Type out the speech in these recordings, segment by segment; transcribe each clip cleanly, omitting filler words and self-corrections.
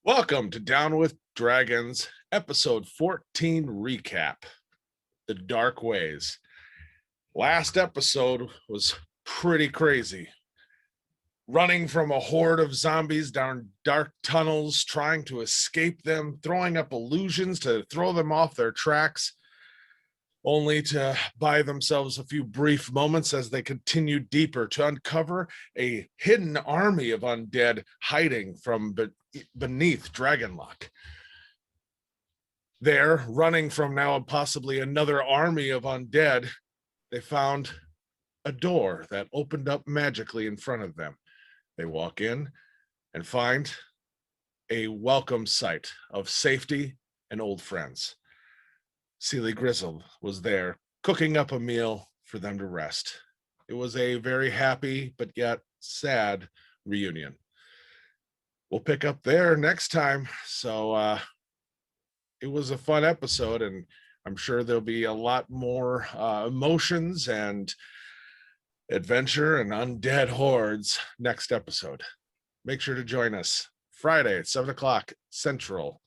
Welcome to Down with Dragons, episode 14 recap, The Dark Ways. Last episode was pretty crazy. Running from a horde of zombies down dark tunnels, trying to escape them, throwing up illusions to throw them off their tracks, only to buy themselves a few brief moments as they continue deeper to uncover a hidden army of undead hiding from beneath Dragonlock. There, running from now possibly another army of undead, they found a door that opened up magically in front of them. They walk in and find a welcome sight of safety and old friends. Seely Grizzle was there, cooking up a meal for them to rest. It was a very happy but yet sad reunion. We'll pick up there next time. So it was a fun episode, and I'm sure there'll be a lot more emotions and adventure and undead hordes next episode. Make sure to join us Friday at 7 o'clock Central.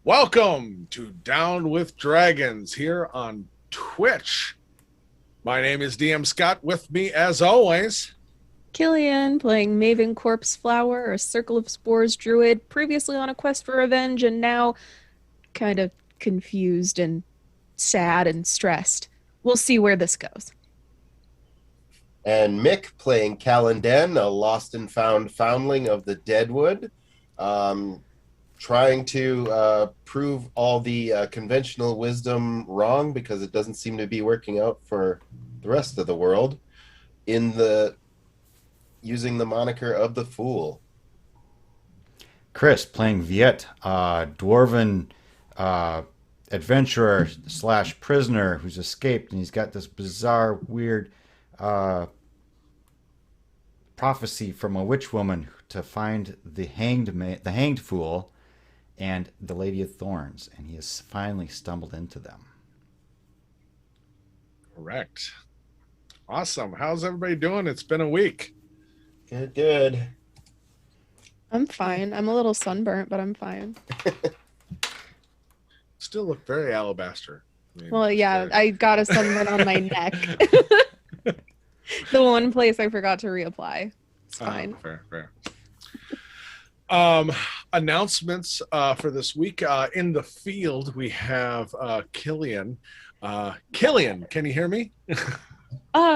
Welcome to Down with Dragons here on Twitch. My name is DM Scott. With me, as always, Killian, playing Maven Corpse Flower, a Circle of Spores druid, previously on a quest for revenge and now kind of confused and sad and stressed. We'll see where this goes. And Mick, playing Callandan, a lost and found foundling of the Deadwood, trying to prove all the conventional wisdom wrong because it doesn't seem to be working out for the rest of the world, using the moniker of the Fool. Chris, playing Viet, dwarven adventurer / prisoner who's escaped, and he's got this bizarre, weird prophecy from a witch woman to find the hanged fool and the Lady of Thorns, and he has finally stumbled into them. Correct. Awesome. How's everybody doing? It's been a week. Good. I'm fine. I'm a little sunburnt, but I'm fine. Still look very alabaster. Well, yeah, I got a sunburn on my neck. The one place I forgot to reapply. It's fine. Fair. Announcements for this week. In the field, we have Killian. Killian, can you hear me?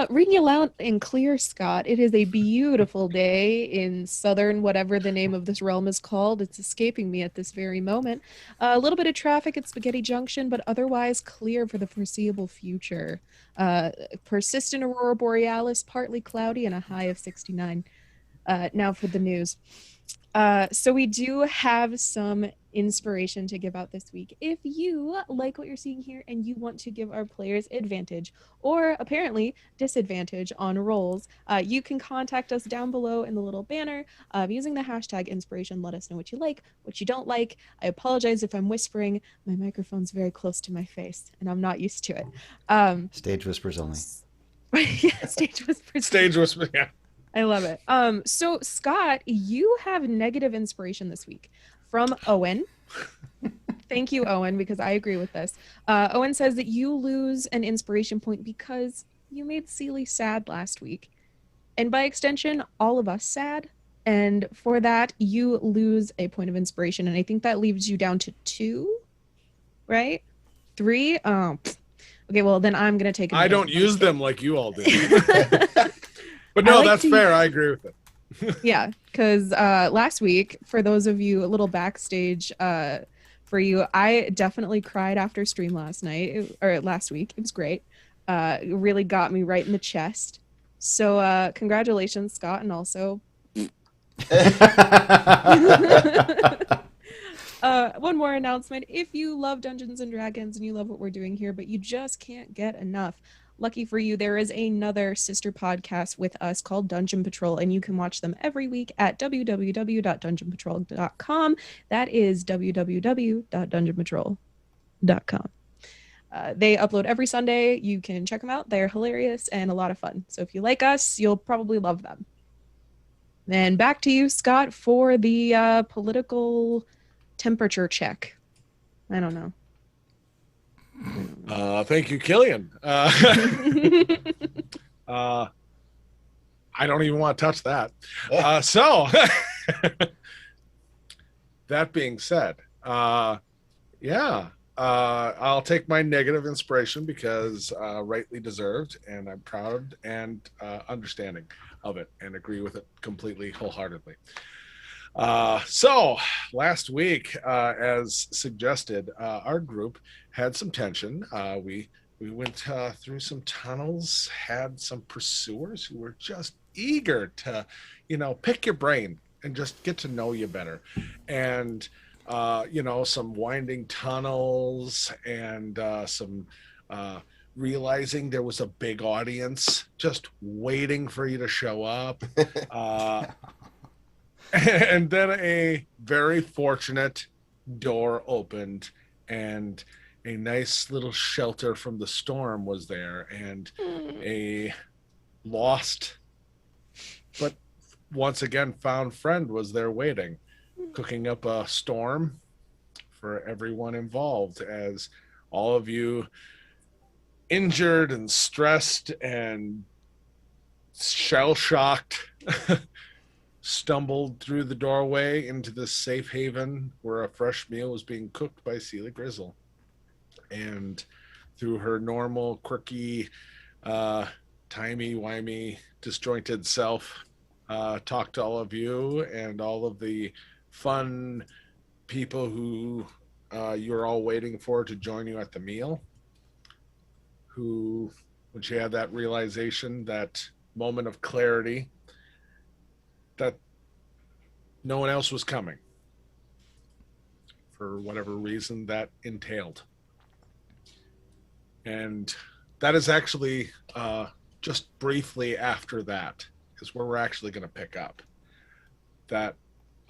Reading you loud and clear, Scott. It is a beautiful day in southern, whatever the name of this realm is called. It's escaping me at this very moment. A little bit of traffic at Spaghetti Junction, but otherwise clear for the foreseeable future. Persistent aurora borealis, partly cloudy, and a high of 69. Now for the news. So we do have some inspiration to give out this week. If you like what you're seeing here and you want to give our players advantage or apparently disadvantage on rolls, you can contact us down below in the little banner using the hashtag inspiration. Let us know what you like, what you don't like. I apologize if I'm whispering. My microphone's very close to my face and I'm not used to it. Stage whispers only. Yeah, stage whispers. Stage whispers, yeah. I love it. So Scott, you have negative inspiration this week from Owen. Thank you, Owen, because I agree with this. Owen says that you lose an inspiration point because you made Seely sad last week. And by extension, all of us sad. And for that, you lose a point of inspiration. And I think that leaves you down to 2, right? 3? Okay, well, then I'm going to take I another don't use point. them like you all do. I But no, like that's to- fair. I agree with it. Yeah, because last week, for those of you, a little backstage for you, I definitely cried after stream last night, or last week. It was great. It really got me right in the chest. So congratulations, Scott, and also one more announcement. If you love Dungeons and Dragons and you love what we're doing here, but you just can't get enough, lucky for you, there is another sister podcast with us called Dungeon Patrol, and you can watch them every week at www.dungeonpatrol.com. That is www.dungeonpatrol.com. They upload every Sunday. You can check them out. They're hilarious and a lot of fun. So if you like us, you'll probably love them. And back to you, Scott, for the political temperature check. I don't know. Thank you, Killian. I don't even want to touch that. So that being said, I'll take my negative inspiration because rightly deserved, and I'm proud and understanding of it and agree with it completely, wholeheartedly. So last week, as suggested, our group had some tension. We went through some tunnels, had some pursuers who were just eager to, pick your brain and just get to know you better. And, some winding tunnels and some realizing there was a big audience just waiting for you to show up. And then a very fortunate door opened and a nice little shelter from the storm was there, and a lost but once again found friend was there waiting, cooking up a storm for everyone involved, as all of you injured and stressed and shell-shocked stumbled through the doorway into this safe haven where a fresh meal was being cooked by Celia Grizzle. And through her normal, quirky, timey-wimey, disjointed self, talked to all of you and all of the fun people who you're all waiting for to join you at the meal, who, when she had that realization, that moment of clarity, that no one else was coming for whatever reason that entailed. And that is actually just briefly after that is where we're actually going to pick up. That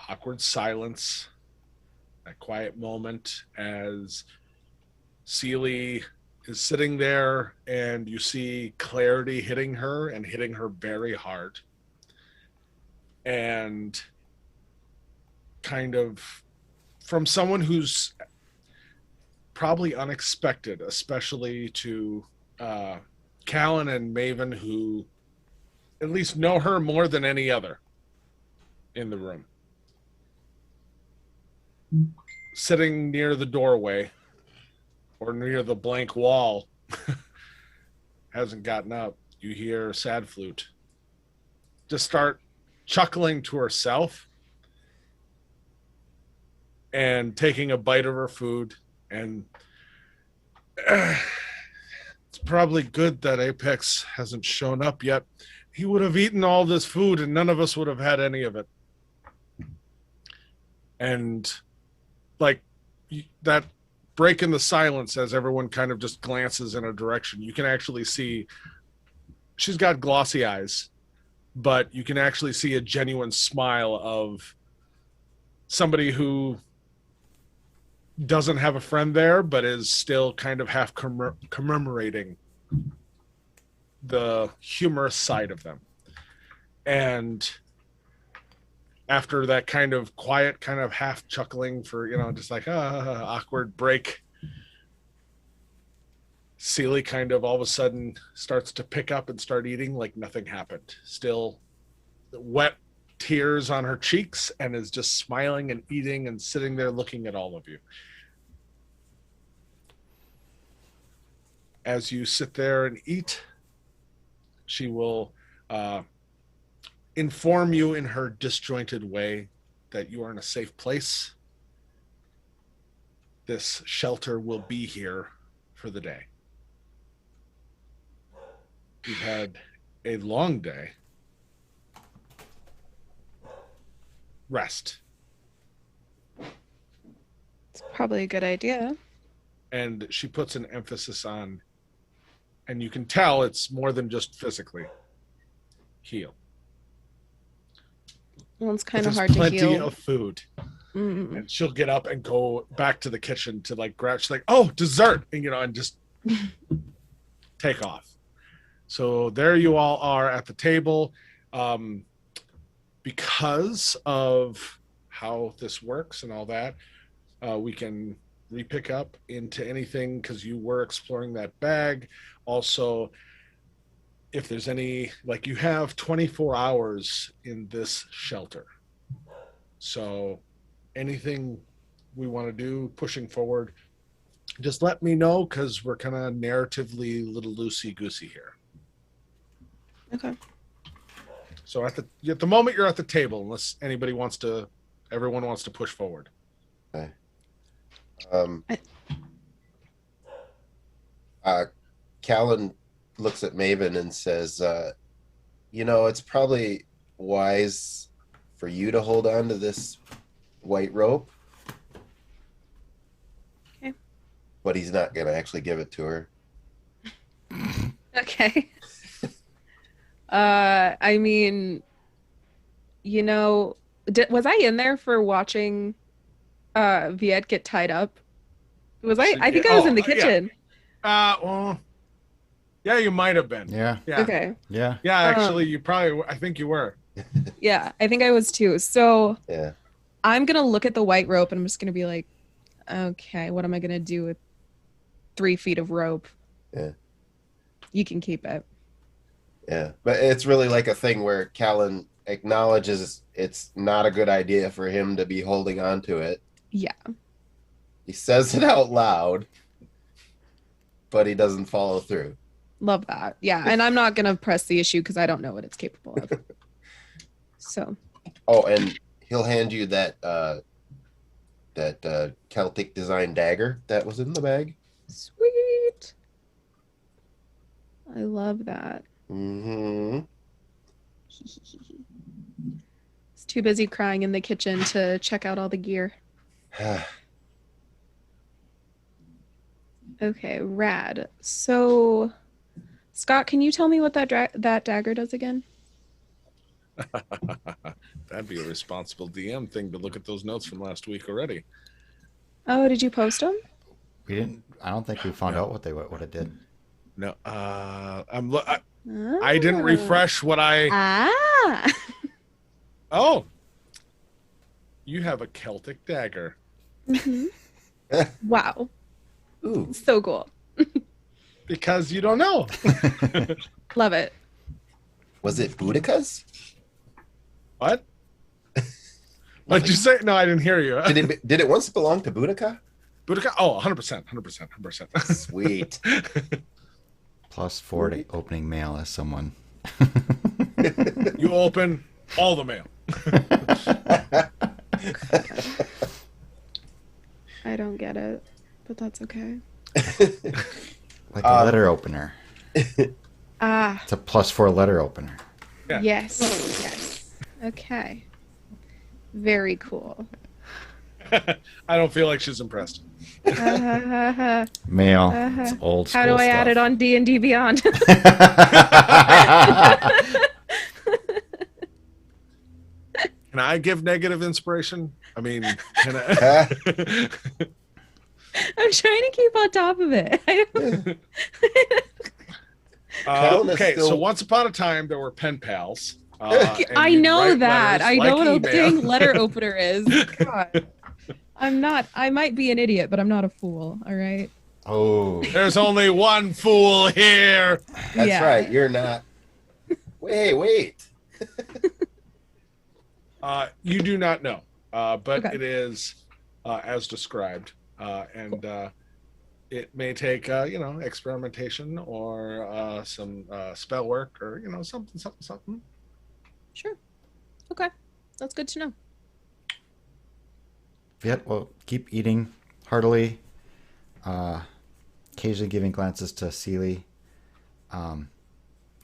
awkward silence, that quiet moment as Celie is sitting there and you see clarity hitting her and hitting her very hard. And kind of from someone who's probably unexpected, especially to Callan and Maven, who at least know her more than any other in the room. Sitting near the doorway or near the blank wall, hasn't gotten up. You hear Sad Flute just start chuckling to herself and taking a bite of her food. And it's probably good that Apex hasn't shown up yet. He would have eaten all this food and none of us would have had any of it. And like that break in the silence as everyone kind of just glances in a direction, you can actually see she's got glossy eyes, but you can actually see a genuine smile of somebody who doesn't have a friend there, but is still kind of half commemorating the humorous side of them. And after that kind of quiet, kind of half chuckling for, just like awkward break, Celie kind of all of a sudden starts to pick up and start eating like nothing happened. Still wet tears on her cheeks and is just smiling and eating and sitting there looking at all of you. As you sit there and eat, she will inform you in her disjointed way that you are in a safe place. This shelter will be here for the day. You've had a long day. Rest. It's probably a good idea. And she puts an emphasis on, and you can tell it's more than just physically. Heal. Well, it's kind of There's hard to plenty heal. of food. Mm. And she'll get up and go back to the kitchen to like grab. She's like, "Oh, dessert!" And and just take off. So there you all are at the table. Because of how this works and all that, we can repick up into anything because you were exploring that bag. Also, if there's any, like, you have 24 hours in this shelter. So anything we want to do pushing forward, just let me know because we're kind of narratively a little loosey-goosey here. Okay. So at the moment you're at the table, unless everyone wants to push forward. Okay. Callan looks at Maven and says, it's probably wise for you to hold on to this white rope. Okay. But he's not going to actually give it to her. Okay. I mean, was I in there for watching Viet get tied up? Was I? I think I was in the kitchen. Well, yeah, you might have been. Yeah. Yeah. Okay. Yeah. Yeah, actually, I think you were. Yeah, I think I was too. So Yeah. I'm going to look at the white rope and I'm just going to be like, okay, what am I going to do with 3 feet of rope? Yeah. You can keep it. Yeah. But it's really like a thing where Callan acknowledges it's not a good idea for him to be holding on to it. Yeah. He says it out loud, but he doesn't follow through. Love that. Yeah. And I'm not going to press the issue because I don't know what it's capable of. So. Oh, and he'll hand you that Celtic design dagger that was in the bag. Sweet. I love that. Mm-hmm. He's too busy crying in the kitchen to check out all the gear. Okay, rad. So, Scott, can you tell me what that dagger does again? That'd be a responsible DM thing to look at those notes from last week already. Oh, did you post them? We didn't. I don't think we found out what it did. No, I didn't refresh what I. Ah. Oh, you have a Celtic dagger. Mm-hmm. Wow. Ooh. So cool. Because you don't know. Love it. Was it Boudica's? What? What'd you say? No, I didn't hear you. Did it once belong to Boudica? Boudica? Oh, 100%. Sweet. +4 to opening mail as someone. You open all the mail. I don't get it, but that's okay. Like a letter opener. Ah. It's a +4 letter opener. Yeah. Yes. Okay. Very cool. I don't feel like she's impressed. Mail. It's old school How do I stuff. add it on D&D Beyond? Can I give negative inspiration? I mean, can I? I'm trying to keep on top of it. Okay, so once upon a time there were pen pals. And I you'd know write that. I letters know like what a email. dang letter opener is. God. I might be an idiot, but I'm not a fool, all right? Oh. There's only one fool here. That's Yeah. right. You're not. Wait. You do not know, but Okay. it is as described, and it may take experimentation or some spell work or something. Sure. Okay. That's good to know. Viet will keep eating heartily, occasionally giving glances to Seely.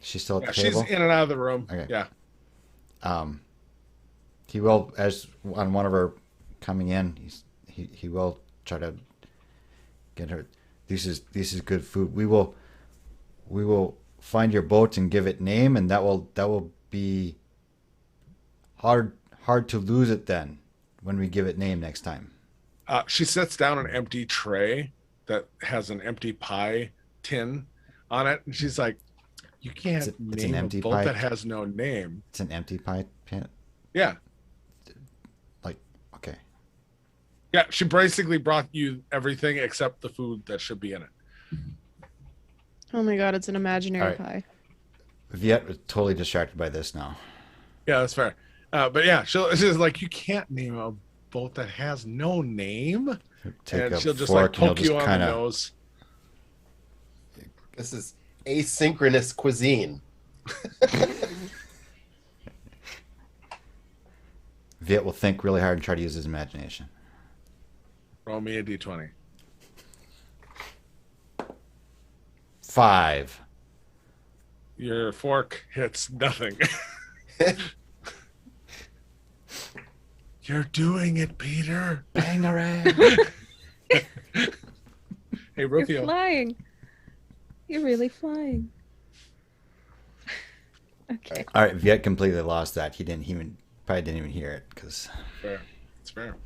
She's still at Yeah, the she's table. in and out of the room. Okay. Yeah. Um, he will, as on one of her coming in, he will try to get her. This is good food. We will find your boat and give it name, and that will be hard to lose it then when we give it name next time. She sets down an empty tray that has an empty pie tin on it, and she's like, "You can't It's an name a empty boat pie. that has no name." It's an empty pie pan. Yeah, Like, okay. yeah. She basically brought you everything except the food that should be in it. Oh my god, it's an imaginary All right. pie. Viet was totally distracted by this now. Yeah, that's fair. But yeah, she's like, "You can't name a boat that has no name," Take and a she'll just like fork and he'll poke you just on kind the of. nose. This is asynchronous cuisine. Viet will think really hard and try to use his imagination. Roll me a d20. 5. Your fork hits nothing. You're doing it, Peter. Bangarang. Hey, You're Rufio. flying. You're really flying. Okay. All right, Viet completely lost that. He probably didn't even hear it because Fair. It's fair.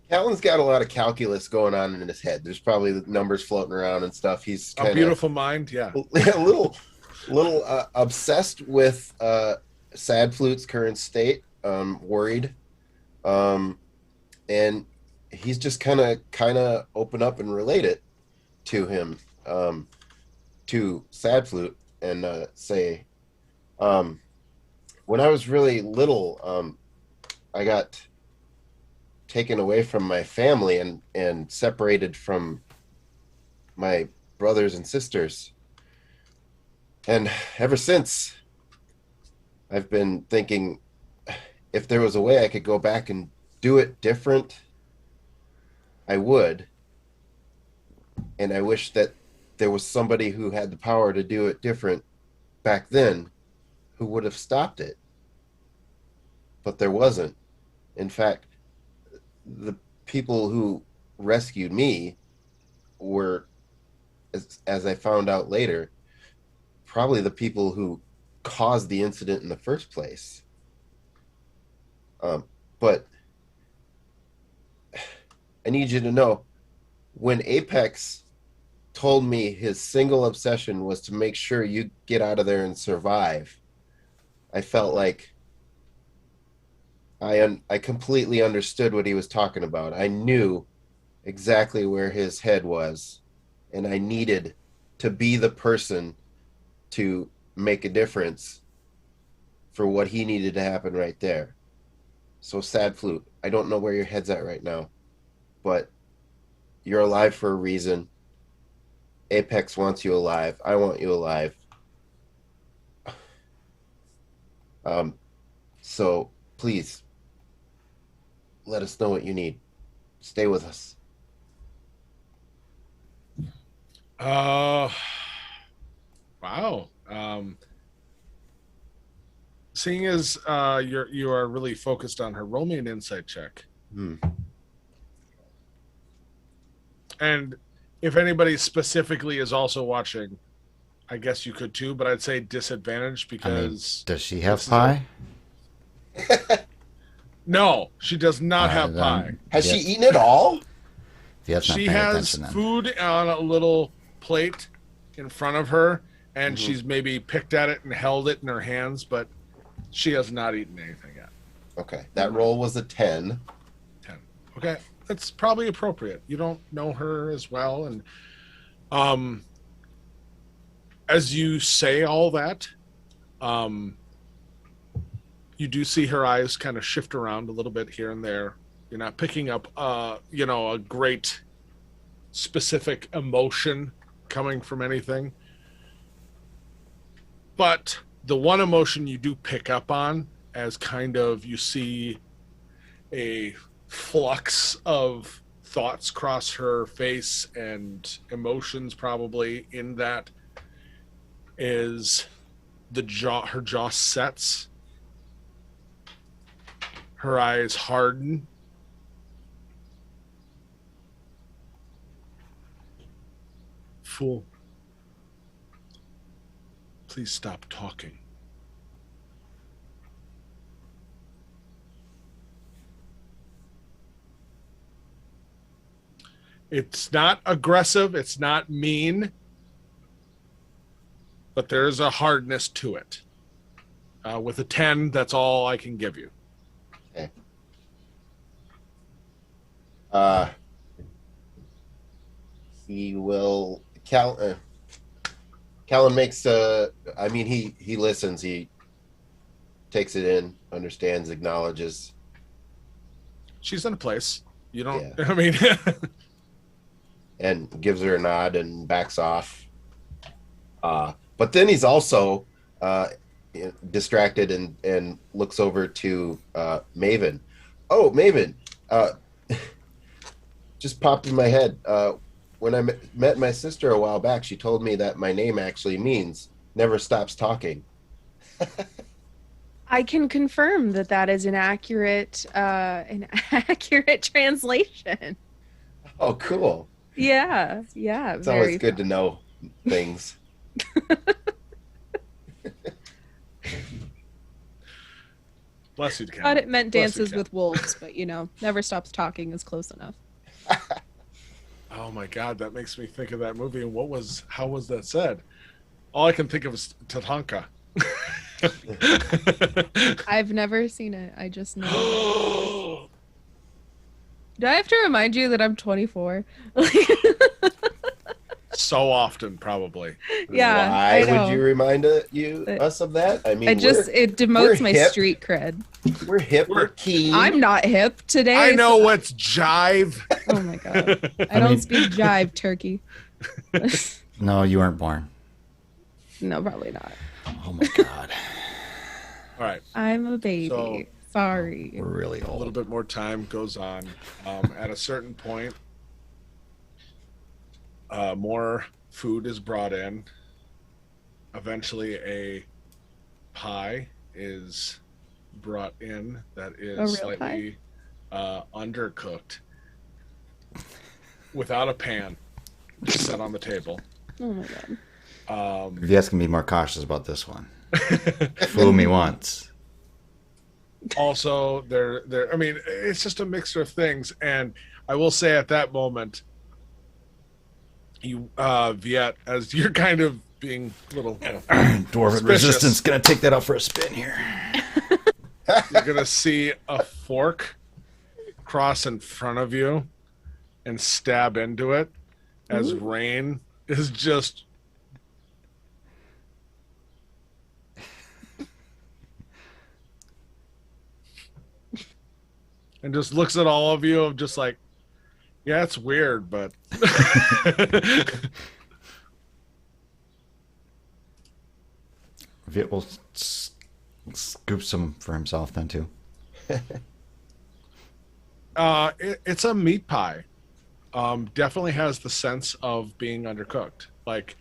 Callan's got a lot of calculus going on in his head. There's probably numbers floating around and stuff. He's A kind beautiful mind. Yeah. a little obsessed with Sad Flute's current state, worried, and he's just kind of open up and relate it to him, to Sad Flute, and say, when I was really little, I got taken away from my family and separated from my brothers and sisters. And ever since, I've been thinking if there was a way I could go back and do it different, I would. And I wish that there was somebody who had the power to do it different back then who would have stopped it. But there wasn't. In fact, the people who rescued me were, as I found out later, probably the people who caused the incident in the first place. But I need you to know, when Apex told me his single obsession was to make sure you get out of there and survive, I felt like I completely understood what he was talking about. I knew exactly where his head was, and I needed to be the person to make a difference for what he needed to happen right there. So, Sad Flute, I don't know where your head's at right now, but you're alive for a reason. Apex wants you alive. I want you alive. So please let us know what you need. Stay with us. Wow. Seeing as you are really focused on her, roll me an insight check. And if anybody specifically is also watching, I guess you could too, but I'd say disadvantage because does she have this is pie? no, she does not have then pie. Has she eaten it all? Viet's not She paying has attention then. food on a little plate in front of her, and she's maybe picked at it and held it in her hands, but she has not eaten anything yet. Okay, that roll was a 10. 10. Okay, that's probably appropriate. You don't know her as well, and as you say all that, you do see her eyes kind of shift around a little bit here and there. You're not picking up, a great specific emotion coming from anything. But the one emotion you do pick up on, as kind of you see a flux of thoughts cross her face and emotions probably in that, is her jaw sets, her eyes harden, fool, please stop talking. It's not aggressive, it's not mean, but there's a hardness to it. With a 10, that's all I can give you. Okay. He will. Callan makes. He listens. He takes it in, understands, acknowledges. She's in a place. You don't. Yeah. I mean. And gives her a nod and backs off. But then he's also distracted and looks over to Maven. Oh, Maven, just popped in my head. When I met my sister a while back, she told me that my name actually means never stops talking. I can confirm that is an accurate translation. Oh, cool. Yeah. It's always good to know things. Bless you, Ken. Thought it meant Bless you, dances Ken. with wolves, but never stops talking is close enough. Oh my God, that makes me think of that movie. And how was that said? All I can think of is Tatanka. I've never seen it. I just know. Do I have to remind you that I'm 24? So often, probably. Yeah. Why I know. would you remind us of that? I mean, it demotes my hip. street cred. We're hip. We're keen. I'm not hip today. I know what's jive. Oh my God. I don't speak jive, turkey. No, you weren't born. No, probably not. Oh my God. All right. I'm a baby. So- Sorry. We're really A little old. bit more time goes on. At a certain point, more food is brought in. Eventually, a pie is brought in that is real slightly undercooked, without a pan, just set on the table. Oh my God. If you guys can be more cautious about this one. Fool me once. Also, I mean, it's just a mixture of things, and I will say at that moment, you, Viet, as you're kind of being a little Dwarven suspicious, resistance gonna take that out for a spin here. you're gonna see a fork cross in front of you and stab into it as Rain is just and just looks at all of you of just like, yeah, it's weird, but Viet will scoop some for himself then too. it's a meat pie. Definitely has the sense of being undercooked. Like,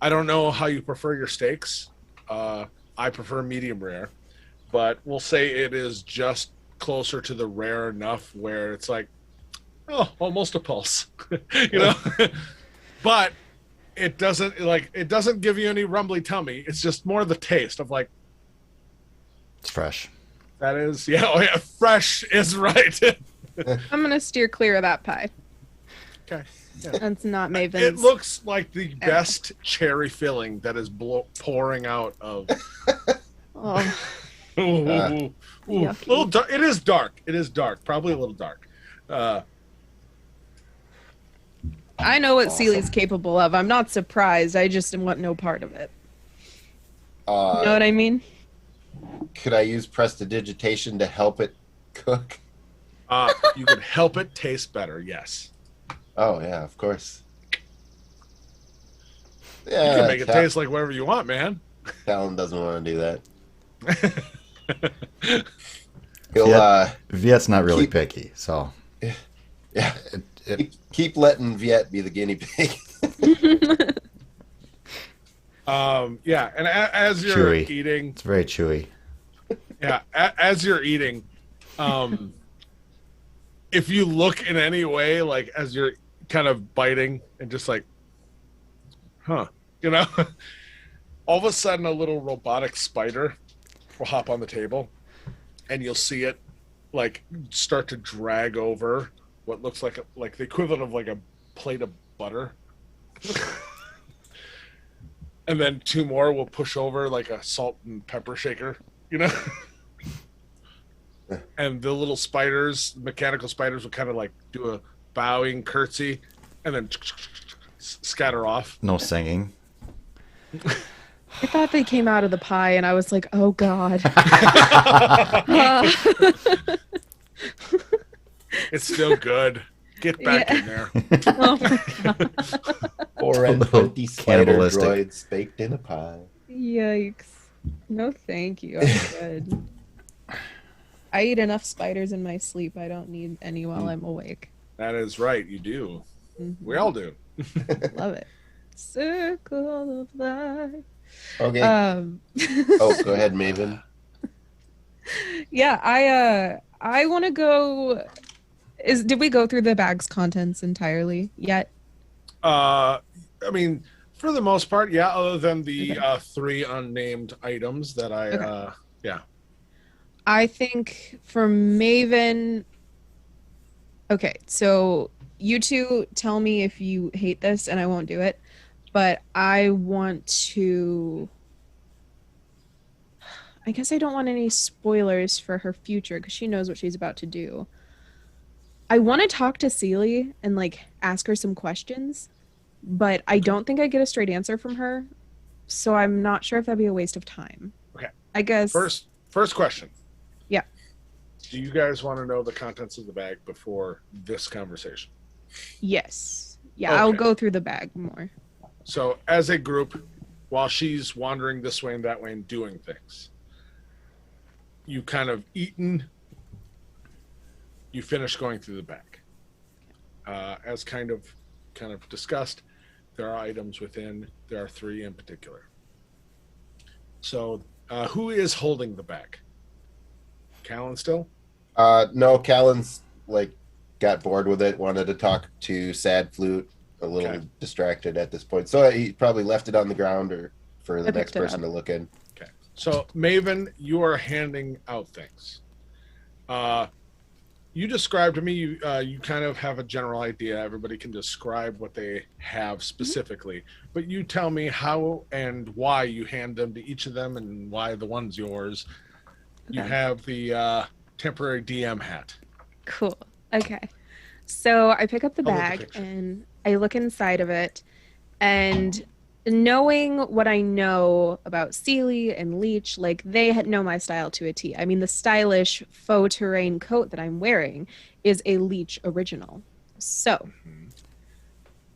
I don't know how you prefer your steaks. I prefer medium rare, but we'll say it is just closer to the rare enough where it's like, oh, almost a pulse, but it doesn't give you any rumbly tummy. It's just more the taste of like, It's fresh. that is, yeah, fresh is right. I'm going to steer clear of that pie. Okay. That's not Maven's. It looks like the best cherry filling that is pouring out of. Oh, Ooh, yucky. little dark. It is dark. It is dark. Probably a little dark. I know what Seely's capable of. I'm not surprised. I just want no part of it. You know what I mean? Could I use prestidigitation to help it cook? You could help it taste better. Yes. Oh yeah, of course. You Yeah, can make it taste like whatever you want, man. Callan doesn't want to do that. He'll Viet's not really keep- picky, so yeah, it, keep letting Viet be the guinea pig. Yeah, and as you're Chewy. eating, it's very chewy. yeah, as you're eating, if you look in any way, like as you're kind of biting and just like, huh, you know, all of a sudden a little robotic spider will hop on the table, and you'll see it like start to drag over what looks like the equivalent of like a plate of butter. And then two more will push over like a salt and pepper shaker, you know? And the little spiders, mechanical spiders, will kind of like do a bowing curtsy and then scatter off. No singing. I thought they came out of the pie, and I was like, oh God. It's still good. Get back in there. Oh my God. 420 spider Cannibalistic. droids baked in a pie. Yikes. No, thank you. I'm good. I eat enough spiders in my sleep. I don't need any while I'm awake. That is right. You do. Mhm. We all do. Love it. Circle of life. Okay. Oh, Go ahead, Maven. yeah, I want to go. Did we go through the bag's contents entirely yet? I mean, for the most part, yeah, other than the Okay. 3 unnamed items that I, Okay. yeah. I think for Maven. Okay, so you two tell me if you hate this, and I won't do it. But I want to. I guess I don't want any spoilers for her future because she knows what she's about to do. I want to talk to Celie and like ask her some questions, but I don't think I get a straight answer from her. So I'm not sure if that'd be a waste of time. Okay. I guess. First question. Yeah. Do you guys want to know the contents of the bag before this conversation? Yes. Yeah, I'll Okay. go through the bag more. So, as a group, while she's wandering this way and that way and doing things, you kind of eaten, you finish going through the bag. As kind of discussed, there are items within. There are 3 in particular. So, who is holding the bag? Callan still? No, Callan's like got bored with it, wanted to talk to Sad Flute, a little Okay. distracted at this point. So he probably left it on the ground or for the I next picked it person up. to look in. Okay. So, Maven, you are handing out things. You describe to me, you kind of have a general idea. Everybody can describe what they have specifically, but you tell me how and why you hand them to each of them and why the one's yours. You Okay. have the temporary DM hat. Cool. Okay. So I pick up the I'll look at bag the picture. and I look inside of it, and knowing what I know about Sealy and Leech, like they know my style to a T. I mean, the stylish faux terrain coat that I'm wearing is a Leech original. So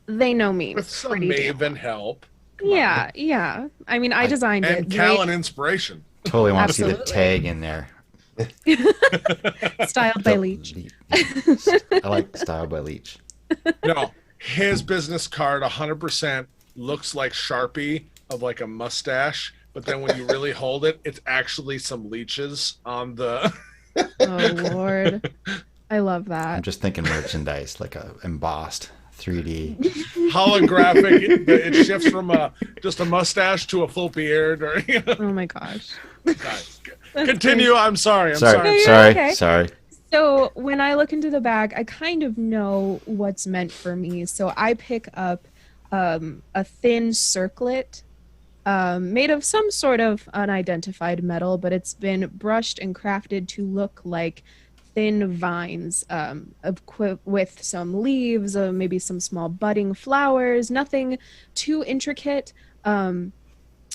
they know me With some pretty damn Maven help. Come on. Yeah. I mean, I designed And it. Callan inspiration. Totally want to see the Absolutely. tag in there. Styled by Leech. I like style by Leech. No, his business card 100% looks like Sharpie of like a mustache, but then when you really hold it, it's actually some leeches on the. Oh Lord, I love I'm that. just thinking merchandise, like a embossed 3D. Holographic. It shifts from just a mustache to a full beard. Or Oh my gosh. Nice. Continue. I'm sorry. I'm Sorry, sorry. you're sorry, okay. sorry. So when I look into the bag, I kind of know what's meant for me. So I pick up a thin circlet made of some sort of unidentified metal, but it's been brushed and crafted to look like thin vines with some leaves, maybe some small budding flowers, nothing too intricate.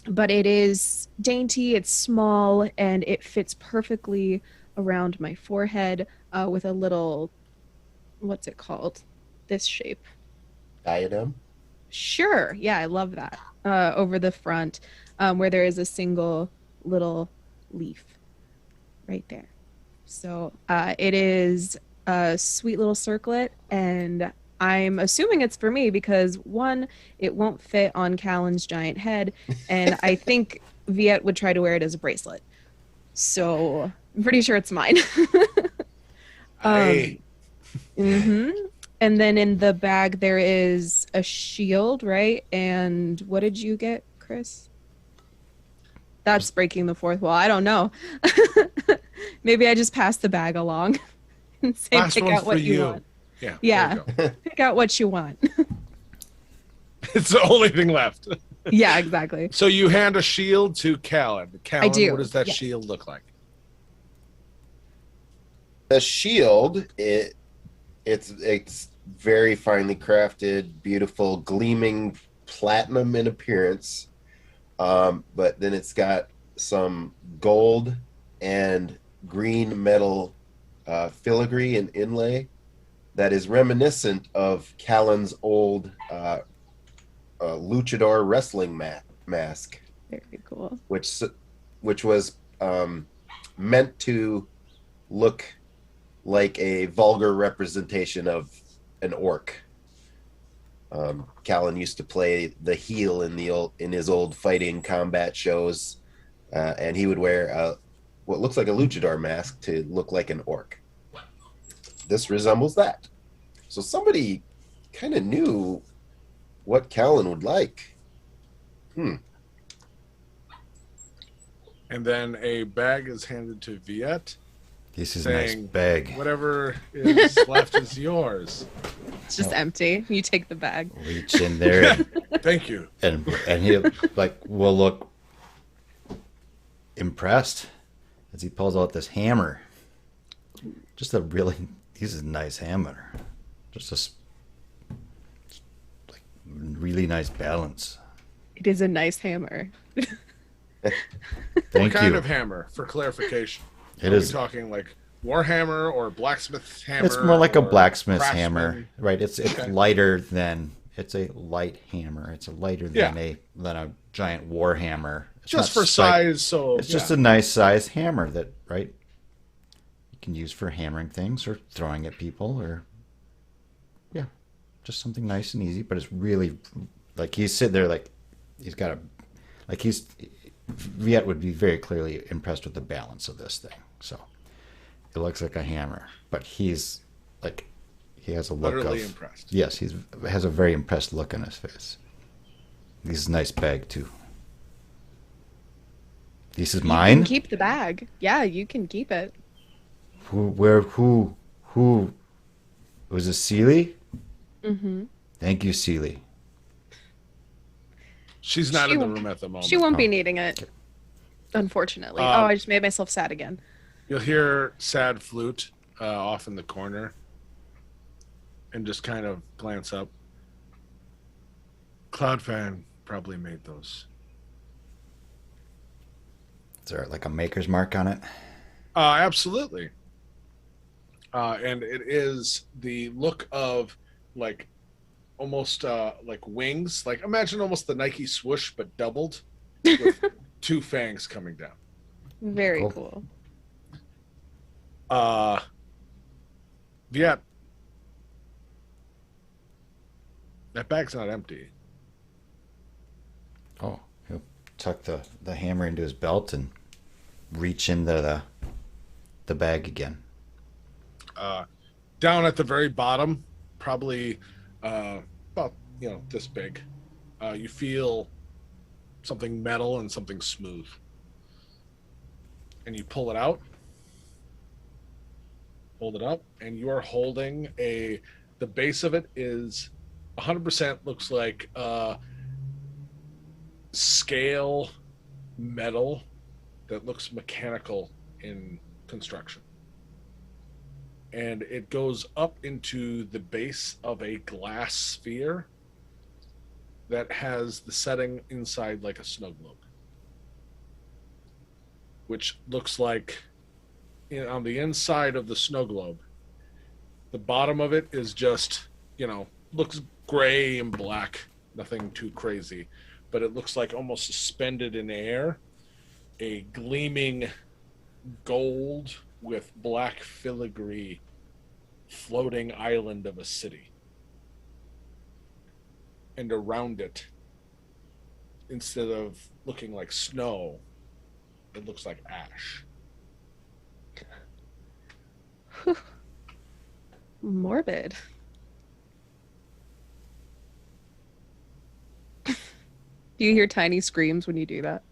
but it is dainty, it's small, and it fits perfectly around my forehead with a little, what's it called? This shape. Diadem. Sure. Yeah, I love that. Over the front, where there is a single little leaf right there. So it is a sweet little circlet, and I'm assuming it's for me because one, it won't fit on Callan's giant head, and I think Viet would try to wear it as a bracelet. So I'm pretty sure it's mine. I hmm And then in the bag there is a shield, right? And what did you get, Chris? That's breaking the fourth wall. I don't know. Maybe I just pass the bag along and say last pick one's out what for you you. want. Yeah. Yeah. there you go. Pick out what you want. It's the only thing left. Yeah, exactly. So you hand a shield to Callan. Callan, do, what does that yes. shield look like? The shield, it's very finely crafted, beautiful, gleaming platinum in appearance. But then it's got some gold and green metal filigree and inlay that is reminiscent of Callan's old luchador wrestling mask, Very cool. which was meant to look like a vulgar representation of an orc. Callan used to play the heel in his old fighting combat shows, and he would wear what looks like a luchador mask to look like an orc. This resembles that. So somebody kind of knew what Callan would like. And then a bag is handed to Viet, This is a nice saying, bag. whatever is left is yours. It's just empty. You take the bag. Reach in there Thank you. and he like will look impressed as he pulls out this hammer. Just a really, this is a nice hammer. Just like really nice balance. It is a nice hammer. What Thank kind you. of hammer, for clarification? It Are is. we talking like Warhammer or blacksmith hammer? It's more like a or blacksmith's craftsman? hammer, right? It's Okay. lighter than it's a light hammer. It's a lighter Yeah. than a giant war hammer. It's Just not for cy- size, so It's just a nice size hammer that right you can use for hammering things or throwing at people or yeah, just something nice and easy. But it's really like he's sitting there like he's got a like he's Viet would be very clearly impressed with the balance of this thing. So it looks like a hammer, but he's like he has a look utterly of impressed. yes, he has a very impressed look on his face. This is a nice bag too. This is You mine. can keep the bag. Yeah, you can keep it. Who was it? Seely? Mm-hmm. Thank you, Seely. She's not She in the won't- room at the moment. She won't be Oh. needing it, unfortunately. Um, Oh, I just made myself sad again. You'll hear sad flute off in the corner and just kind of glance up. Cloudfan probably made those. Is there like a maker's mark on it? Absolutely. And it is the look of like almost like wings. Like imagine almost the Nike swoosh, but doubled with two fangs coming down. Very Cool. cool. Viet, that bag's not empty. Oh, he'll tuck the hammer into his belt and reach into the bag again. Down at the very bottom, probably about this big, you feel something metal and something smooth, and you pull it out, hold it up, and you are holding the base of it is 100% looks like scale metal that looks mechanical in construction. And it goes up into the base of a glass sphere that has the setting inside like a snow globe. which looks like on the inside of the snow globe, the bottom of it is just, looks gray and black, nothing too crazy, but it looks like almost suspended in air, a gleaming gold with black filigree floating island of a city. And around it, instead of looking like snow, it looks like ash. Morbid. Do you hear tiny screams when you do that?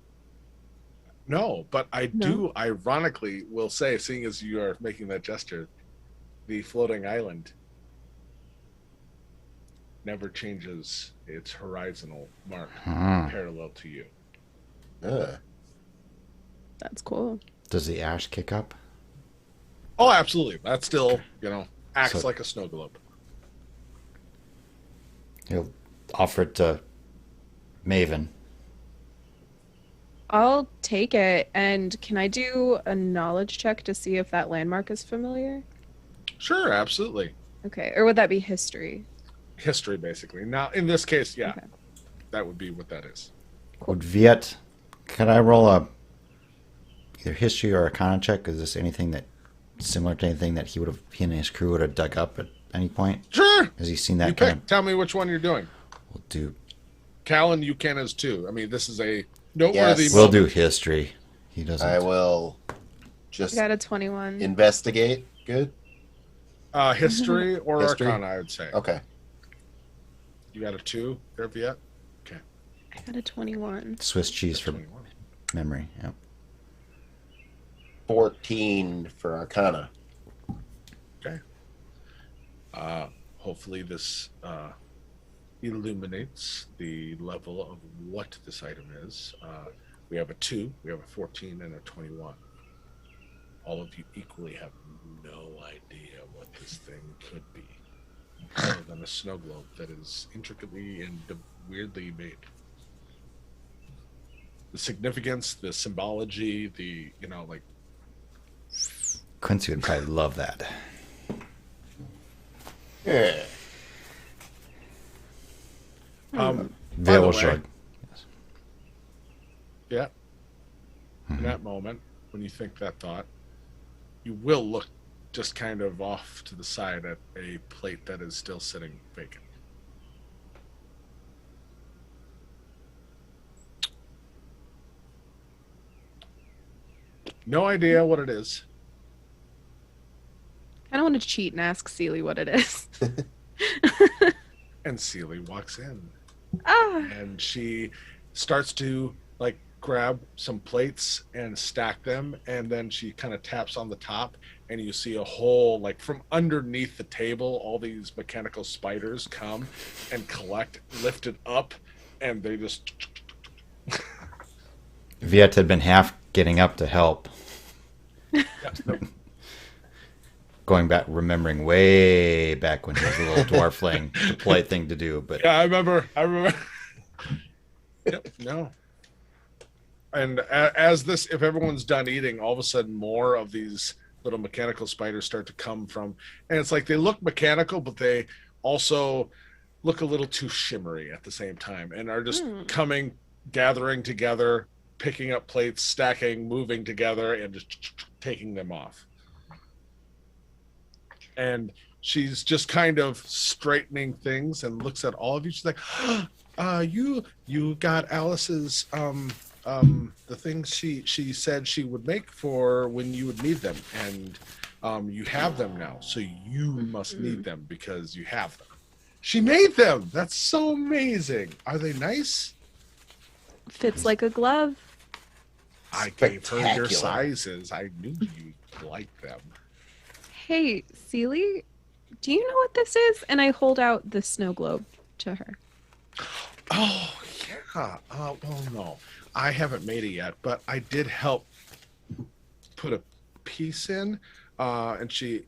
No, but I No? do ironically will say, seeing as you are making that gesture, the floating island never changes its horizontal mark parallel to you. That's cool. Does the ash kick up? Oh, absolutely. That still, acts So- like a snow globe. He'll offer it to Maven. I'll take it. And can I do a knowledge check to see if that landmark is familiar? Sure, absolutely. Okay. Or would that be history? History, basically. Now, in this case, yeah, Okay. that would be what that is. Would Viet, could I roll a either history or arcana check? Is this anything that similar to anything that he and his crew would have dug up at any point? Sure. Has he seen that You kind pick. Tell me which one you're doing. We'll do. Callan, you can as too. I mean, this is a noteworthy Yes. We'll moment. do history. He doesn't. I will I just got a 21. investigate. Good. History or History? arcana, I would say. Okay. You got a 2 there, Viet? I got a 21. Swiss cheese for 21. memory. Yep. 14 for arcana. Okay. Hopefully this illuminates the level of what this item is. We have a 2, we have a 14, and a 21. All of you equally have no idea what this thing could be, other than a snow globe that is intricately and weirdly made. The significance, the symbology, Quincy would probably love that. Yeah. by Veil the will way, shrug. yeah, in Mhm. that moment, when you think that thought, you will look just kind of off to the side at a plate that is still sitting vacant. No idea what it is. I don't want to cheat and ask Seely what it is. And Celie walks in Ah, and she starts to grab some plates and stack them, and then she kind of taps on the top, and you see a whole from underneath the table, all these mechanical spiders come and collect, lift it up, and they just Viet had been half getting up to help. Going back, remembering way back when he was a little dwarfling, the polite thing to do. But Yeah, I remember. Yep, no. And as this, if everyone's done eating, all of a sudden more of these little mechanical spiders start to come from, and it's like they look mechanical, but they also look a little too shimmery at the same time, and are just coming, gathering together, picking up plates, stacking, moving together, and just taking them off. And she's just kind of straightening things and looks at all of you. She's like, you got Alice's the things she said she would make for when you would need them, and you have them now, so you must need them because you have them. She made them. That's so amazing. Are they nice? fits like a glove. I gave her your Spectacular. sizes. I knew you'd like them. Hey, Seely, do you know what this is? And I hold out the snow globe to her. Oh yeah. Well, no, I haven't made it yet, but I did help put a piece in, and she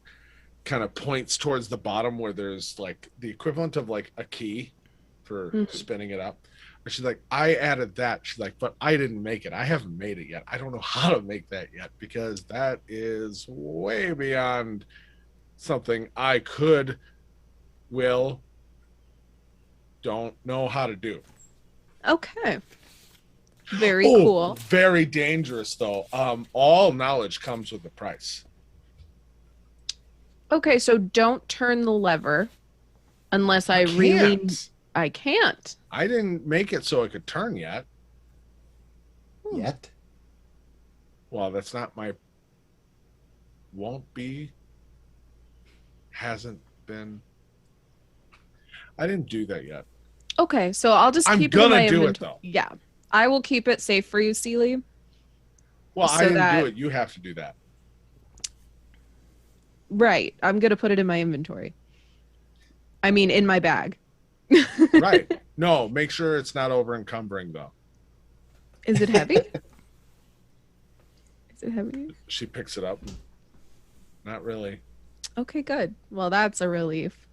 kind of points towards the bottom where there's the equivalent of a key for spinning it up. And she's like, I added that. She's like, but I didn't make it. I haven't made it yet. I don't know how to make that yet because that is way beyond something I could, will, don't know how to do. Okay. Very Oh, cool. Very dangerous though. All knowledge comes with a price. Okay, so don't turn the lever unless I really. Can't. I can't. I didn't make it so it could turn yet. Yet. Well, that's not my. Won't be. Hasn't been. I didn't do that yet. Okay, so I'll just I'm keep it in gonna my do it, inventory. though. Yeah, I will keep it safe for you, Seely. Well, I So didn't that- do it. You have to do that. Right, I'm gonna put it in my inventory. I mean, in my bag. Right. No, make sure it's not over encumbering though. Is it heavy? Is it heavy? She picks it up. Not really. Okay, good. Well, that's a relief.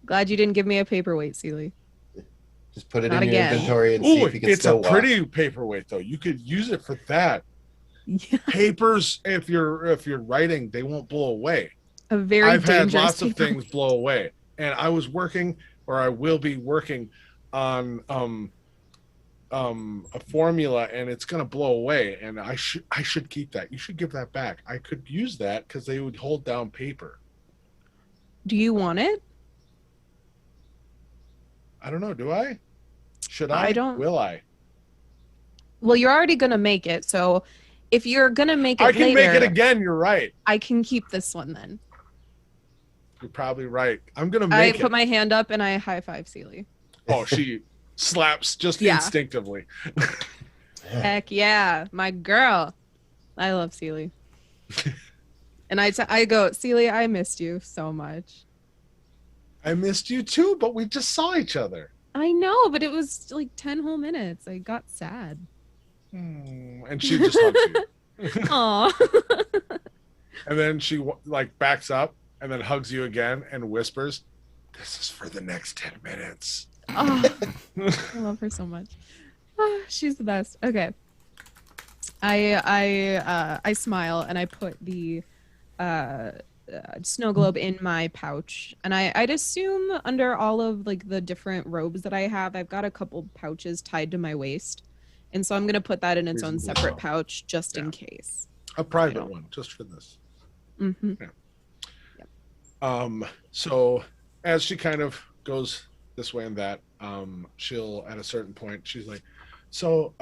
Glad you didn't give me a paperweight, Seely. Just put it Not in your again. inventory and see Ooh, if you can it's a still walk. pretty paperweight though. You could use it for that. Yeah, Papers, if you're writing, they won't blow away. a very I've had dangerous lots of paperweight. things blow away, and I was working, or I will be working on a formula, and it's gonna blow away. And I should keep that. You should give that back. I could use that because they would hold down paper. Do you want it? I don't know. Do I? Should I? I don't- Will I? Well, you're already gonna make it, so if you're gonna make it I can later, make it again. You're right. I can keep this one then. You're probably right. I'm gonna I make put it. my hand up and I high five Seely. Oh, she slaps just Yeah. instinctively. Heck yeah, my girl. I love Seely. And I go, Seely, I missed you so much. I missed you too, but we just saw each other. I know, but it was like 10 whole minutes. I got sad. And she just hugs you. Aw. And then she like backs up and then hugs you again and whispers, "This is for the next 10 minutes." Oh, I love her so much. Oh, she's the best. Okay. I smile and I put the snow globe in my pouch, and I'd assume under all of like the different robes that I have, I've got a couple pouches tied to my waist, and so I'm gonna put that in its own Reasonable. separate pouch just in Yeah. case. A private don't- one, just for this. Hmm. So as she kind of goes this way and that, she'll at a certain point, she's like, so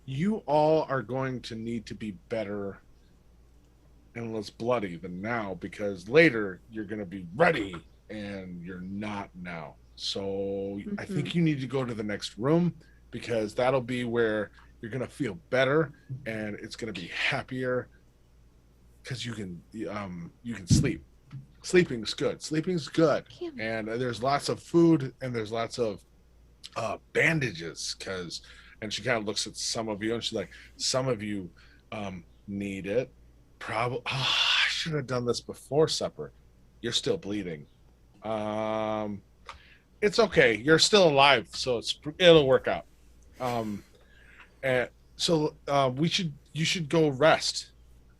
you all are going to need to be better and less bloody than now, because later you're going to be ready and you're not now. So I think you need to go to the next room, because that'll be where you're going to feel better and it's going to be happier, because you can sleep. Sleeping's good. Sleeping's good. And there's lots of food and there's lots of bandages, and she kind of looks at some of you and she's like, some of you need it. Probably. I should have done this before supper. You're still bleeding. It's okay. You're still alive, so it'll work out. And so you should go rest.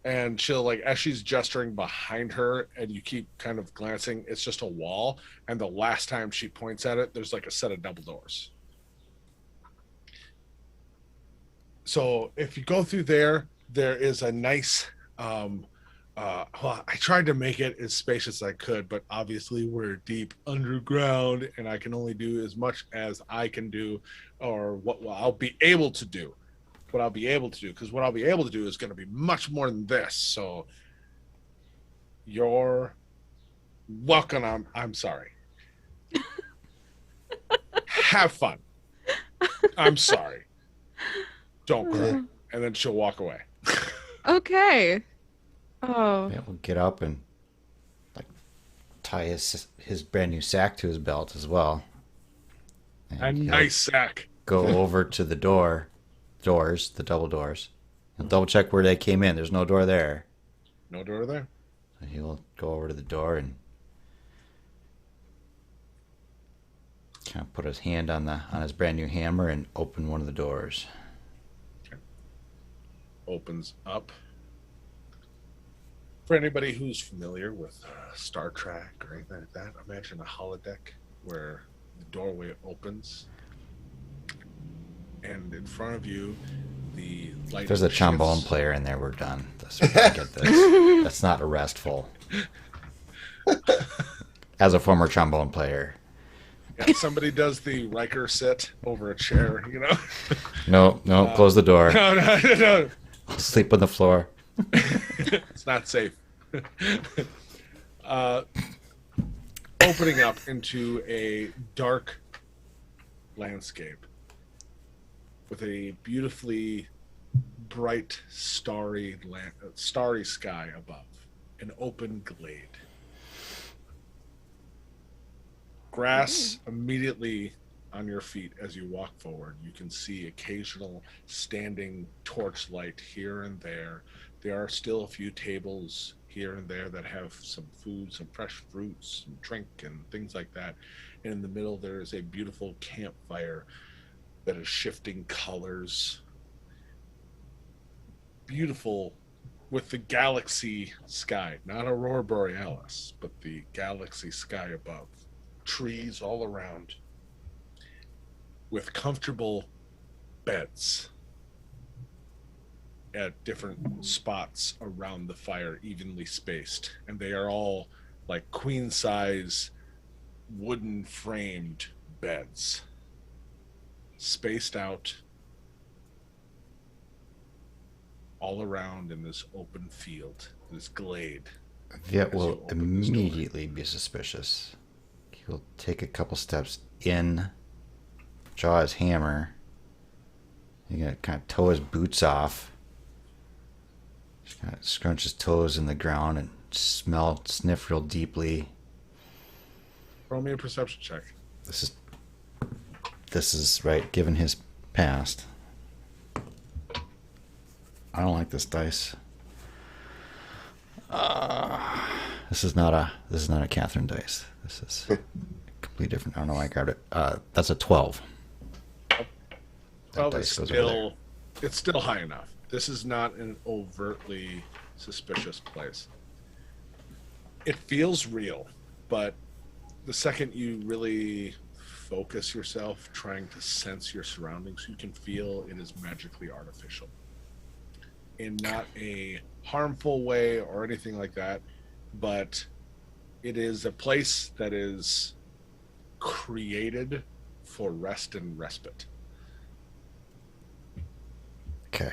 And she'll, like, as she's gesturing behind her and you keep kind of glancing, it's just a wall. And the last time she points at it, there's like a set of double doors. So if you go through there is a nice, well, I tried to make it as spacious as I could, but obviously we're deep underground and I can only do as much as I can do, or what I'll be able to do. What I'll be able to do, because what I'll be able to do is going to be much more than this. So you're welcome. I'm sorry. Have fun. I'm sorry. Don't cry. And then she'll walk away. Okay. Oh. Yeah, we'll get up and like tie his brand new sack to his belt as well. A And he'll nice sack. go over to the the double doors. He'll double check where they came in. There's no door there. No door there. So he'll go over to the door and kind of put his hand on his brand new hammer and open one of the doors. Opens up. For anybody who's familiar with Star Trek or anything like that, imagine a holodeck where the doorway opens, and in front of you, the light. If there's a trombone player in there, we're done. Get this. That's not restful. As a former trombone player. Yeah, somebody does the Riker sit over a chair, you know. No, close the door. No. I'll sleep on the floor. It's not safe. Opening up into a dark landscape with a beautifully bright, starry sky above, an open glade. Grass immediately on your feet as you walk forward. You can see occasional standing torchlight here and there. There are still a few tables here and there that have some food, some fresh fruits, some drink, and things like that. And in the middle, there is a beautiful campfire that is shifting colors. Beautiful with the galaxy sky, not Aurora Borealis, but the galaxy sky above. Trees all around with comfortable beds at different spots around the fire, evenly spaced, and they are all like queen size wooden framed beds, spaced out all around in this open field, this glade. Viet will immediately be suspicious. He'll take a couple steps in, draw his hammer. He's gonna kind of toe his boots off. Just kind of scrunch his toes in the ground and sniff real deeply. Roll me a perception check. This is right, given his past. I don't like this dice. This is not a Catherine dice. This is completely different. I don't know why I grabbed it. That's a 12. That 12 is still, it's still high enough. This is not an overtly suspicious place. It feels real, but the second you really focus yourself trying to sense your surroundings, you can feel it is magically artificial. In not a harmful way or anything like that, but it is a place that is created for rest and respite. Okay.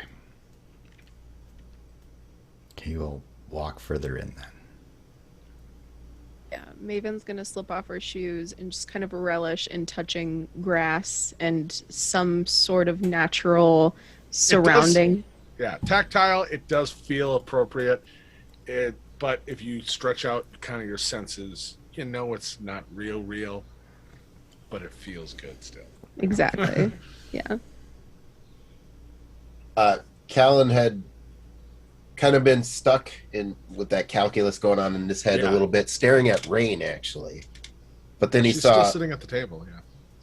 He will walk further in then. Yeah, Maven's gonna slip off her shoes and just kind of relish in touching grass and some sort of natural surrounding. Yeah, tactile, it does feel appropriate. But if you stretch out kind of your senses, you know it's not real, but it feels good still. Exactly. Yeah. Callan had kind of been stuck in with that calculus going on in his head a little bit, staring at rain actually. But then She's still sitting at the table.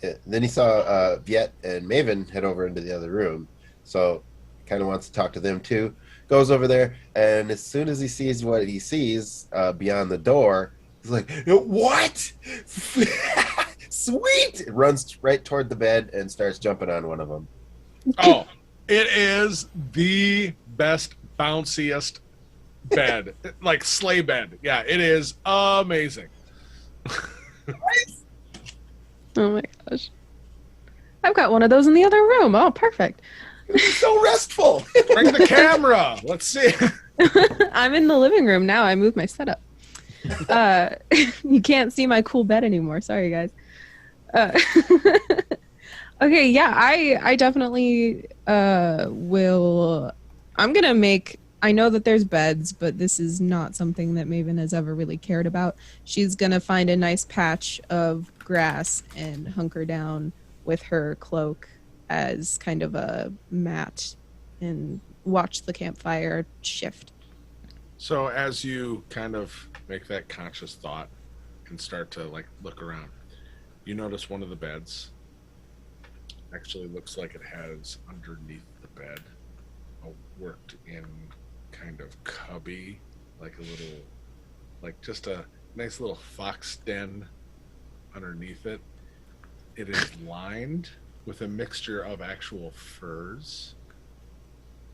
Yeah. Then he saw Viet and Maven head over into the other room, so kind of wants to talk to them too. Goes over there, and as soon as he sees what he sees beyond the door, he's like, "What? Sweet!" It runs right toward the bed and starts jumping on one of them. Oh, it is the best, bounciest bed, like sleigh bed. Yeah, it is amazing. Oh my gosh. I've got one of those in the other room. Oh, perfect. It's so restful. Bring the camera. Let's see. I'm in the living room now. I moved my setup. You can't see my cool bed anymore. Sorry, guys. Okay, yeah, I definitely will. I'm going to make. I know that there's beds, but this is not something that Maven has ever really cared about. She's going to find a nice patch of grass and hunker down with her cloak as kind of a mat and watch the campfire shift. So as you kind of make that conscious thought and start to like look around, You notice one of the beds actually looks like it has underneath the bed a worked in kind of cubby, like a little, like just a nice little fox den underneath it. It is lined with a mixture of actual furs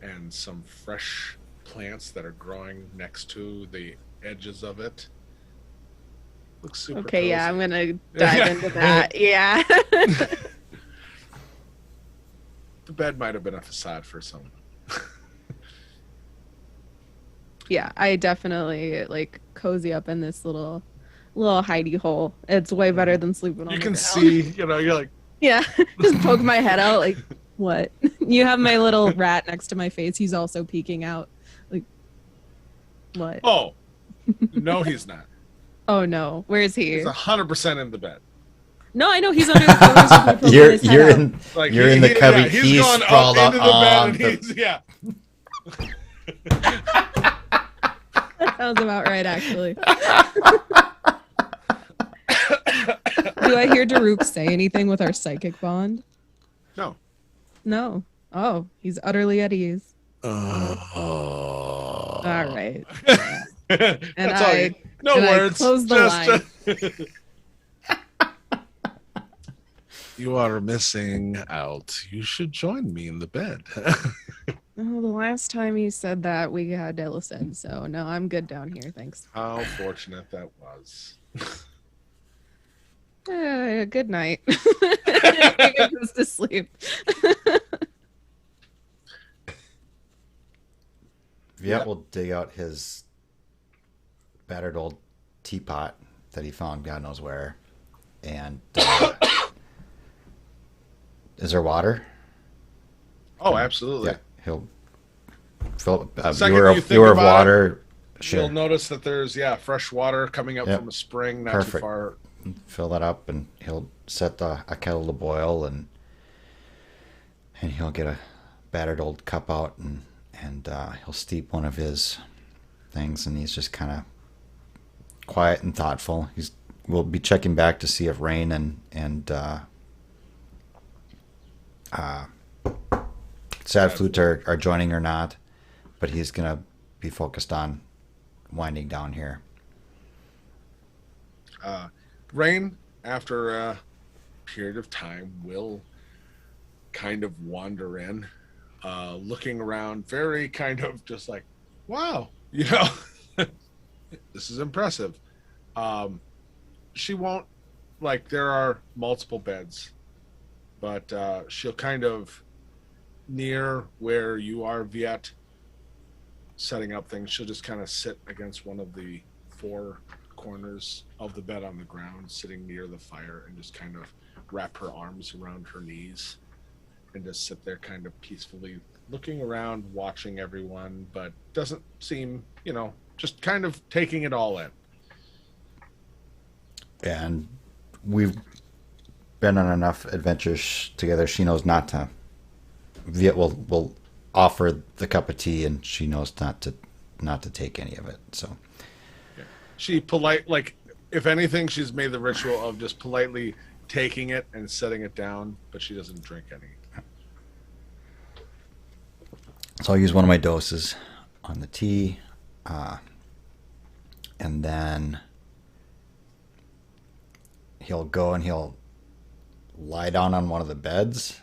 and some fresh plants that are growing next to the edges of it. Looks super Okay, yeah, I'm cozy. gonna dive into that. Yeah. The bed might have been a facade for someone. Yeah, I definitely like cozy up in this little hidey hole. It's way better than sleeping on You the can ground. see, you're like, Yeah, just poke my head out like, what? You have my little rat next to my face. He's also peeking out. Like, what? oh, no, he's not. Oh no, where is he? He's 100% in the bed. No, I know he's under the covers. With me poking You're his head you're out. in Like you're in the cubby. Yeah, he's He's gone sprawled up out into the bed, on and the. he's yeah. That sounds about right, actually. Do I hear Daruk say anything with our psychic bond? No. No. Oh, he's utterly at ease. Oh. All right. That's all. I- No and I words. close the just- You are missing out. You should join me in the bed. Oh, the last time you said that, we had to listen. So no, I'm good down here. Thanks. How fortunate that was. Good night. He goes to sleep. Viet will dig out his battered old teapot that he found God knows where, and is there water? Oh, absolutely. Yeah, he'll fill a Second viewer, you think viewer of about it, water. You'll Sure, notice that there's fresh water coming up Yep. from a spring not Perfect. too far. fill that up, and he'll set a kettle to boil, and he'll get a battered old cup out, and he'll steep one of his things, and he's just kind of quiet and thoughtful. We'll be checking back to see if Rain and Sad Flute are joining or not, but he's gonna be focused on winding down here. Rain, after a period of time, will kind of wander in, looking around, very kind of just like, wow, this is impressive. She won't, like, there are multiple beds, but she'll kind of, near where you are, Viet, setting up things, she'll just kind of sit against one of the four corners of the bed on the ground, sitting near the fire, and just kind of wrap her arms around her knees and just sit there kind of peacefully looking around, watching everyone, but doesn't seem, just kind of taking it all in. And we've been on enough adventures together. She knows not to. Viet will offer the cup of tea, and she knows not to take any of it. So She if anything, she's made the ritual of just politely taking it and setting it down, but she doesn't drink any. So I'll use one of my doses on the tea, and then he'll go and he'll lie down on one of the beds,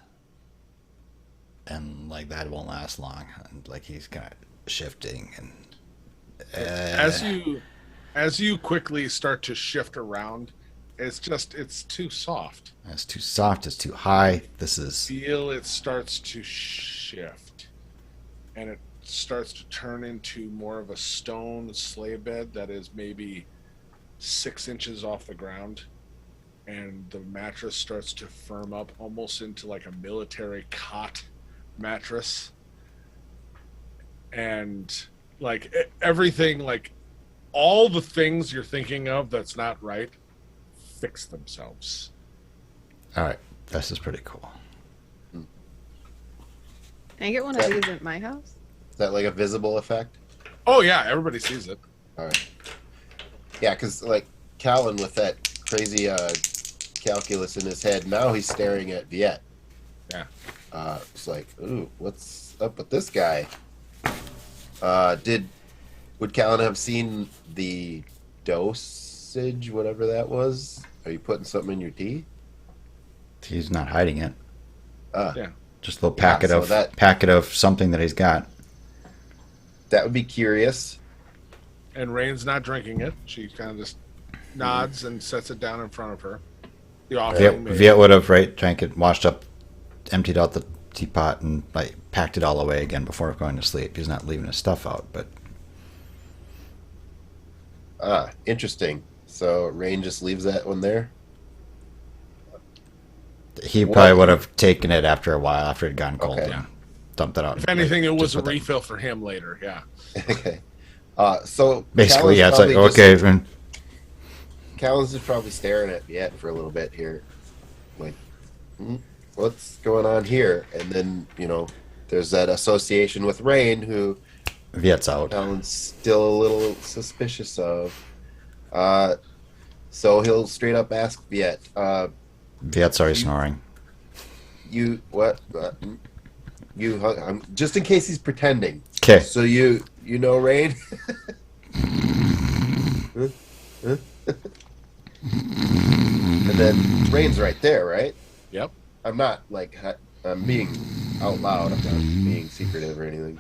and like that won't last long. And like he's kind of shifting, and As you quickly start to shift around, it's too soft. it's too soft, it's too high. This is Feel it starts to shift, and it starts to turn into more of a stone sleigh bed that is maybe 6 inches off the ground, and the mattress starts to firm up almost into like a military cot mattress, and like everything, like all the things you're thinking of that's not right fix themselves. all right. This is pretty cool. Can I get one of these at my house? Is that like a visible effect? Oh yeah, everybody sees it. All right. Yeah, because like Callan with that crazy calculus in his head. Now he's staring at Viet. Yeah. It's like, ooh, what's up with this guy? Would Callan have seen the dosage, whatever that was? Are you putting something in your tea? He's not hiding it. Yeah. Just a little packet so of that- packet of something that he's got. That would be curious. And Rain's not drinking it. She kind of just nods and sets it down in front of her. The offering. Viet would have drank it, washed up, emptied out the teapot, and like packed it all away again before going to sleep. He's not leaving his stuff out, but Interesting. So Rain just leaves that one there? he probably would have taken it after a while, after it had gone cold, Okay. and dumped it out. If anything, it was just a with it. refill for him later. Yeah. Okay. So Basically, Callan's yeah, it's like, probably just- okay, and Callan's just probably staring at Viet for a little bit here. Like, what's going on here? And then, there's that association with Rain, who Viet's out. Callan's still a little suspicious of. So he'll straight up ask Viet, Viet's already snoring. you, what? You hung, just in case he's pretending. Okay. So you know Rain? And then Rain's right there, right? Yep. I'm not I'm being out loud. I'm not being secretive or anything.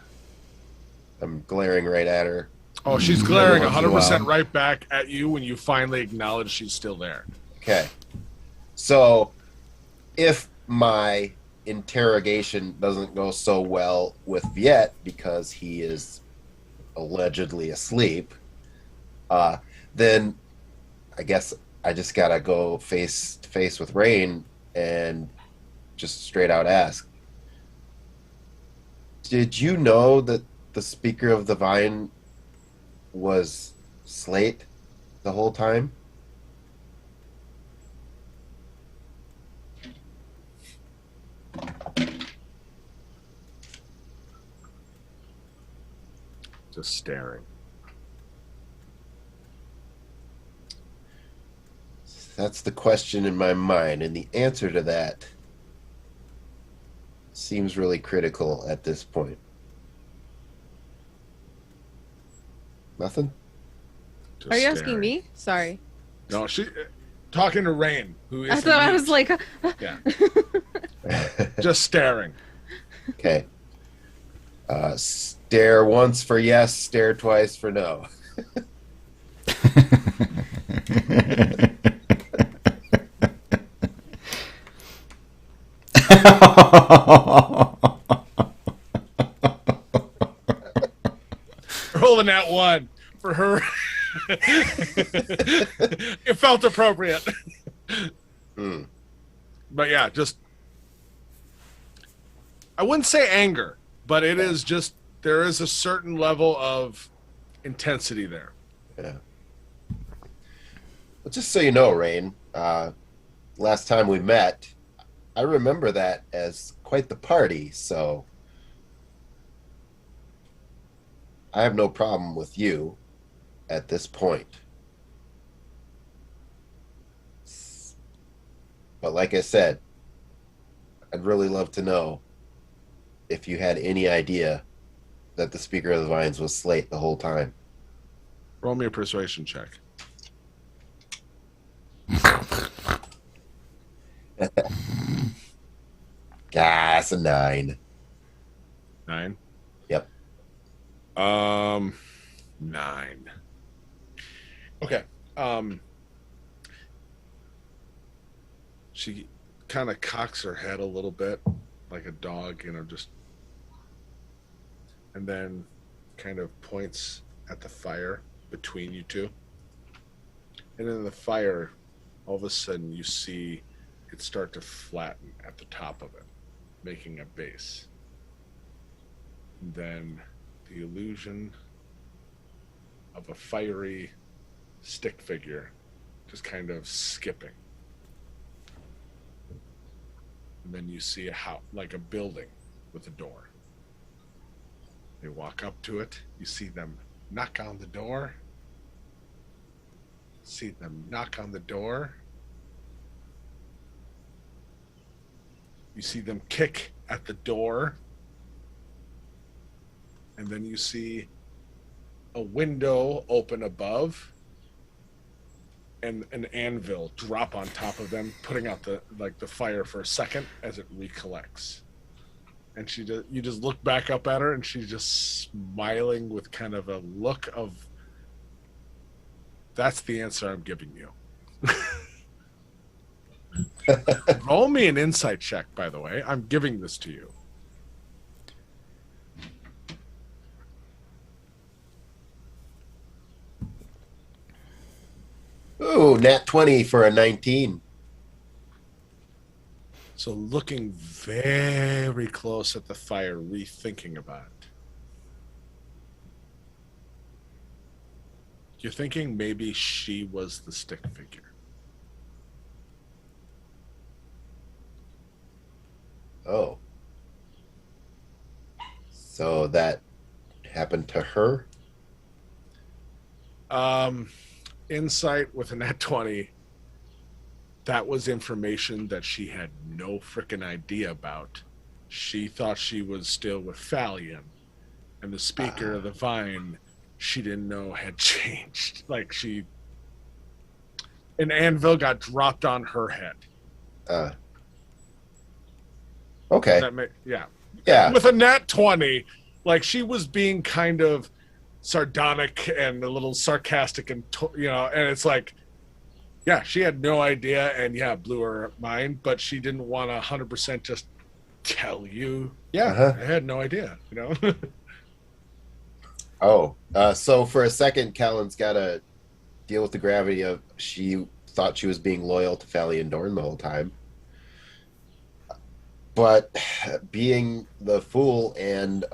I'm glaring right at her. Oh, she's glaring Every once in a 100% right back at you when you finally acknowledge she's still there. Okay. So if my interrogation doesn't go so well with Viet because he is allegedly asleep, then I guess I just gotta go face to face with Rain and just straight out ask, did you know that the Speaker of the Vine was Slate the whole time? Just staring. That's the question in my mind, and the answer to that seems really critical at this point. Nothing? Just Are you asking staring. me? Sorry. No, she talking to Rain, who is I thought I was like, yeah, just staring. Okay. Stare once for yes, stare twice for no. Rolling that one for her. It felt appropriate. Hmm. But yeah, just I wouldn't say anger, but it is just there is a certain level of intensity there. Yeah. Well, just so you know, Rain, last time we met, I remember that as quite the party, so I have no problem with you at this point. But like I said, I'd really love to know if you had any idea that the Speaker of the Vines was Slate the whole time. Roll me a persuasion check. That's a 9. 9. Yep. 9. Okay. She kind of cocks her head a little bit like a dog, just, and then kind of points at the fire between you two. And in the fire, all of a sudden you see it start to flatten at the top of it, making a base. And then the illusion of a fiery stick figure just kind of skipping. And then you see a house, like a building with a door. They walk up to it. You see them knock on the door. You see them kick at the door. And then you see a window open above and an anvil drop on top of them, putting out the fire for a second as it recollects. And you just look back up at her, and she's just smiling with kind of a look of, that's the answer I'm giving you. Roll me an insight check, by the way. I'm giving this to you. Ooh, nat 20 for a 19. So looking very close at the fire, rethinking about it. You're thinking maybe she was the stick figure. Oh. So that happened to her? Insight with a nat 20. That was information that she had no freaking idea about. She thought she was still with Fallion, and the speaker of the vine, she didn't know had changed. Like an anvil got dropped on her head. Okay. Yeah. Yeah. With a nat 20, like she was being kind of sardonic and a little sarcastic, and and it's like, yeah, she had no idea, and yeah, blew her mind, but she didn't want to 100% just tell you. Yeah, I had no idea, So for a second, Callan's got to deal with the gravity of she thought she was being loyal to Fallion Dorn the whole time. But being the fool and,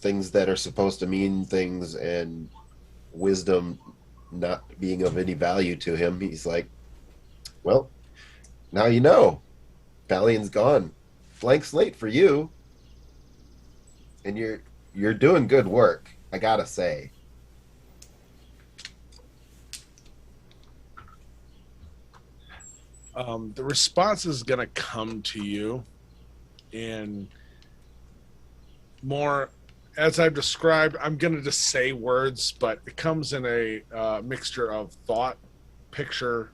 things that are supposed to mean things and wisdom not being of any value to him, he's like, well, now you know. Fallion's gone. Blank slate for you. And you're doing good work, I gotta say. The response is going to come to you in more, as I've described. I'm going to just say words, but it comes in a mixture of thought, picture,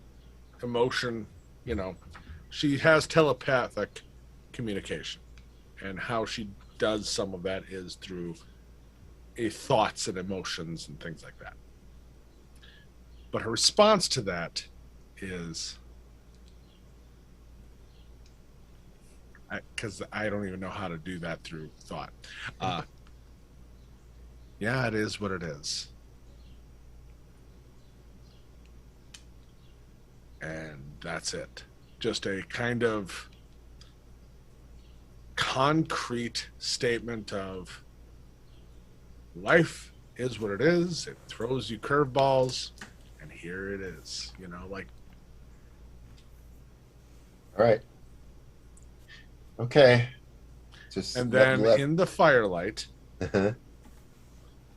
emotion. She has telepathic communication, and how she does some of that is through thoughts and emotions and things like that. But her response to that is, because I don't even know how to do that through thought. Yeah, it is what it is. And that's it. Just a kind of concrete statement of life is what it is. It throws you curveballs, and here it is. All right. Okay. And then in the firelight,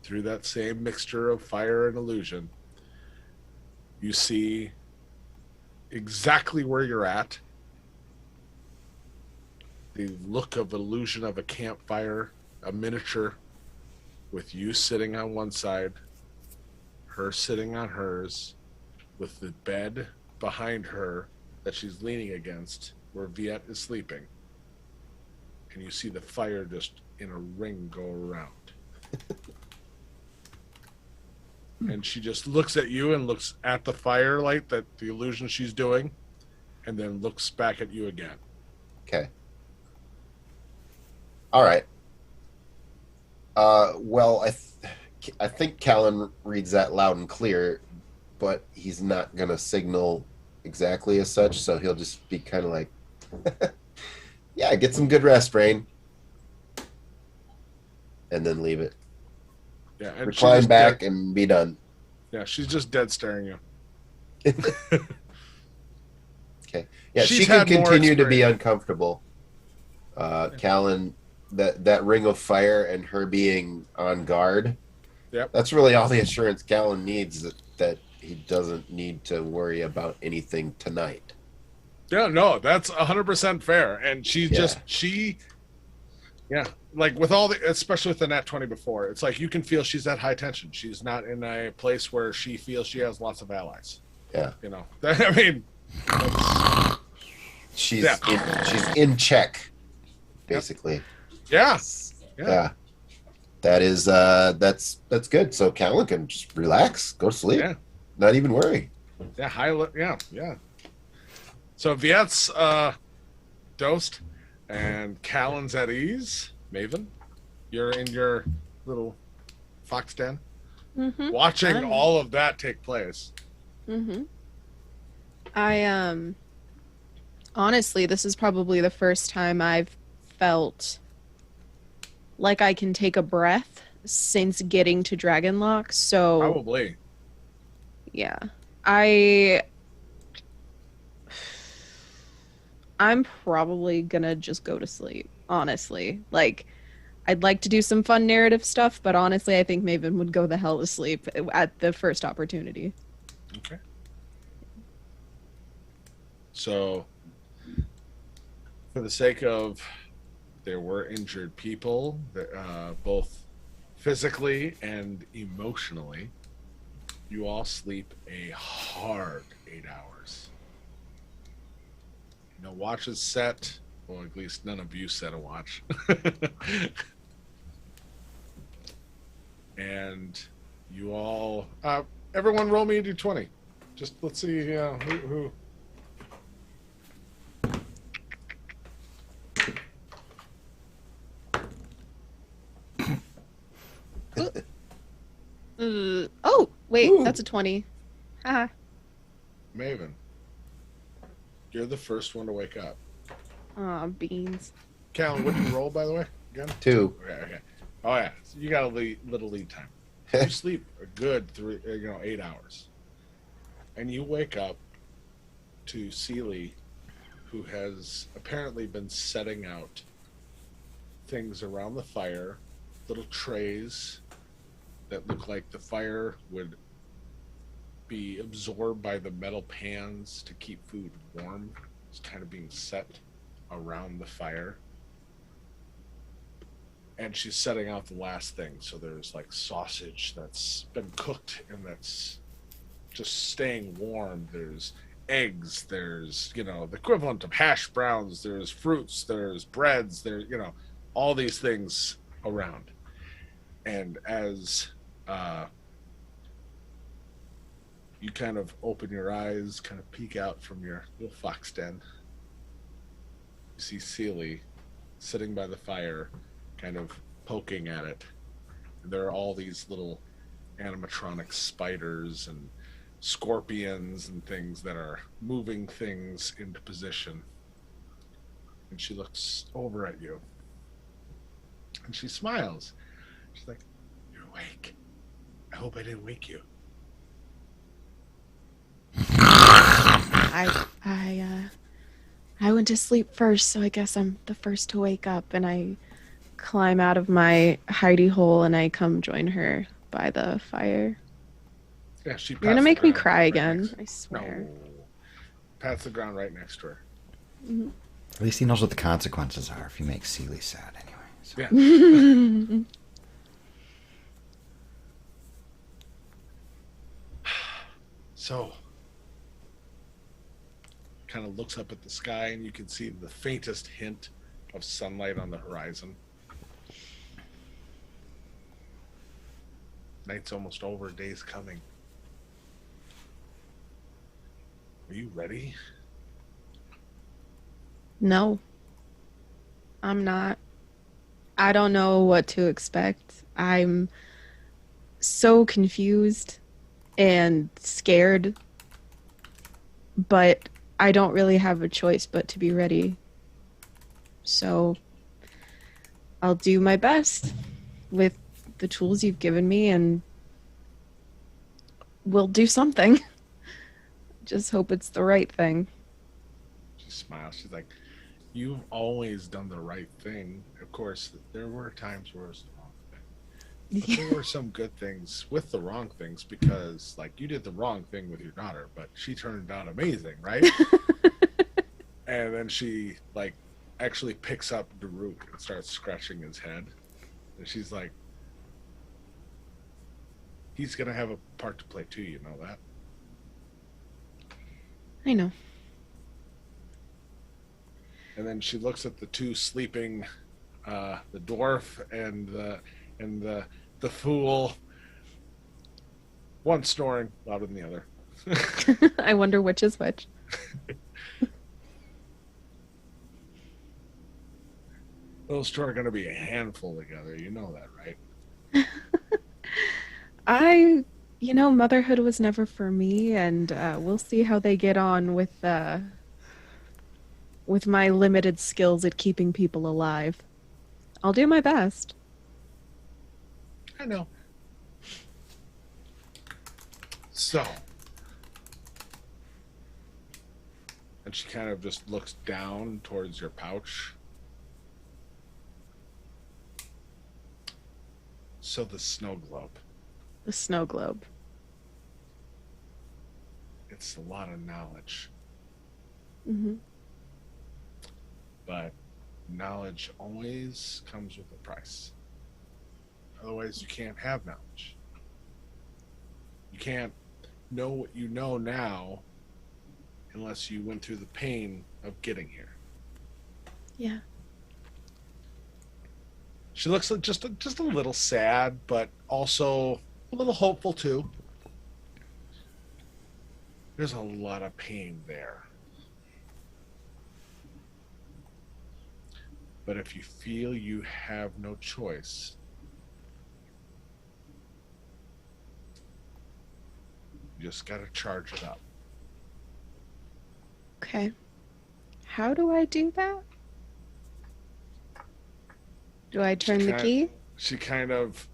through that same mixture of fire and illusion, you see exactly where you're at. The look of illusion of a campfire, a miniature, with you sitting on one side, her sitting on hers, with the bed behind her that she's leaning against, where Viet is sleeping. And you see the fire just in a ring go around. And she just looks at you and looks at the firelight, that the illusion she's doing, and then looks back at you again. Okay. All right. Well, I think Callan reads that loud and clear, but he's not going to signal exactly as such, so he'll just be kind of like, yeah, get some good rest, Brain. And then leave it. Yeah, and recline back and be done. Yeah, she's just dead staring you. Okay. Yeah, She's she can had more continue to be experience. Uncomfortable. Callan, that ring of fire and her being on guard. Yep. That's really all the assurance Callan needs, that he doesn't need to worry about anything tonight. Yeah, no, that's 100% fair. And yeah, like with all the, especially with the Nat 20 before, it's like you can feel she's at high tension. She's not in a place where she feels she has lots of allies. Yeah. You know, I mean, She's Yeah. she's in check, basically. yeah, Yeah. That is that's good. So Callan can just relax, go to sleep, yeah, not even worry. yeah. So Viet's dosed and Callan's at ease. Maven, you're in your little fox den, Mm-hmm. watching I'm- all of that take place. Mm-hmm. I honestly, this is probably the first time I've felt like I can take a breath since getting to Dragonlock. So Probably. yeah, I'm probably gonna just go to sleep. Honestly, like I'd like to do some fun narrative stuff, but honestly, I think Maven would go the hell to sleep at the first opportunity. Okay. So, for the sake of, there were injured people, both physically and emotionally, you all sleep a hard 8 hours. No watches set, or at least none of you set a watch. And you all, everyone roll me a d20. Just let's see who. Oh, wait, Ooh. that's a 20. Haha. Maven, you're the first one to wake up. Aw, beans. Callan, what did you roll, by the way? Again? 2. Okay. Oh, yeah. So you got a little lead time. You sleep a good 8 hours. And you wake up to Seely, who has apparently been setting out things around the fire, little trays that look like the fire would be absorbed by the metal pans to keep food warm. It's kind of being set around the fire. And she's setting out the last thing. So there's like sausage that's been cooked and that's just staying warm. There's eggs. There's, the equivalent of hash browns. There's fruits. There's breads. There's, all these things around. And as you kind of open your eyes, kind of peek out from your little fox den, you see Seely sitting by the fire, kind of poking at it. And there are all these little animatronic spiders and scorpions and things that are moving things into position. And she looks over at you. And she smiles. She's like, "You're awake. I hope I didn't wake you." I went to sleep first, so I guess I'm the first to wake up, and I climb out of my hidey hole and I come join her by the fire. Yeah, she. You're gonna make me cry again, I swear. No. Pats the ground right next to her. At least he knows what the consequences are if you make Seely sad anyway. So. Yeah. So, kind of looks up at the sky, and you can see the faintest hint of sunlight on the horizon. Night's almost over, day's coming. Are you ready? No, I'm not. I don't know what to expect. I'm so confused and scared, but I don't really have a choice but to be ready. So I'll do my best with the tools you've given me, and we'll do something. Just hope it's the right thing. She smiles. She's like, "You've always done the right thing. Of course, there were times where it was the wrong thing. But there were some good things with the wrong things, because, like, you did the wrong thing with your daughter, but she turned out amazing, right?" And then she like actually picks up Daruk and starts scratching his head. And she's like, he's gonna have a part to play too, you know that? I know. And then she looks at the two sleeping, the dwarf and the fool, one snoring louder than the other. I wonder which is which. Those two are going to be a handful together. You know that, right? Motherhood was never for me, and we'll see how they get on with my limited skills at keeping people alive. I'll do my best. I know. So, and she kind of just looks down towards your pouch. So the snow globe. The snow globe. It's a lot of knowledge, Mm-hmm. but knowledge always comes with a price. Otherwise, you can't have knowledge. You can't know what you know now unless you went through the pain of getting here. Yeah. She looks like just a little sad, but also a little hopeful too. There's a lot of pain there. But if you feel you have no choice, you just got to charge it up. Okay. How do I do that? Do I turn the key? She kind of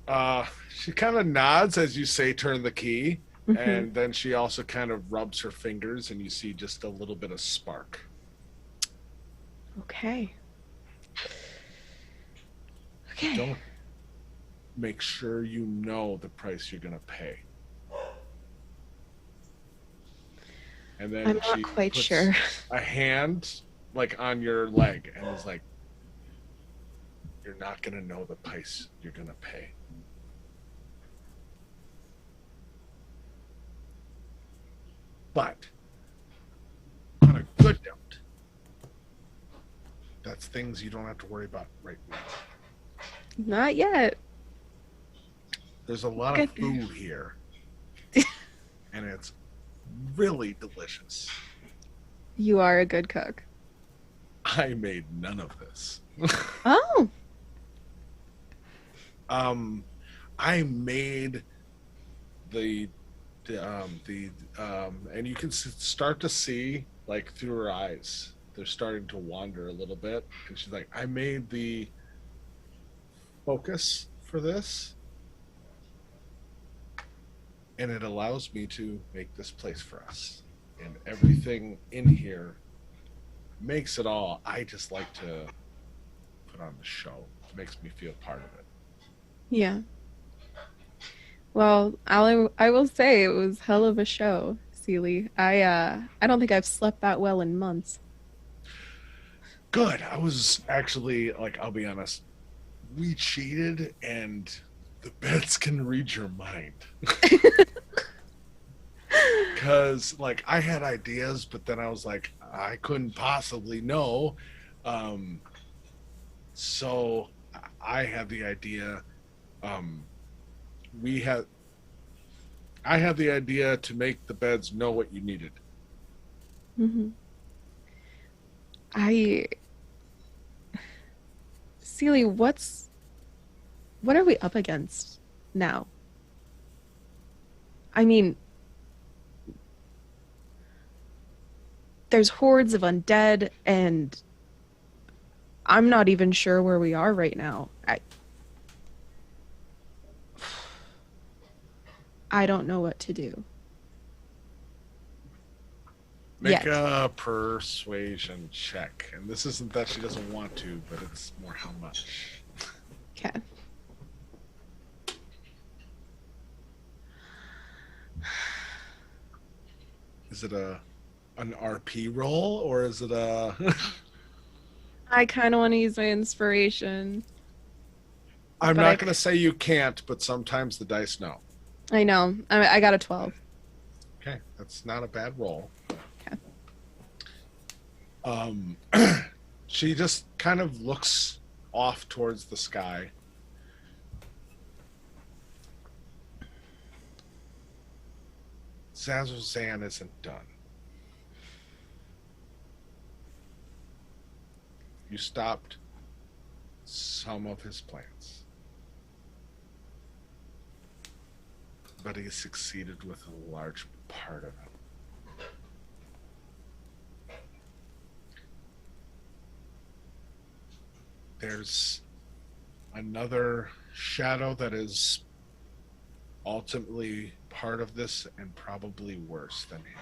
nods as you say turn the key. Mhm. And then she also kind of rubs her fingers and you see just a little bit of spark. Okay. Okay. Don't make sure you know the price you're going to pay. And then I'm not quite sure. a hand like on your leg and is like, you're not going to know the price you're going to pay. But on a good note, that's things you don't have to worry about right now. Not yet. There's a lot of food here, and it's really delicious. You are a good cook. I made none of this. Oh. I made the and you can start to see like through her eyes, they're starting to wander a little bit, and she's like, I made the focus for this, and it allows me to make this place for us, and everything in here makes it all. I just like to put on the show. It makes me feel part of it. Yeah. Well, I will say it was hell of a show, Seely. I don't think I've slept that well in months. Good. I was actually like, I'll be honest, we cheated and the beds can read your mind. Because like I had ideas, but then I was like, I couldn't possibly know. So I had the idea. I had the idea to make the beds know what you needed. Mm-hmm. Seely, what are we up against now? I mean, there's hordes of undead, and I'm not even sure where we are right now. I don't know what to do. Make Yet. a persuasion check. And this isn't that she doesn't want to, but it's more how much. Okay. Is it a an RP roll, or is it a? I kind of want to use my inspiration. I'm But not I- going to say you can't, but sometimes the dice know. I know. I got a 12. Okay, that's not a bad roll. Okay. She just kind of looks off towards the sky. Zazuzan isn't done. You stopped some of his plans, but he succeeded with a large part of it. There's another shadow that is ultimately part of this and probably worse than him.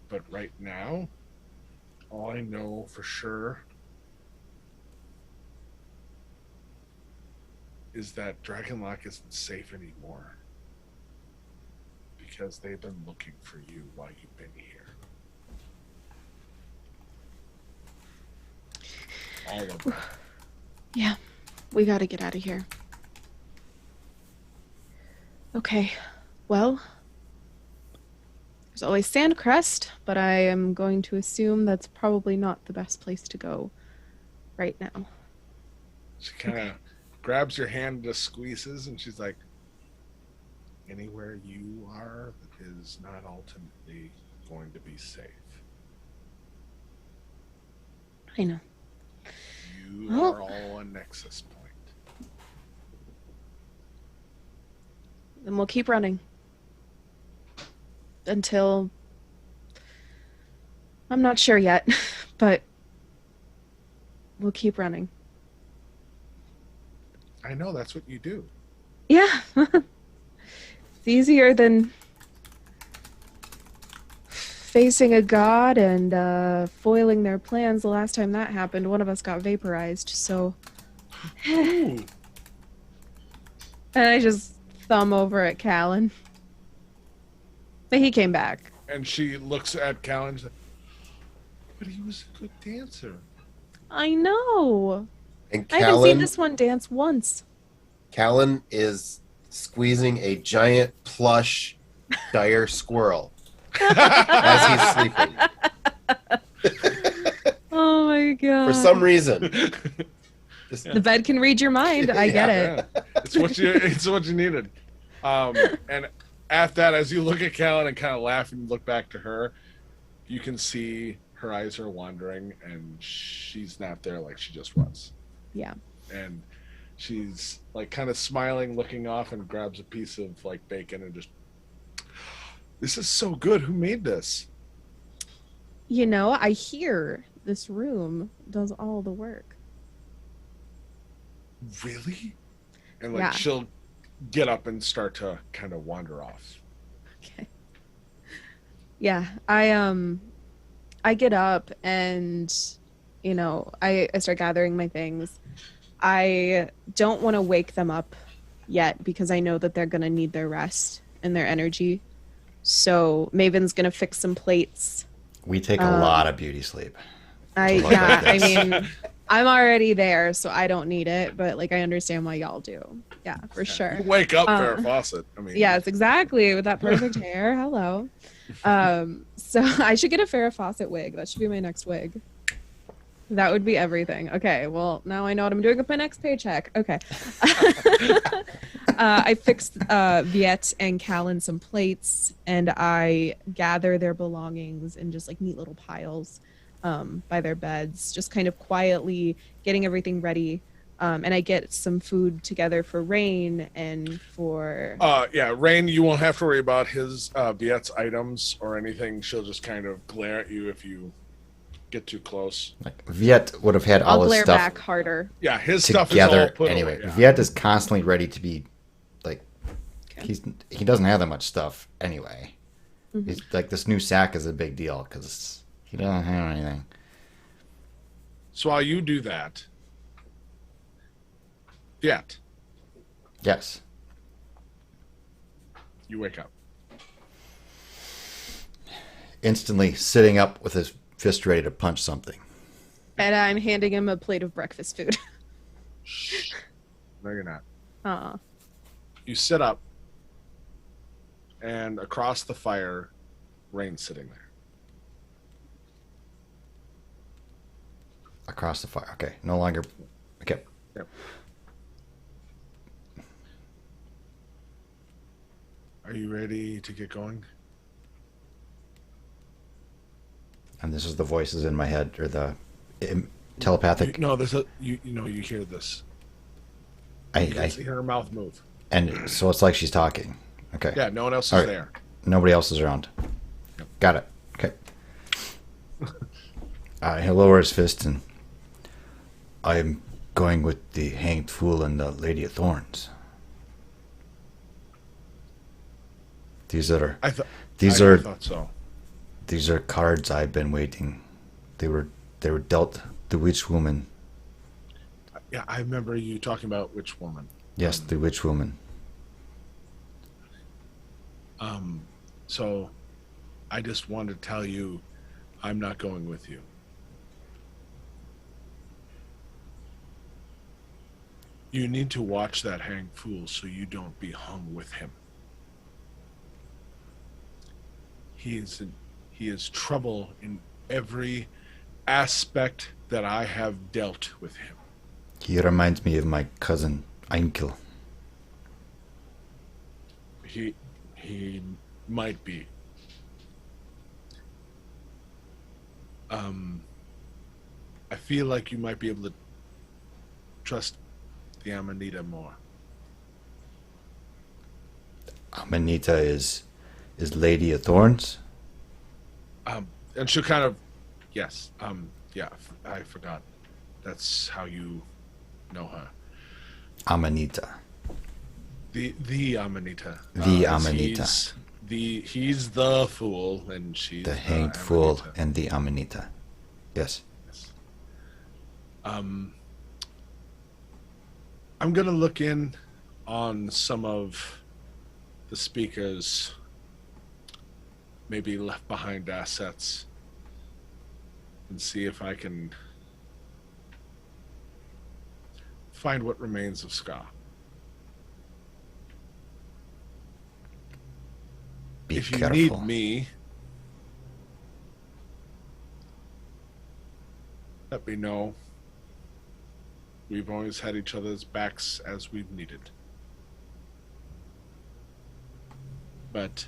But right now, all I know for sure is that Dragonlock isn't safe anymore. Because they've been looking for you while you've been here. All of them. Yeah, we got to get out of here. Okay, well, there's always Sandcrest, but I am going to assume that's probably not the best place to go right now. She kind of grabs your hand, just squeezes, and she's like, anywhere you are is not ultimately going to be safe. I know. You Well- are all a nexus point. Then we'll keep running. Until... I'm not sure yet, but we'll keep running. I know, that's what you do. Yeah. It's easier than facing a god and foiling their plans. The last time that happened, one of us got vaporized, so... Ooh. And I just thumb over at Callan. But he came back. And she looks at Cal and she's like, but he was a good dancer. I know. And I haven't seen Callan, this one dance once. Callan is squeezing a giant plush dire squirrel as he's sleeping. Oh my god. For some reason. Just, The bed can read your mind. I get it. Yeah. It's what you needed. And at that, as you look at Callan and kind of laugh and look back to her, you can see her eyes are wandering and she's not there like she just was. Yeah. And she's like kind of smiling, looking off, and grabs a piece of like bacon and just, this is so good. Who made this? You know, I hear this room does all the work. Really? And like Yeah. she'll get up and start to kind of wander off. Okay. Yeah, I get up and you know, I start gathering my things. I don't want to wake them up yet because I know that they're going to need their rest and their energy. So Maven's going to fix some plates. We take a lot of beauty sleep. I look yeah, like I this. mean, I'm already there, so I don't need it, but like I understand why y'all do. Yeah, for sure. Wake up, Farrah Fawcett. I mean, Yes, exactly. With that perfect hair. Hello. So I should get a Farrah Fawcett wig. That should be my next wig. That would be everything. Okay, well, now I know what I'm doing with my next paycheck. Okay. I fixed Viet and Callan some plates, and I gather their belongings in just like neat little piles by their beds, just kind of quietly getting everything ready. And I get some food together for Rain and for... yeah, Rain, you won't have to worry about his Viet's items or anything. She'll just kind of glare at you if you get too close. Like Viet would have had all I'll his glare stuff back harder. Yeah, his stuff is together all put anyway. away. Yeah. Viet is constantly ready to be like Okay. he doesn't have that much stuff anyway. Mhm. It's like this new sack is a big deal because he doesn't have anything. So while you do that, Viet, Yes. You wake up. Instantly sitting up with his fist ready to punch something. And I'm handing him a plate of breakfast food. No, you're not. Aw. You sit up, and across the fire, Rain's sitting there. Across the fire. Okay. No longer. Okay. Yep. Are you ready to get going? And this is the voices in my head, or the telepathic. No, there's a you know you hear this. You can see her mouth move. And so it's like she's talking. Okay. Yeah, no one else is All right. there. Nobody else is around. Yep. Got it. Okay. He'll lower his fist and I'm going with the hanged fool and the Lady of Thorns. These are I thought so. these are cards I've been waiting. They were dealt the witch woman. Yeah, I remember you talking about which woman. Yes, the witch woman. So I just wanted to tell you I'm not going with you. You need to watch that hanged fool so you don't be hung with him. He is trouble in every aspect that I have dealt with him. He reminds me of my cousin Einkel. He might be. I feel like you might be able to trust the Amanita more. Amanita is Lady of Thorns. And she'll kind of, yes, yeah, I forgot. That's how you know her. Amanita. The Amanita. The Amanita. He's the fool, and she's The hanged fool Amanita. and the Amanita. Yes. Yes. I'm gonna look in on some of the speakers, maybe left behind assets, and see if I can find what remains of Ska. Be If you careful. need me, let me know. We've always had each other's backs as we've needed. But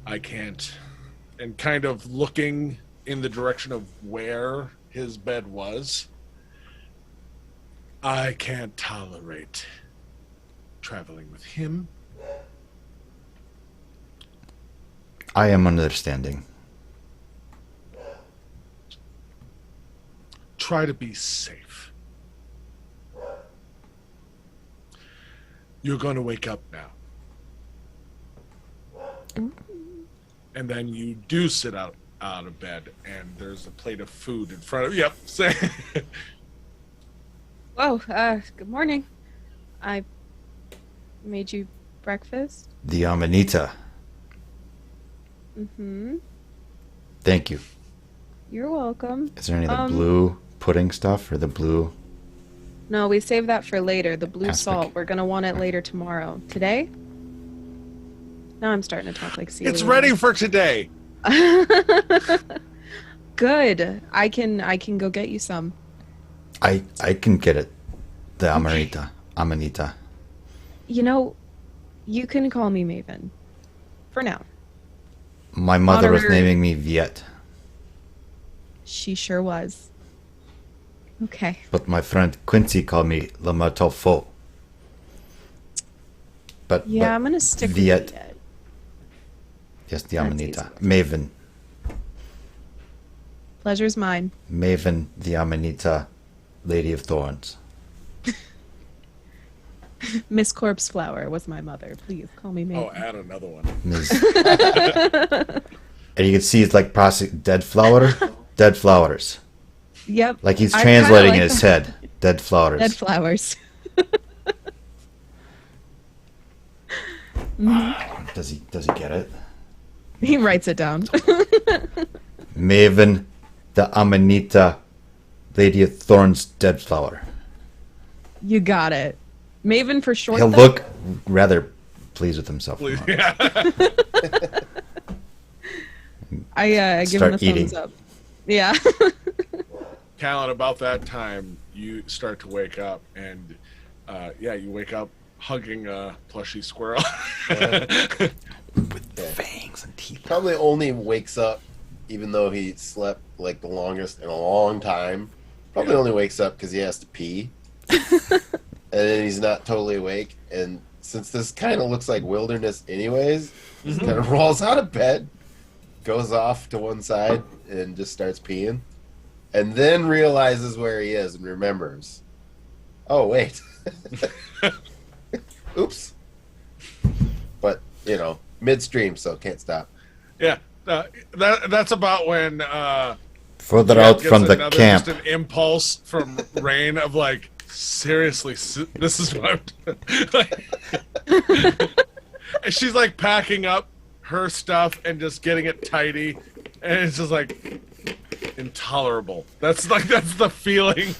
I can't. And kind of looking in the direction of where his bed was, I can't tolerate traveling with him. I am understanding. Try to be safe. You're going to wake up now. And then you do sit out of bed, and there's a plate of food in front of you. Yep. Whoa, good morning. I made you breakfast. The Amanita. Mm-hmm. Thank you. You're welcome. Is there any of the blue pudding stuff or the blue? No, we saved that for later. The blue Aspic. salt. We're gonna want it later tomorrow. Today? Now I'm starting to talk like Celia. It's ready for today. Good. I can go get you some. I can get it. The Amanita. Amanita. You know, you can call me Maven. For now. My mother was Honorary- naming me Viet, She sure was. Okay. but my friend Quincy called me Le Matofo. But Yeah, but I'm gonna stick Viet. with it. Yes, the That's Amanita. easy. Maven. Pleasure's mine. Maven, the Amanita, Lady of Thorns. Miss Corpse Flower was my mother. Please call me Maven. Oh, add another one. Ms. And you can see it's like dead flower, dead flowers. Yep. Like he's I kinda translating like in his that. head. Dead flowers. Dead flowers. Does he get it? He writes it down. Maven, the Amanita, Lady of Thorns, Deadflower. You got it. Maven for short. He'll though? look rather pleased with himself. Please, yeah. I give him a Start eating. thumbs up. Yeah. Callan, about that time, you start to wake up, and you wake up hugging a plushy squirrel. With fangs and teeth. Probably only wakes up, even though he slept like the longest in a long time. Probably only wakes up because he has to pee. And then he's not totally awake. And since this kind of looks like wilderness anyways, he kind of rolls out of bed, goes off to one side, and just starts peeing. And then realizes where he is and remembers. Oh, wait. Oops. But, midstream, so can't stop. Yeah, that's about when Further Jack out gets from the another- camp. Just an impulse from Rain of like, seriously, this is what I'm and she's like packing up her stuff and just getting it tidy, and it's just like intolerable. That's the feeling.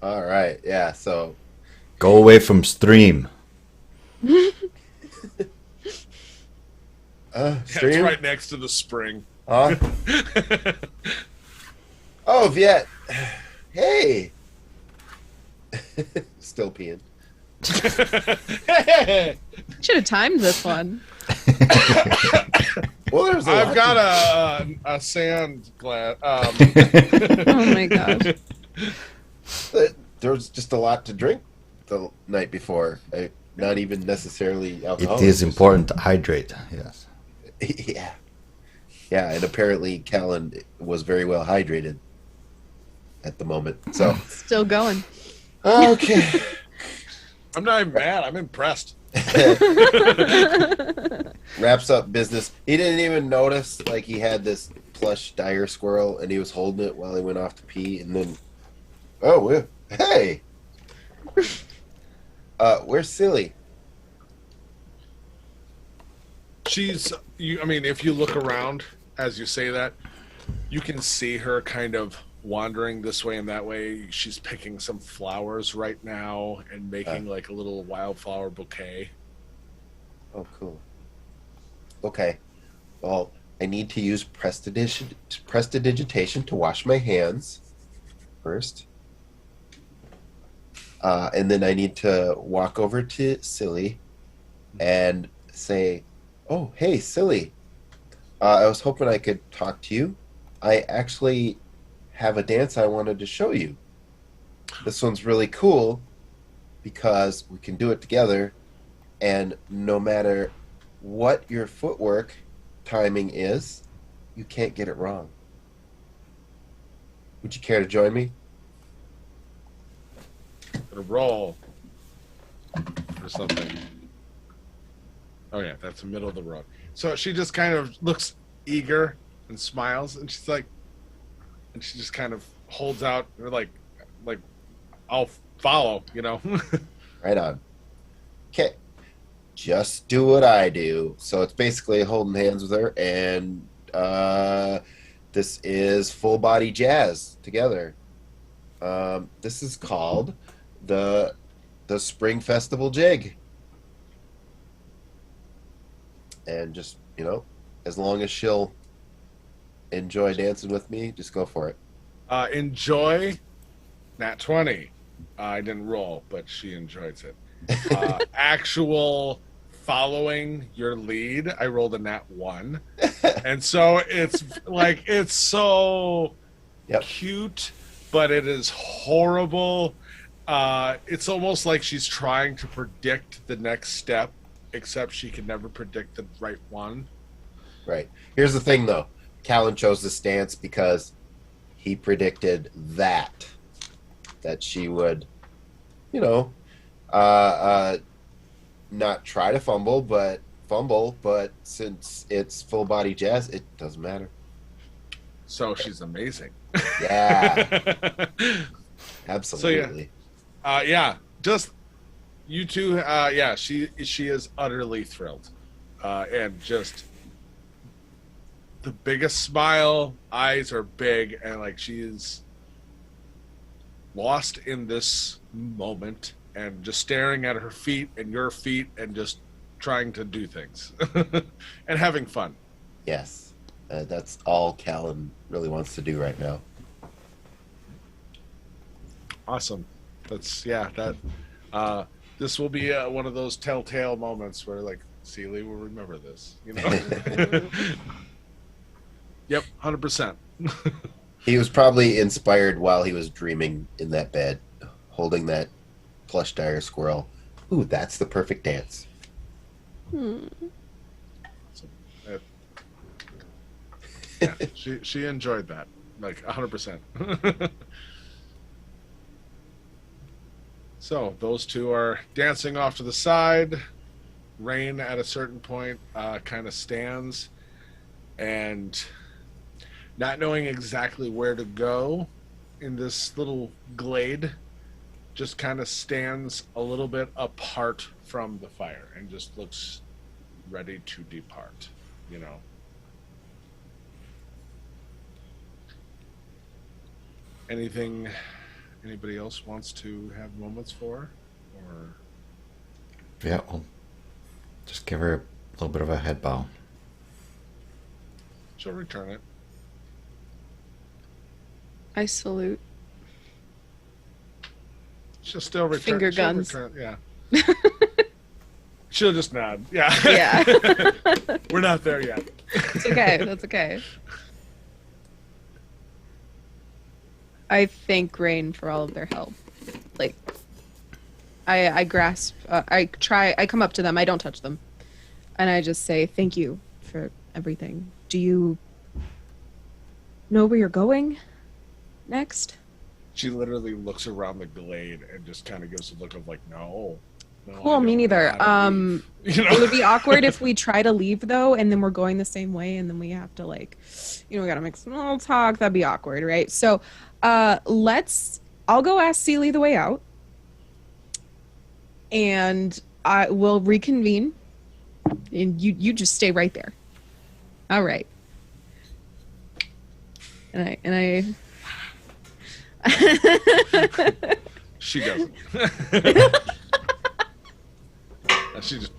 All right, yeah, so Go away from stream. It's stream? right next to the spring. Huh? Oh, Viet. Hey. Still peeing. Should have timed this one. Well, there's a I've lot got a sand glass. Oh my gosh. there was just a lot to drink the night before. Not even necessarily alcohol. It is important to hydrate. Yes. Yeah. Yeah, and apparently Callan was very well hydrated at the moment. So, Still going. okay. I'm not even mad. I'm impressed. Wraps up business. He didn't even notice, like, he had this plush dire squirrel and he was holding it while he went off to pee, and then, hey! Where's Silly? If you look around as you say that, you can see her kind of wandering this way and that way. She's picking some flowers right now and making like a little wildflower bouquet. Oh, cool. Okay. Well, I need to use prestidigitation to wash my hands first. And then I need to walk over to Silly and say, oh, hey, Silly. I was hoping I could talk to you. I actually have a dance I wanted to show you. This one's really cool because we can do it together, and no matter what your footwork timing is, you can't get it wrong. Would you care to join me? Gonna roll or something. Oh yeah, that's the middle of the road. So she just kind of looks eager and smiles, and she's like, and she just kind of holds out, like I'll follow, Right on. Okay. Just do what I do. So it's basically holding hands with her, and this is full body jazz together. This is called the Spring Festival Jig. And just, as long as she'll enjoy dancing with me, just go for it. Enjoy. Nat 20. I didn't roll, but she enjoys it. Actual following your lead, I rolled a nat 1. And so it's so cute, but it is horrible. It's almost like she's trying to predict the next step, except she can never predict the right one. Right. Here's the thing, though. Callan chose this dance because he predicted that she would, not try to fumble, but since it's full body jazz, it doesn't matter. So she's amazing. Yeah. Absolutely. Just You two, yeah, she is utterly thrilled, and just the biggest smile. Eyes are big, and like she is lost in this moment, and just staring at her feet and your feet, and just trying to do things and having fun. Yes, that's all Callan really wants to do right now. Awesome. That's that. This will be one of those telltale moments where like Seeley will remember this. You know. Yep, 100%. He was probably inspired while he was dreaming in that bed, holding that plush dire squirrel. Ooh, that's the perfect dance. Yeah, she enjoyed that, like 100%. So those two are dancing off to the side. Rain at a certain point kind of stands, and not knowing exactly where to go in this little glade, just kind of stands a little bit apart from the fire and just looks ready to depart, you know. Anything anybody else wants to have moments for? Or Yeah, we'll just give her a little bit of a head bow. she'll return it. I salute. She'll still return. Finger she'll guns. Return, yeah. She'll just nod. Yeah. Yeah. We're not there yet. It's okay. That's okay. I thank Rain for all of their help. Like, I grasp, I come up to them, I don't touch them. And I just say, thank you for everything. Do you know where you're going next? She literally looks around the glade and just kind of gives a look of like, no. Cool, me neither. You know? It would be awkward if we try to leave though, and then we're going the same way, and then we have to like, we gotta make small talk. That'd be awkward, right? So, I'll go ask Seeley the way out, and I will reconvene, and you just stay right there. All right. And I. She doesn't. She just.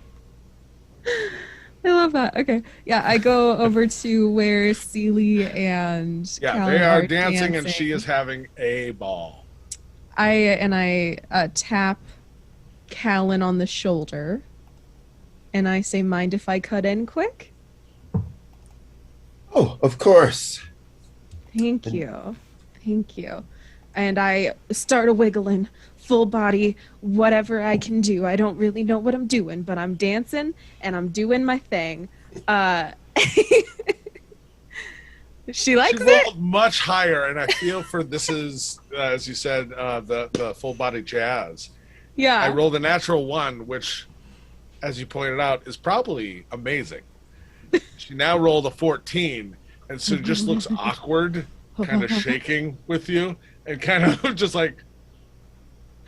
I love that. Okay. Yeah, I go over to where Seeley and Yeah, they are dancing, and she is having a ball. I tap Callan on the shoulder, and I say, "Mind if I cut in quick?" Oh, of course. Thank you. Thank you. And I start wiggling, full body, whatever I can do. I don't really know what I'm doing, but I'm dancing and I'm doing my thing. She likes she it. rolled much higher, and I feel for this is, as you said, the full body jazz. Yeah. I rolled a natural 1, which, as you pointed out, is probably amazing. She now rolled a 14, and so it just looks awkward, kind of shaking with you, and kind of just like,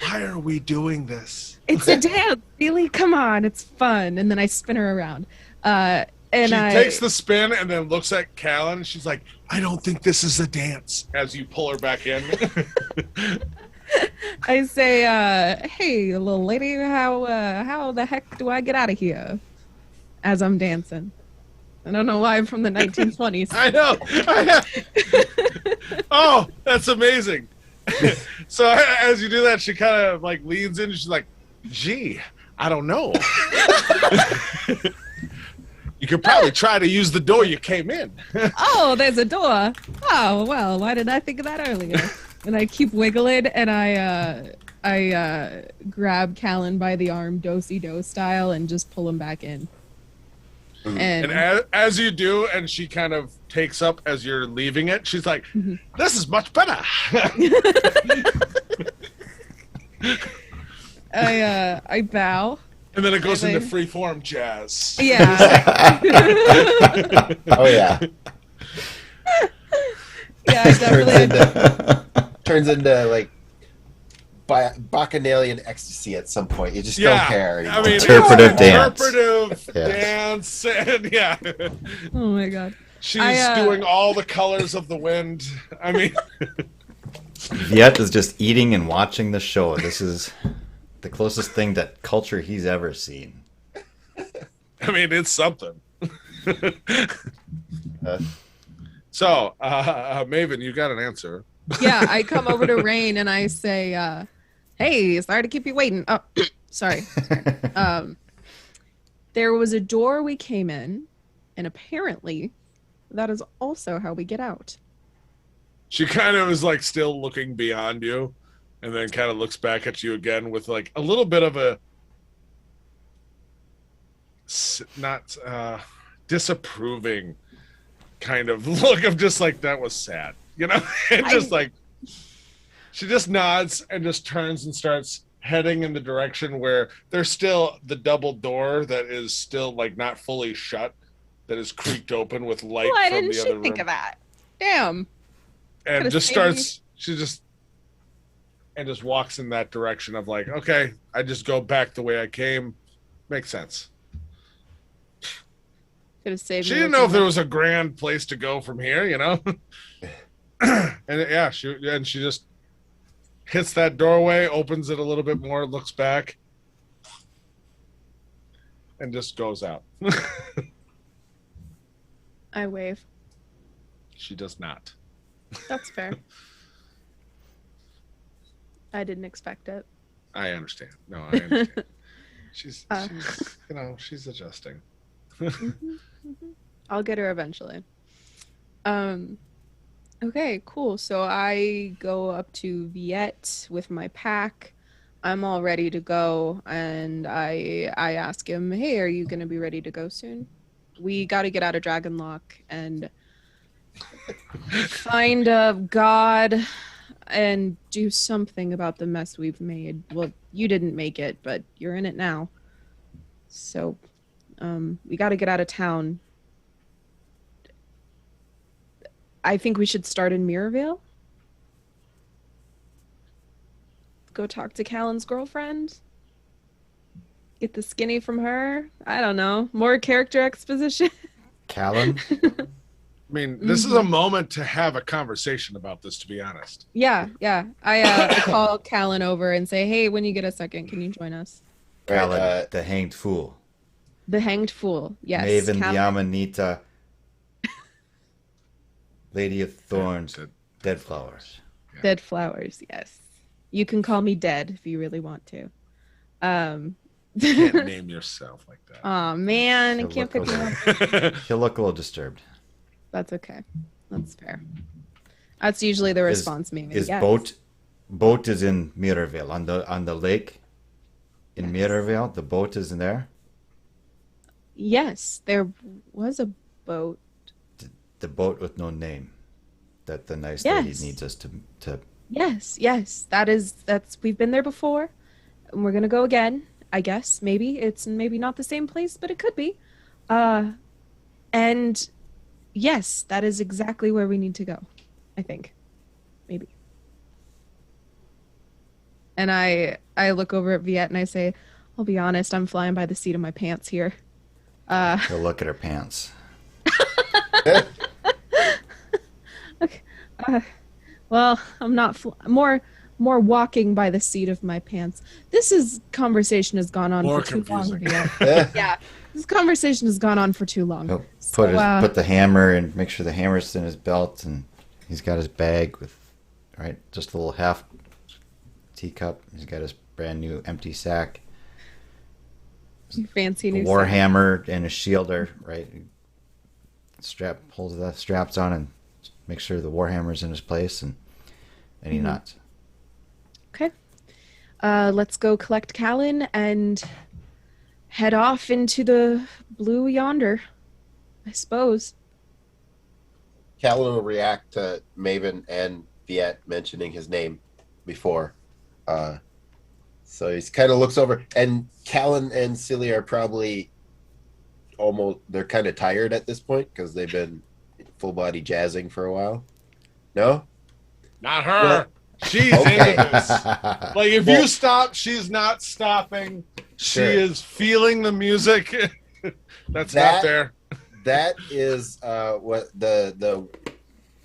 why are we doing this? It's a dance. Really? Come on. It's fun. And then I spin her around. And she I takes the spin and then looks at Callan, and she's like, I don't think this is a dance, as you pull her back in. I say, hey, little lady, how the heck do I get out of here? As I'm dancing. I don't know why I'm from the 1920s. I know. Oh, that's amazing. So as you do that, she kind of like leans in and she's like, gee, I don't know. You could probably try to use the door you came in. Oh, there's a door. Oh, well, why didn't I think of that earlier? And I keep wiggling, and I grab Callan by the arm, do-si-do style, and just pull him back in. And as you do, and she kind of takes up as you're leaving it, she's like, this is much better. I bow. And then it goes into freeform jazz. Yeah. Oh, yeah. Yeah, I definitely. Turns into like bacchanalian ecstasy at some point. You just don't care anymore. I mean, Interpretive it's dance. Interpretive Yes. dance. And yeah. Oh my god. She's doing all the colors of the wind. I mean, Viet is just eating and watching the show. This is the closest thing to culture he's ever seen. it's something. Uh, So, Maven, you got an answer. Yeah, I come over to Rain and I say, hey, sorry to keep you waiting. Oh, sorry. There was a door we came in, and apparently that is also how we get out. She kind of is like still looking beyond you, and then kind of looks back at you again with like a little bit of a not disapproving kind of look of just like, that was sad, and just like she just nods and just turns and starts heading in the direction where there's still the double door that is still like not fully shut, that is creaked open with light Why from didn't the she other think room. of that? Damn. And Could've just saved me. starts she just walks in that direction of like, okay, I just go back the way I came. Makes sense. Could have saved She me didn't know if looking there like- was a grand place to go from here, and yeah, she just hits that doorway, opens it a little bit more, looks back, and just goes out. I wave. She does not. That's fair. I didn't expect it. I understand. No, I understand. she's Uh. she's adjusting. I'll get her eventually. Okay, cool. So I go up to Viet with my pack. I'm all ready to go, and I ask him, "Hey, are you gonna be ready to go soon? We got to get out of Dragonlock and find a god and do something about the mess we've made. Well, you didn't make it, but you're in it now. So, we got to get out of town. I think we should start in Mirrorvale. Go talk to Callan's girlfriend. Get the skinny from her. I don't know. More character exposition. Callan? This is a moment to have a conversation about this, to be honest. Yeah. I call Callan over and say, "Hey, when you get a second, can you join us?" Callan, Right, the hanged fool. The Hanged Fool. Yes. Maven, the Callan. Amanita. Lady of Thorns. Dead- Dead Flowers. Dead Flowers. Yes. You can call me Dead if you really want to. You can't name yourself like that. Oh man, I He'll can't look pick a one. little- He'll look a little disturbed. That's okay. That's fair. That's usually the response Maven Is gets. boat is in Mirrorvale on the lake in Yes. Mirrorvale. The boat is in there. Yes, there was a boat. The boat with no name that the nice Yes. lady needs us to Yes. That's we've been there before. And we're gonna go again, I guess. Maybe. It's maybe not the same place, but it could be. And yes, that is exactly where we need to go. I think. Maybe. And I look over at Viet and I say, "I'll be honest, I'm flying by the seat of my pants here." He'll look at her pants. Well, I'm not more walking by the seat of my pants. Conversation has gone on More for too long. confusing. Viet. Yeah, this conversation has gone on for too long. He'll So, put the hammer and make sure the hammer's in his belt, and he's got his bag with just a little half teacup. He's got his brand new empty sack. fancy The new warhammer and a shield are right. Pulls the straps on and makes sure the warhammer's in his place and any Mm-hmm. knots. Okay. Let's go collect Callan and head off into the blue yonder, I suppose. Callan will react to Maven and Viet mentioning his name before. So he's kind of looks over, and Callan and Celia are probably they're kind of tired at this point because they've been full body jazzing for a while. No? Not her. Well, She's Okay. into this. Like if Well- you stop, she's not stopping. She Sure. is feeling the music. That's That- not there. That is what the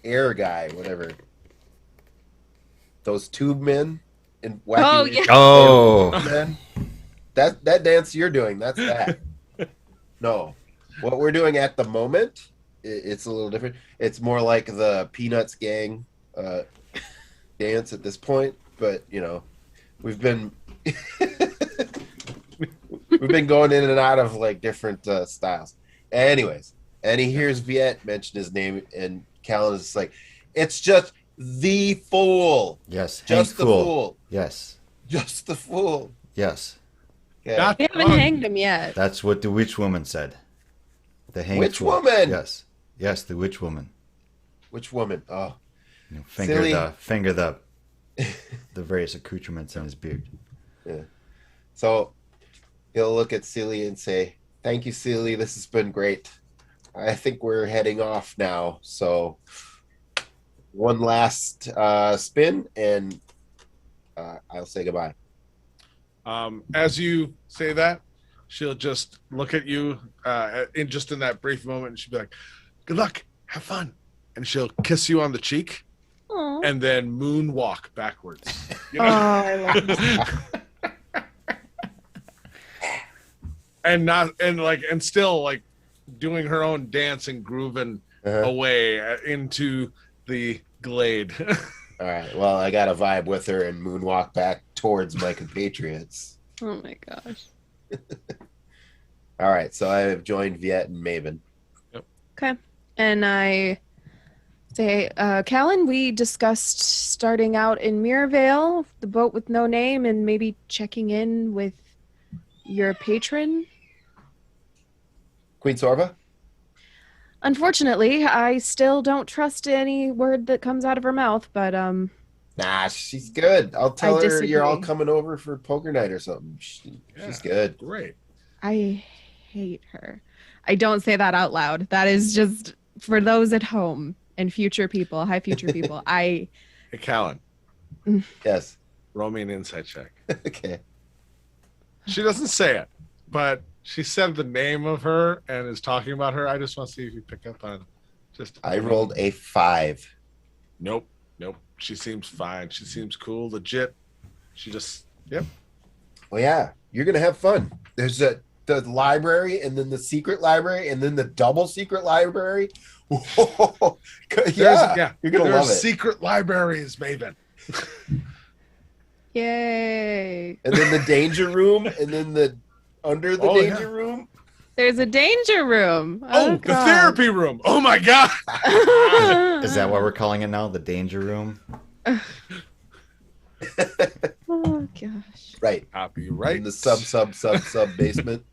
air guy, whatever. Those tube men in Wacky Oh, Race yeah. Oh, Men. That dance you're doing, that's that. No. What we're doing at the moment, it's a little different. It's more like the Peanuts gang dance at this point, but you know, we've been we've been going in and out of like different styles. Anyways, and he hears Viet mention his name, and Callan is like, "It's just the fool, yes. just Hank the Fool. fool, Yes. just the fool." Yes. Okay. Not We haven't fun. hanged him yet. That's what the witch woman said. The Hank Which Fool. woman? Yes. Yes, the witch woman. Which woman? Oh, You know, Silly. finger the various accoutrements in his beard. yeah. So he'll look at Celie and say, "Thank you, Celie. This has been great. I think we're heading off now. So one last spin, and I'll say goodbye." As you say that, she'll just look at you in that brief moment, and she'll be like, "Good luck, have fun," and she'll kiss you on the cheek, Aw. and then moonwalk backwards. You Oh, know? I love this. and still like doing her own dance and grooving Uh-huh. away into the glade. All right. Well, I got a vibe with her and moonwalk back towards my compatriots. Oh my gosh. All right. So I have joined Viet and Maven. Okay. And I say, Callan, we discussed starting out in Mirrorvale, the boat with no name, and maybe checking in with your patron. Queen Sorva? Unfortunately, I still don't trust any word that comes out of her mouth, but Nah, she's good. I'll tell her you're all disagree. coming over for poker night or something. She's Yeah. good. Great. I hate her. I don't say that out loud. That is just for those at home and future people, high future people. Hey, Callan, Yes. roll me an insight check. Okay. She doesn't say it, but she said the name of her and is talking about her. I just want to see if you pick up on just. I rolled a 5. Nope. She seems fine. She seems cool, legit. She just, yep. Well, yeah, you're gonna have fun. There's the library, and then the secret library, and then the double secret library. Whoa. Yeah, you're gonna love it. Secret libraries, Maven. Yay. And then the danger room, and then the under the Oh, danger yeah. room. There's a danger room. Oh, the God. therapy room. Oh my god. Is that what we're calling it now? The danger room? Oh gosh. Right. Copyright. In the sub basement.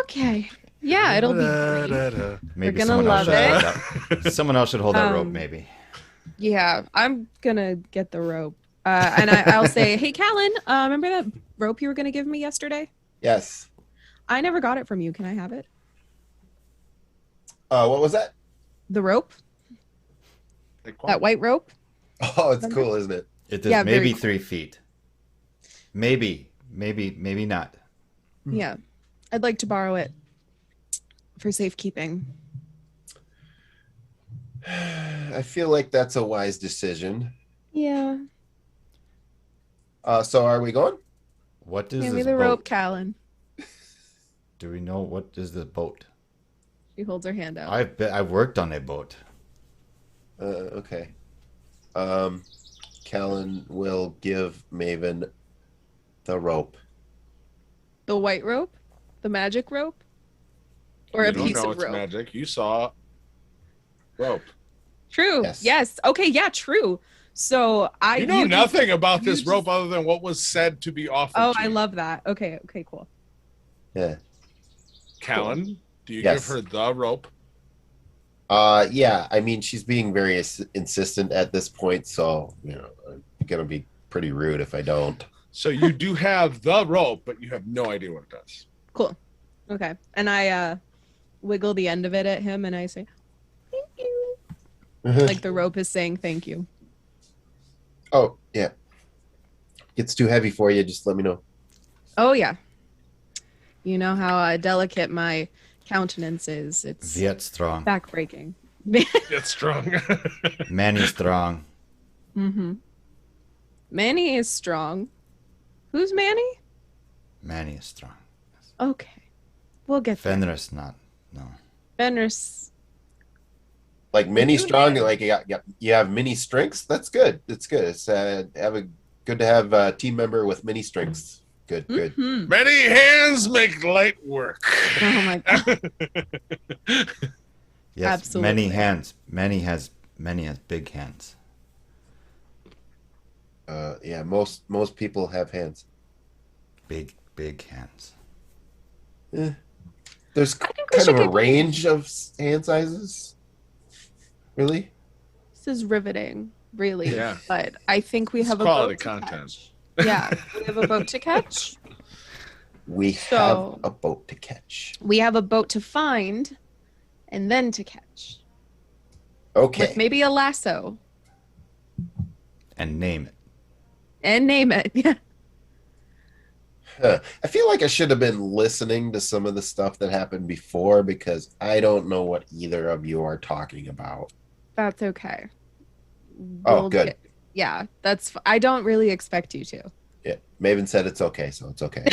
Okay. Yeah, it'll be great. Maybe gonna someone else love should it. hold that. Someone else should hold that rope, Um, maybe. Yeah, I'm gonna get the rope. And I'll say, hey, Callan, remember that rope you were gonna give me yesterday? Yes. I never got it from you. Can I have it? What was that? The rope? That white rope? Oh, it's cool, isn't it? It is yeah, very maybe cool. 3 feet. Maybe not. Yeah. I'd like to borrow it for safekeeping. I feel like that's a wise decision. Yeah. So are we going? What is Give me this the boat? rope, Callan. Do we know what is the boat? She holds her hand out. I've worked on a boat. Okay. Callan will give Maven the rope. The white rope? The magic rope? Or You a don't piece know of it's rope? magic. You saw rope. True. Yes. Yes. Okay, yeah, true. So You know you nothing about you this just- rope other than what was said to be offered. Oh, to I you. love that. Okay, cool. Yeah. Callan, do you Yes. give her the rope? Yeah. I mean, she's being very insistent at this point, so I'm gonna be pretty rude if I don't. So you do have the rope, but you have no idea what it does. Cool. Okay. And I wiggle the end of it at him and I say, thank you. Like the rope is saying thank you. Oh, yeah. Gets too heavy for you, just let me know. Oh yeah. You know how delicate my countenance is. It's Viet strong. backbreaking. Get strong. Manny strong. Mm-hmm. Manny is strong. Who's Manny? Manny is strong. Okay. We'll get there. Fenris not. No. Fenris. Like mini do strong, that. like you have mini strengths. That's good. It's good. It's good to have a team member with mini strengths. Good, good. Mhm. Many hands make light work. Oh my god. Yes. Absolutely. Many hands. Many has big hands. Yeah, most people have hands. Big hands. There's I think we kind should of a get- range of hand sizes. Really? This is riveting, really. Yeah. But I think we It's have a quality boat to content. catch. Yeah, we have a boat to catch. We So- have a boat to catch. We have a boat to find, and then to catch. Okay. With maybe a lasso. And name it. And name it. Yeah. Huh. I feel like I should have been listening to some of the stuff that happened before because I don't know what either of you are talking about. That's okay. Oh, good. Yeah, I don't really expect you to. Yeah. Maven said it's okay, so it's okay.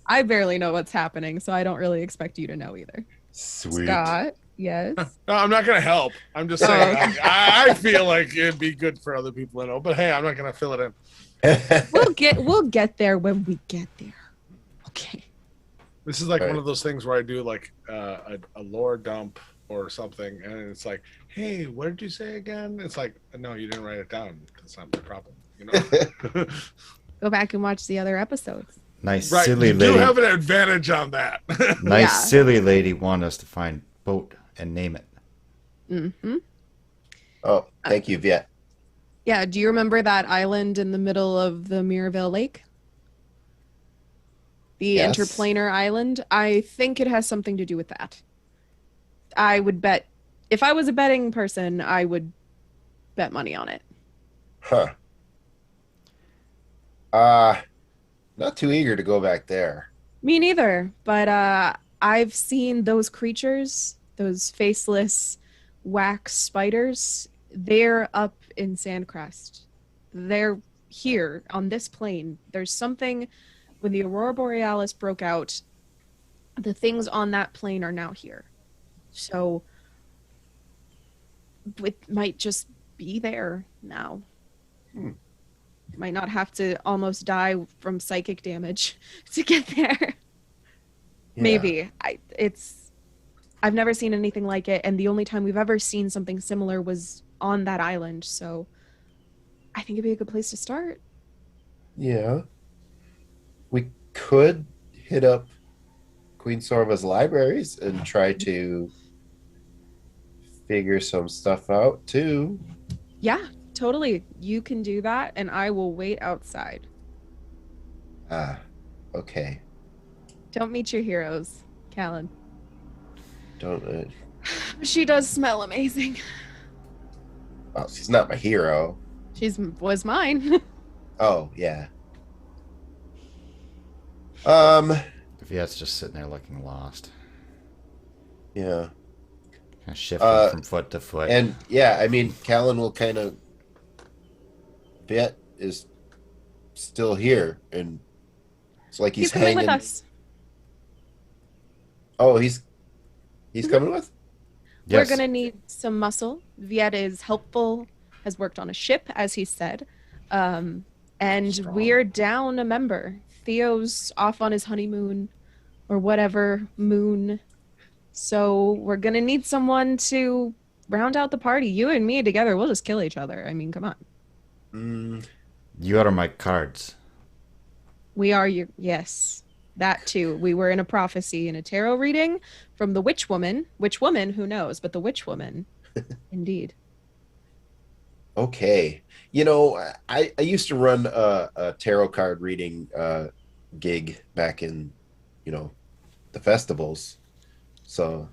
I barely know what's happening, so I don't really expect you to know either. Sweet. Scott, yes. No, I'm not gonna help. I'm just Oh, saying. okay. like, I feel like it'd be good for other people to know. But hey, I'm not gonna fill it in. We'll get there when we get there. Okay. This is like Right. one of those things where I do like a lore dump or something, and it's like, hey, what did you say again? It's like, no, you didn't write it down. That's not my problem. You know. Go back and watch the other episodes. Nice Right. silly You do lady. have an advantage on that. Nice Yeah. silly lady want us to find boat and name it. Mm-hmm. Oh, thank you, Viet. Yeah, do you remember that island in the middle of the Mirabelle Lake? The Yes. interplanar island? I think it has something to do with that. I would bet, if I was a betting person, I would bet money on it. Huh. Not too eager to go back there. Me neither, but I've seen those creatures, those faceless wax spiders. They're up in Sandcrest. They're here on this plane. There's something, when the Aurora Borealis broke out, the things on that plane are now here. So it might just be there now. Might not have to almost die from psychic damage to get there. Yeah. Maybe. I've never seen anything like it, and the only time we've ever seen something similar was on that island, so I think it'd be a good place to start. Yeah. We could hit up Queen Sorva's libraries and try to figure some stuff out too. Yeah, totally. You can do that, and I will wait outside. Okay. Don't meet your heroes, Callan. Don't. She does smell amazing. Well, she's not my hero. Was mine. Oh yeah. Viet's just sitting there looking lost. Yeah. Kind of shifting from foot to foot. And yeah, I mean, Callan will kind of. Viet is still here, and it's like he's coming hanging. with us. Oh, he's coming with. Yes. We're gonna need some muscle. Viet is helpful, has worked on a ship, as he said. And Strong. we're down a member. Theo's off on his honeymoon or whatever moon. So we're gonna need someone to round out the party. You and me together, we'll just kill each other. I mean, come on. You are my cards. We are your yes. That too. We were in a prophecy in a tarot reading from the witch woman. Witch woman, who knows, but the witch woman. Indeed. Okay. You know, I used to run a tarot card reading gig back in, the festivals. So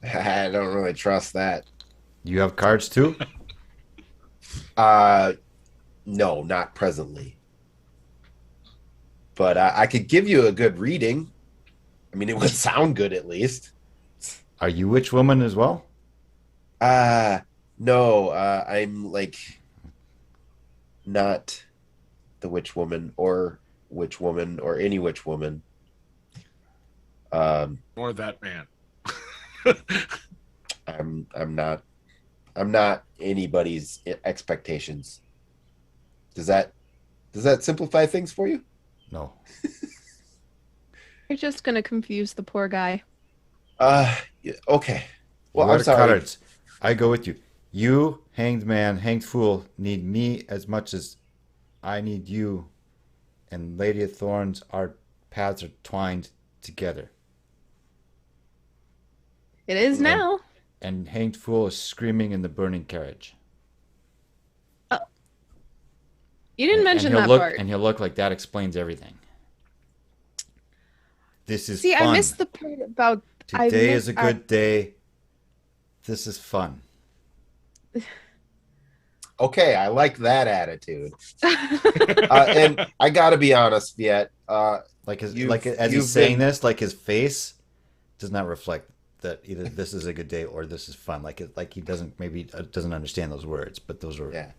I don't really trust that. You have cards too? No, not presently. But I could give you a good reading. I mean, it would sound good at least. Are you witch woman as well? Uh no, I'm like not the witch woman or any witch woman. Or that man. I'm not anybody's expectations. Does that simplify things for you? No. You're just gonna confuse the poor guy. Yeah, okay. Well, You are I'm the sorry. cards. I go with you. You, hanged man, hanged fool, need me as much as I need you. And Lady of Thorns, our paths are twined together. It is now. And hanged fool is screaming in the burning carriage. You didn't mention he'll that look, part. And he'll look like that explains everything. This is See, fun. I missed the part about. Today is a good day. This is fun. Okay, I like that attitude. And I gotta be honest, Viet. Like as You've he's saying been- this, like his face does not reflect that either this is a good day or this is fun. Like he doesn't doesn't understand those words, but those are Yeah.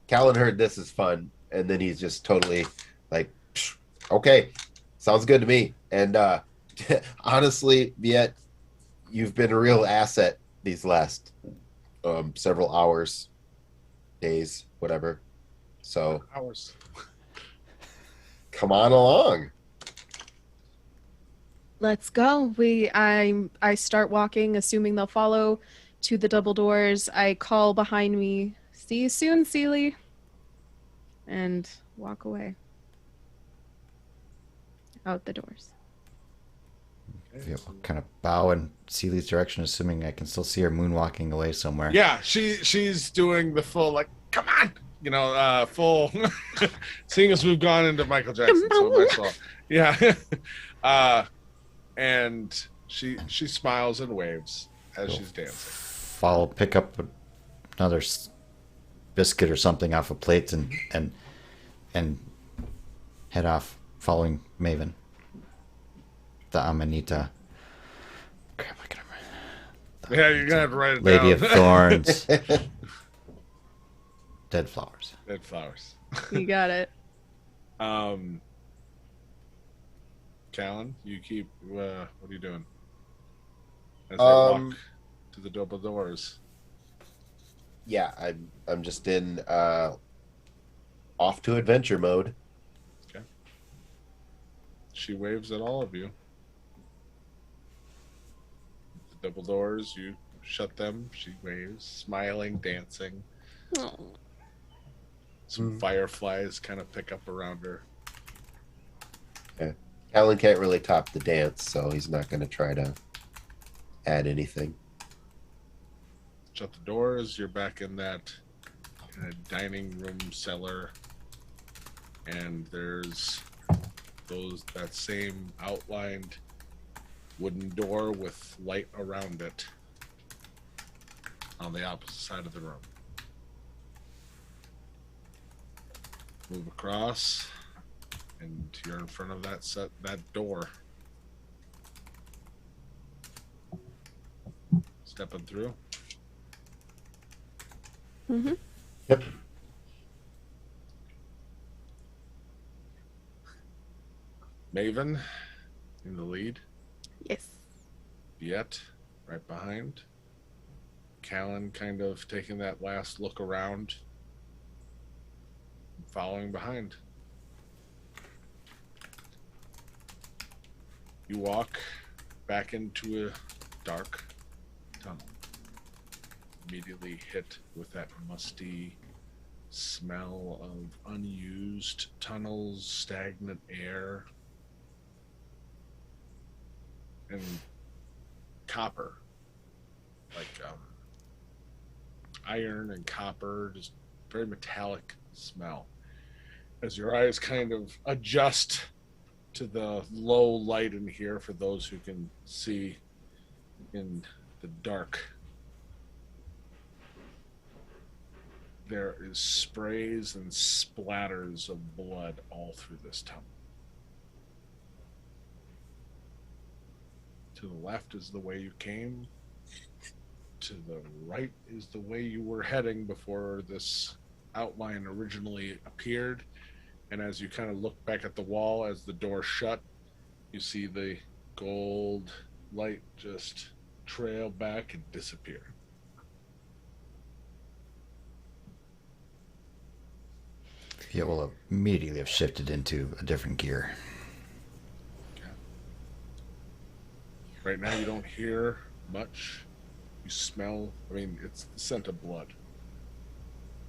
Callan heard this is fun, and then he's just totally like, "Psh, okay, sounds good to me. And honestly, Viet, you've been a real asset these last several hours, days, whatever. So Hours. come on along. Let's go. I start walking, assuming they'll follow to the double doors. I call behind me, "See you soon, Seely," and walk away. Out the doors. kind of bow in Celia's direction, assuming I can still see her moonwalking away somewhere. Yeah, she's doing the full like, come on, full. Seeing as we've gone into Michael Jackson, so might as well. Yeah, and she smiles and waves as she's dancing. Pick up another biscuit or something off a plate and head off, following Maven. The Amanita. Crap, I can remember. Yeah, you're gonna have to write it Lady down. of Thorns. Dead flowers. Dead flowers. You got it. Callan, you keep. What are you doing? As they walk to the double doors. Yeah, I'm just in off to adventure mode. Okay. She waves at all of you. The double doors, you shut them. She waves, smiling, dancing. Oh. Some fireflies kind of pick up around her. Callan can't really top the dance, so he's not going to try to add anything. Shut the doors. You're back in that kind of dining room cellar, and there's that same outlined wooden door with light around it on the opposite side of the room. Move across, and you're in front of that door. Stepping through. Mm-hmm. Yep. Maven in the lead. Yes. Yet right behind. Callan kind of taking that last look around, following behind. You walk back into a dark tunnel, immediately hit with that musty smell of unused tunnels, stagnant air, and copper, like iron and copper, just very metallic smell. As your eyes kind of adjust to the low light in here for those who can see in the dark. there is sprays and splatters of blood all through this tunnel. To the left is the way you came. To the right is the way you were heading before this outline originally appeared. And as you kind of look back at the wall as the door shut, you see the gold light just trail back and disappear. It will immediately have shifted into a different gear. Right now you don't hear much. You smell, it's the scent of blood.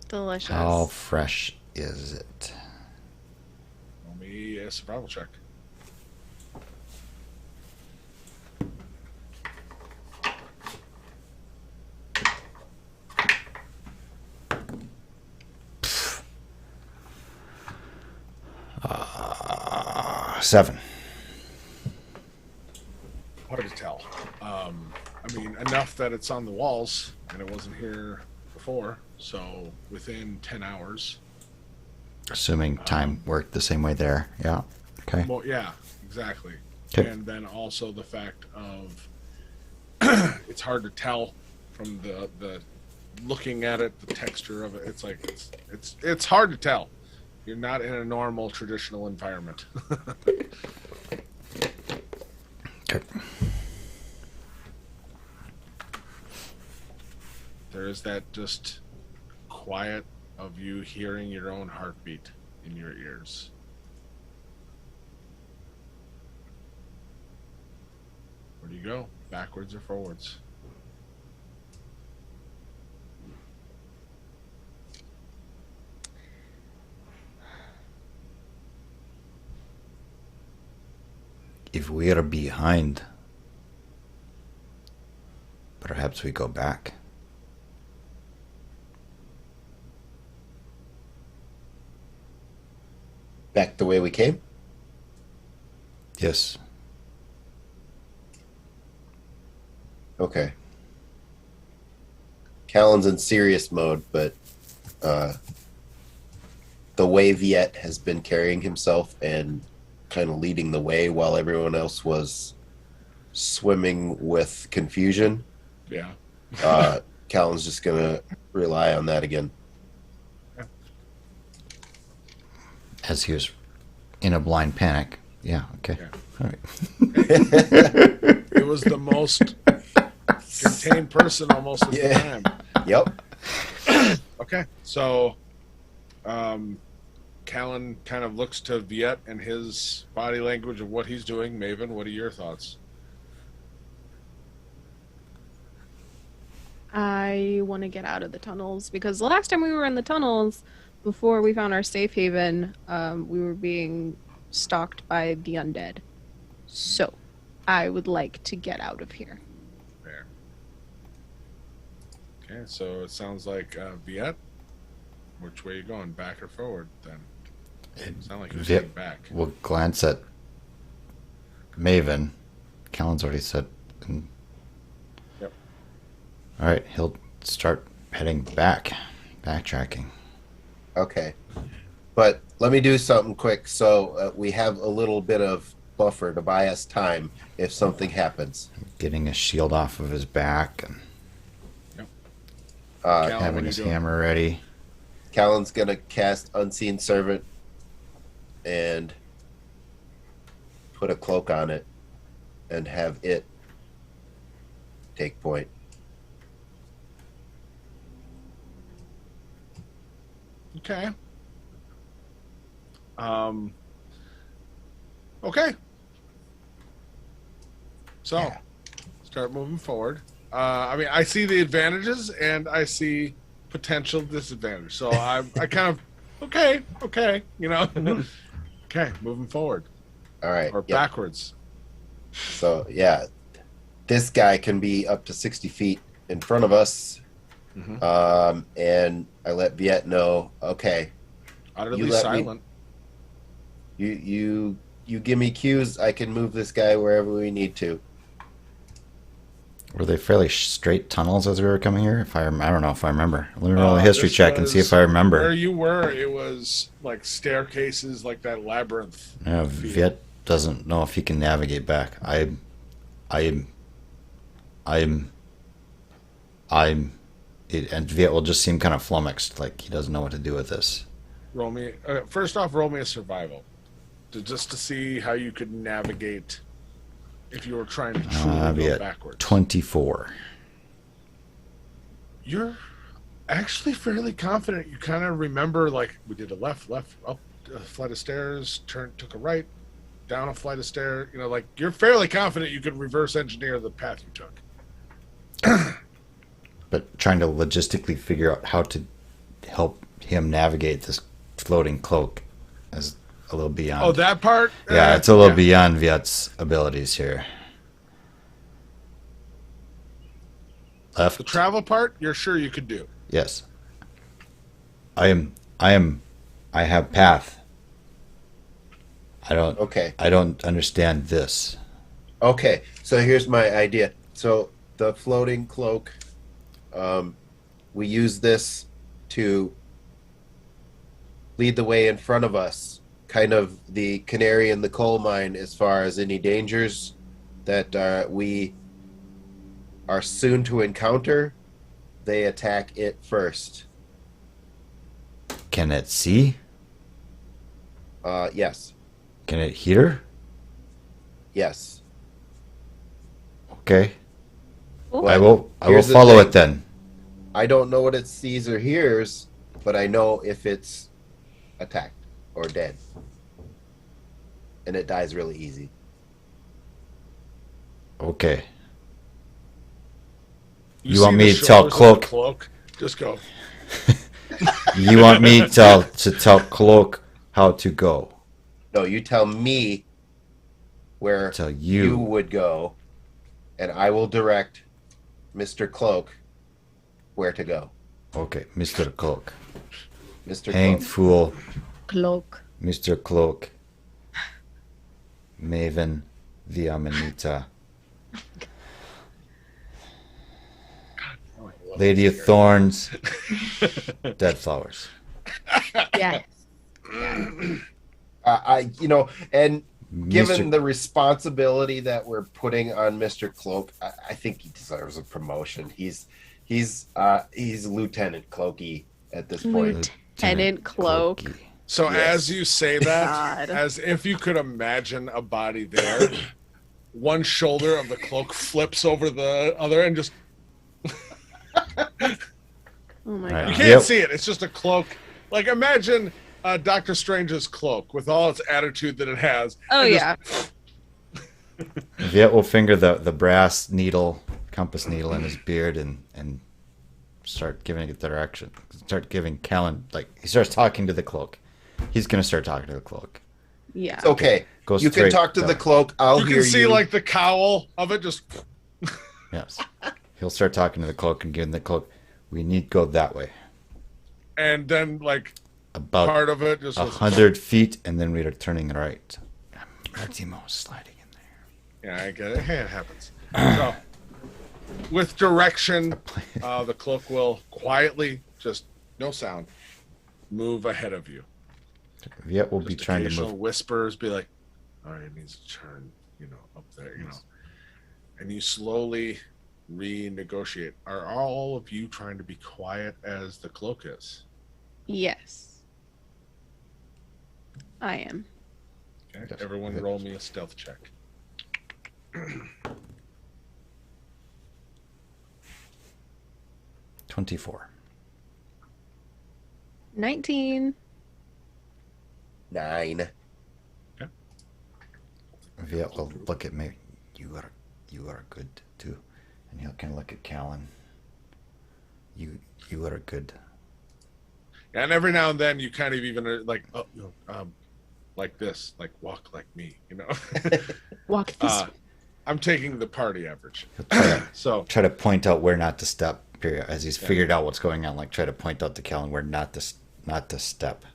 Delicious. How fresh is it? Roll me a survival check. Seven. Hard to tell. Enough that it's on the walls, and it wasn't here before, so within 10 hours. Assuming time worked the same way there. Yeah. Okay. Well, yeah, exactly. Okay. And then also the fact of it's hard to tell from the looking at it, the texture of it. It's like it's hard to tell. You're not in a normal traditional environment. Okay. There is that just quiet of you hearing your own heartbeat in your ears. Where do you go? Backwards or forwards? If we are behind, perhaps we go back. Back the way we came? Yes. Okay. Callan's in serious mode, but the way Viet has been carrying himself and kind of leading the way while everyone else was swimming with confusion, Yeah. Callan's just going to rely on that again. As he was in a blind panic. Yeah, okay. Yeah. All right. It was the most contained person almost of the time. Yep. Okay, so Callan kind of looks to Viet and his body language of what he's doing. Maven, what are your thoughts? I want to get out of the tunnels because the last time we were in the tunnels, before we found our safe haven, we were being stalked by the undead. So, I would like to get out of here. There. Okay, so it sounds like Viet. Which way are you going, back or forward? Then it sounds like you're Viet saying back. will glance at Maven. Callan's already said. Yep. All right, he'll start heading back, backtracking. Okay. But let me do something quick so we have a little bit of buffer to buy us time if something happens. Getting a shield off of his back and Callan, having what are his you doing? hammer ready. Callan's going to cast Unseen Servant and put a cloak on it and have it take point. Okay. Okay. So, Yeah. start moving forward. I see the advantages and I see potential disadvantage. So I kind of okay, okay, okay, moving forward All right. or Yep. backwards. So, yeah, this guy can be up to 60 feet in front of us. Mhm. And I let Viet know, okay, Utterly You let me- silent. you give me cues, I can move this guy wherever we need to. Were they fairly straight tunnels as we were coming here? I don't know if I remember. Let me roll a Uh, history this check and see if was- I Where remember. you were, it was like staircases, like that labyrinth. Yeah, feel. Viet doesn't know if he can navigate back. I'm, and Viet will just seem kind of flummoxed, like he doesn't know what to do with this. Roll me. First off, roll me a survival, just to see how you could navigate if you were trying to truly go Viet, backwards. 24. You're actually fairly confident. You kind of remember, like, we did a left, up a flight of stairs, took a right, down a flight of stairs. You know, like, you're fairly confident you could reverse engineer the path you took. But trying to logistically figure out how to help him navigate this floating cloak is a little beyond. Oh, that part? Yeah, it's a little beyond Viet's abilities here. Left. The travel part, you're sure you could do. Yes. I have path. Okay. I don't understand this. Okay. So here's my idea. So the floating cloak, we use this to lead the way in front of us, kind of the canary in the coal mine as far as any dangers that we are soon to encounter. They attack it first. Can it see? Yes. Can it hear? Yes. Okay. Cool. I will Here's the follow thing. it then. I don't know what it sees or hears, but I know if it's attacked or dead. And it dies really easy. Okay. You see want me the to tell shoulders of the Cloak? cloak? Just go. You want me to tell Cloak how to go? No, you tell me where Tell you you. would go, and I will direct Mr. Cloak where to go. Okay, Mr. Cloak. Mr. Hang Cloak. fool, Cloak. Mr. Cloak. Maven the Amanita. Lady of Thorns. Dead flowers. Yes. And given Mr. the responsibility that we're putting on Mr. Cloak, I think he deserves a promotion. He's Lieutenant Cloaky at this point. Lieutenant Cloak. Cloaky. So Yes. as you say that, God. as if you could imagine a body there, one shoulder of the cloak flips over the other and just Oh my Right. you god. can't Yep. see it. It's just a cloak. Like imagine Doctor Strange's cloak with all its attitude that it has. Oh and yeah. Viet will finger the brass needle, compass needle in his beard and start giving it direction. Start giving Callan, like, he starts talking to the cloak. He's going to start talking to the cloak. Yeah. It's okay. Go You can straight talk to down. the cloak. I'll You hear can see you. like the cowl of it just Yes. He'll start talking to the cloak and giving the cloak, we need to go that way. and then like About part of it just goes, 100 feet, and then we are turning right. Martimo is sliding in there. yeah, I get it. Hey, it happens. So with direction, the cloak will quietly, just no sound, move ahead of you. Viet will be Just trying to occasional move. whispers, be like, all right, it needs to turn, up there, And you slowly renegotiate. Are all of you trying to be quiet as the cloak is? Yes. I am. Okay. Yes. Everyone roll me a stealth check. 24. 19. 9. Viet will look at me. You are good too, and he'll kind of look at Callan. You are good. And every now and then you kind of even are like, like this, like walk like me, Walk this way. I'm taking the party average. He'll So try to point out where not to step. Period. As he's figured out what's going on, like try to point out to Callan where not to step.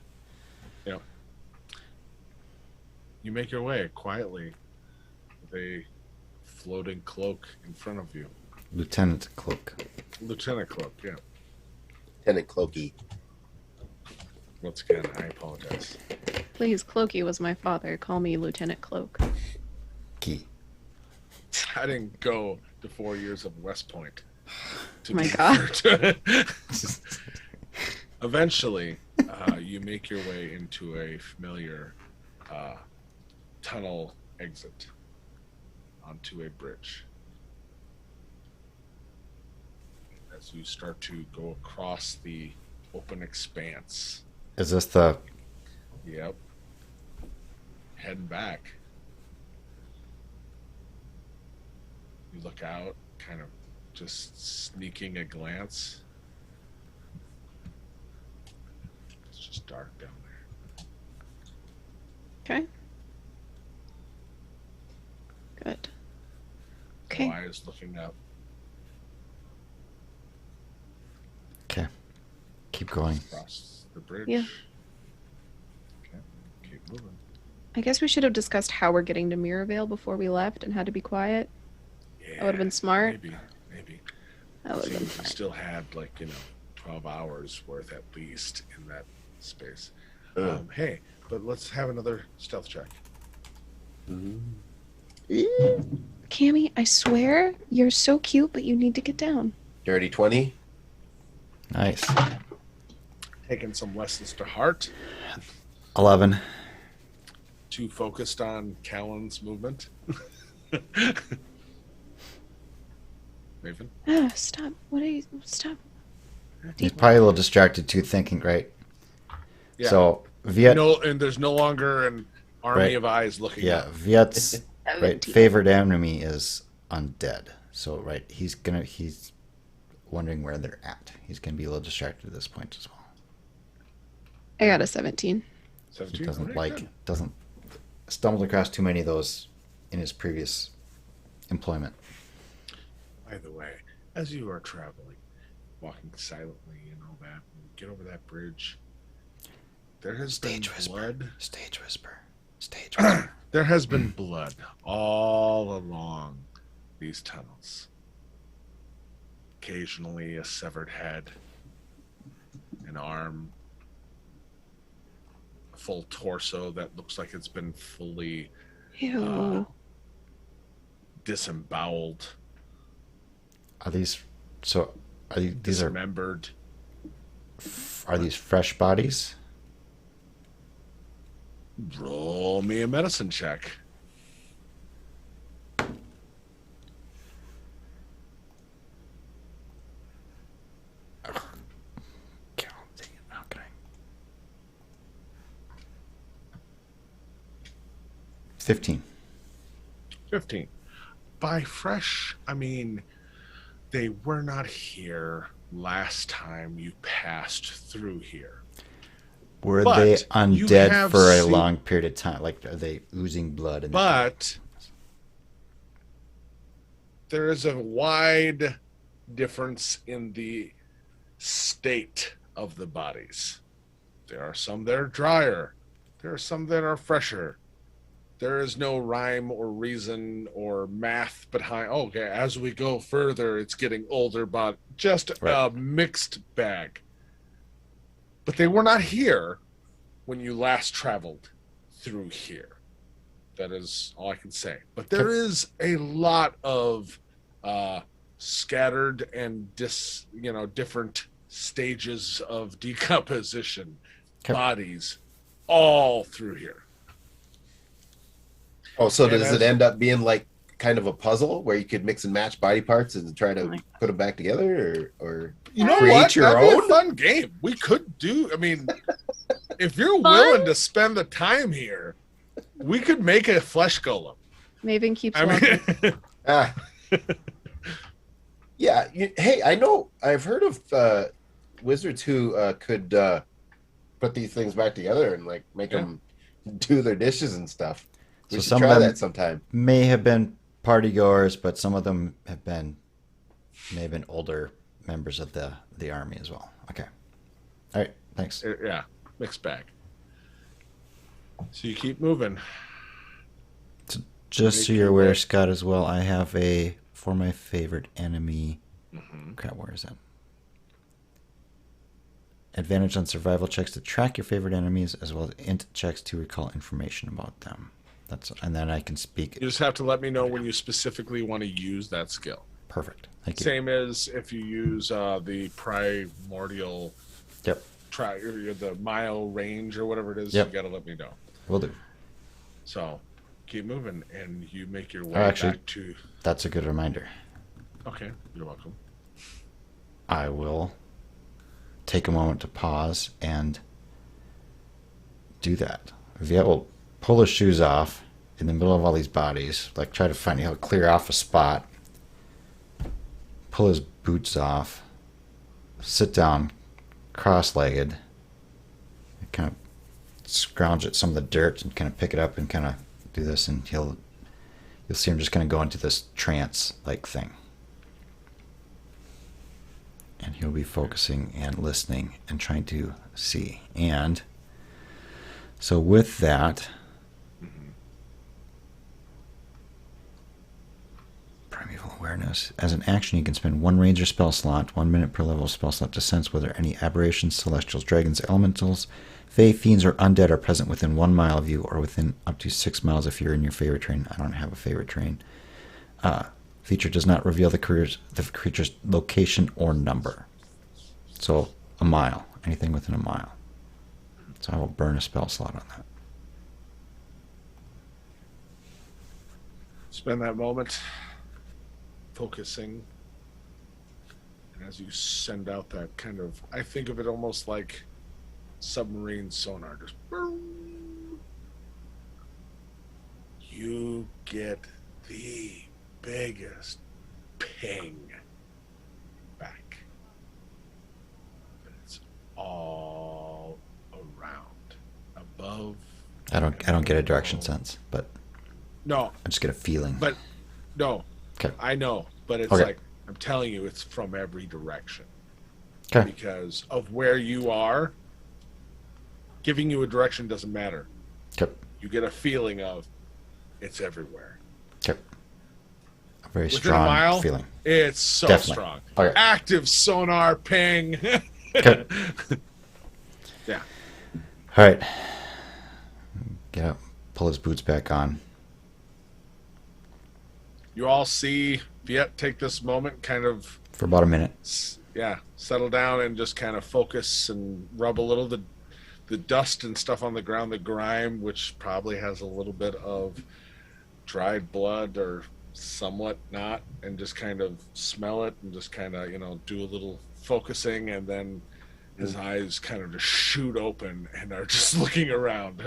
you make your way quietly with a floating cloak in front of you. Lieutenant Cloak. Lieutenant Cloak, yeah. Lieutenant Clokey. Once again, I apologize. Please, Clokey was my father. Call me Lieutenant Cloak. Key. I didn't go to 4 years of West Point. To My be God. referred to. Eventually, you make your way into a familiar tunnel exit onto a bridge. As you start to go across the open expanse. Is this the... Yep. Heading back. You look out, kind of just sneaking a glance. It's just dark down there. Okay. Good. Okay. No eyes looking up. Okay. Keep going. Across the bridge. Yeah. Okay. Keep moving. I guess we should have discussed how we're getting to Mirrorvale before we left and how to be quiet. Yeah, That would have been smart. Maybe. That would have So been we fine. still had 12 hours worth at least in that space. Uh. Hey, but let's have another stealth check. Cammy, I swear you're so cute, but you need to get down. Dirty 20. Nice. Taking some lessons to heart. 11. Too focused on Callan's movement. Maven? Ah, stop. What are you? Stop. He's probably a little distracted too, thinking, right? Yeah. So, Viet... And there's no longer an army Right. of eyes looking Yeah, up. Viet's right, 17. favored enemy is undead. So, right, he's wondering where they're at. He's gonna be a little distracted at this point as well. I got a 17. He 17? doesn't Okay, doesn't stumbled across too many of those in his previous employment. good. By the way, as you are traveling, walking silently and all that, and you get over that bridge, there has Stage been whisper. blood. Stage whisper. Stage whisper. There has been blood all along these tunnels. Occasionally a severed head, an arm, a full torso that looks like it's been fully Ew. disemboweled, Are these so? These are dismembered. these fresh bodies? Roll me a medicine check. Okay. 15. 15. By fresh, I mean they were not here last time you passed through here. Were But they you undead have for a seen- long period of time? Like, are they oozing blood? And But there is a wide difference in the state of the bodies. There are some that are drier. There are some that are fresher. There is no rhyme or reason or math behind. Okay, as we go further, it's getting older, but just Right. a mixed bag. But they were not here when you last traveled through here. That is all I can say. But there is a lot of scattered and different stages of decomposition, Okay. bodies, all through here. Oh, so And does as- it end up being like kind of a puzzle where you could mix and match body parts and try to put them back together, or You know create what? your That'd be own? a fun game. We could do. I mean, if you're Fun? willing to spend the time here, we could make a flesh golem. Maven keeps I walking. mean, Ah. Yeah. Hey, I know. I've heard of wizards who could put these things back together and like make Yeah. them do their dishes and stuff. We So should some try of them- that sometime. may have been party goers, but some of them may have been older members of the army as well. Okay. All right. Thanks. yeah, mixed bag. So you keep moving. Just so you're aware, Scott, as well, I have a for my favorite enemy. Mm-hmm. Crap, where is that? Advantage on survival checks to track your favorite enemies, as well as int checks to recall information about them. And then I can speak. You just have to let me know when you specifically want to use that skill. Perfect. Thank you. Same as if you use the primordial Yep. or the mile range or whatever it is. Yep. You got to let me know. Will do. So keep moving, and you make your way Actually, back to. That's a good reminder. Okay, you're welcome. I will take a moment to pause and do that. Viet will pull his shoes off in the middle of all these bodies, like try to find, he'll clear off a spot, pull his boots off, sit down cross-legged, and kind of scrounge at some of the dirt and kind of pick it up and kind of do this, and you'll see him just kind of go into this trance-like thing. And he'll be focusing and listening and trying to see. And so with that, primeval awareness. As an action, you can spend 1 ranger spell slot, 1 minute per level spell slot to sense whether any aberrations, celestials, dragons, elementals, fae, fiends, or undead are present within 1 mile of you, or within up to 6 miles if you're in your favorite terrain. I don't have a favorite terrain. Feature does not reveal the creature's location or number. So, a mile. Anything within a mile. So I will burn a spell slot on that. Spend that moment focusing. And as you send out that kind of, I think of it almost like submarine sonar. Just boom. You get the biggest ping back. It's all around, above. I don't get a direction sense, but No, I just get a feeling. but no, Okay. I know, but it's Okay. like I'm telling you, it's from every direction Okay. because of where you are. Giving you a direction doesn't matter. Okay. You get a feeling of it's everywhere. Okay. A very Within strong a mile, feeling. it's so Definitely. strong. Okay. Active sonar ping. Okay. Yeah. All right. Get up. Pull his boots back on. You all see Viet take this moment, kind of, For about a minute. settle down and just kind of focus and rub a little the dust and stuff on the ground, the grime, which probably has a little bit of dried blood or somewhat not, and just kind of smell it and just kind of, do a little focusing, and then his eyes kind of just shoot open and are just looking around.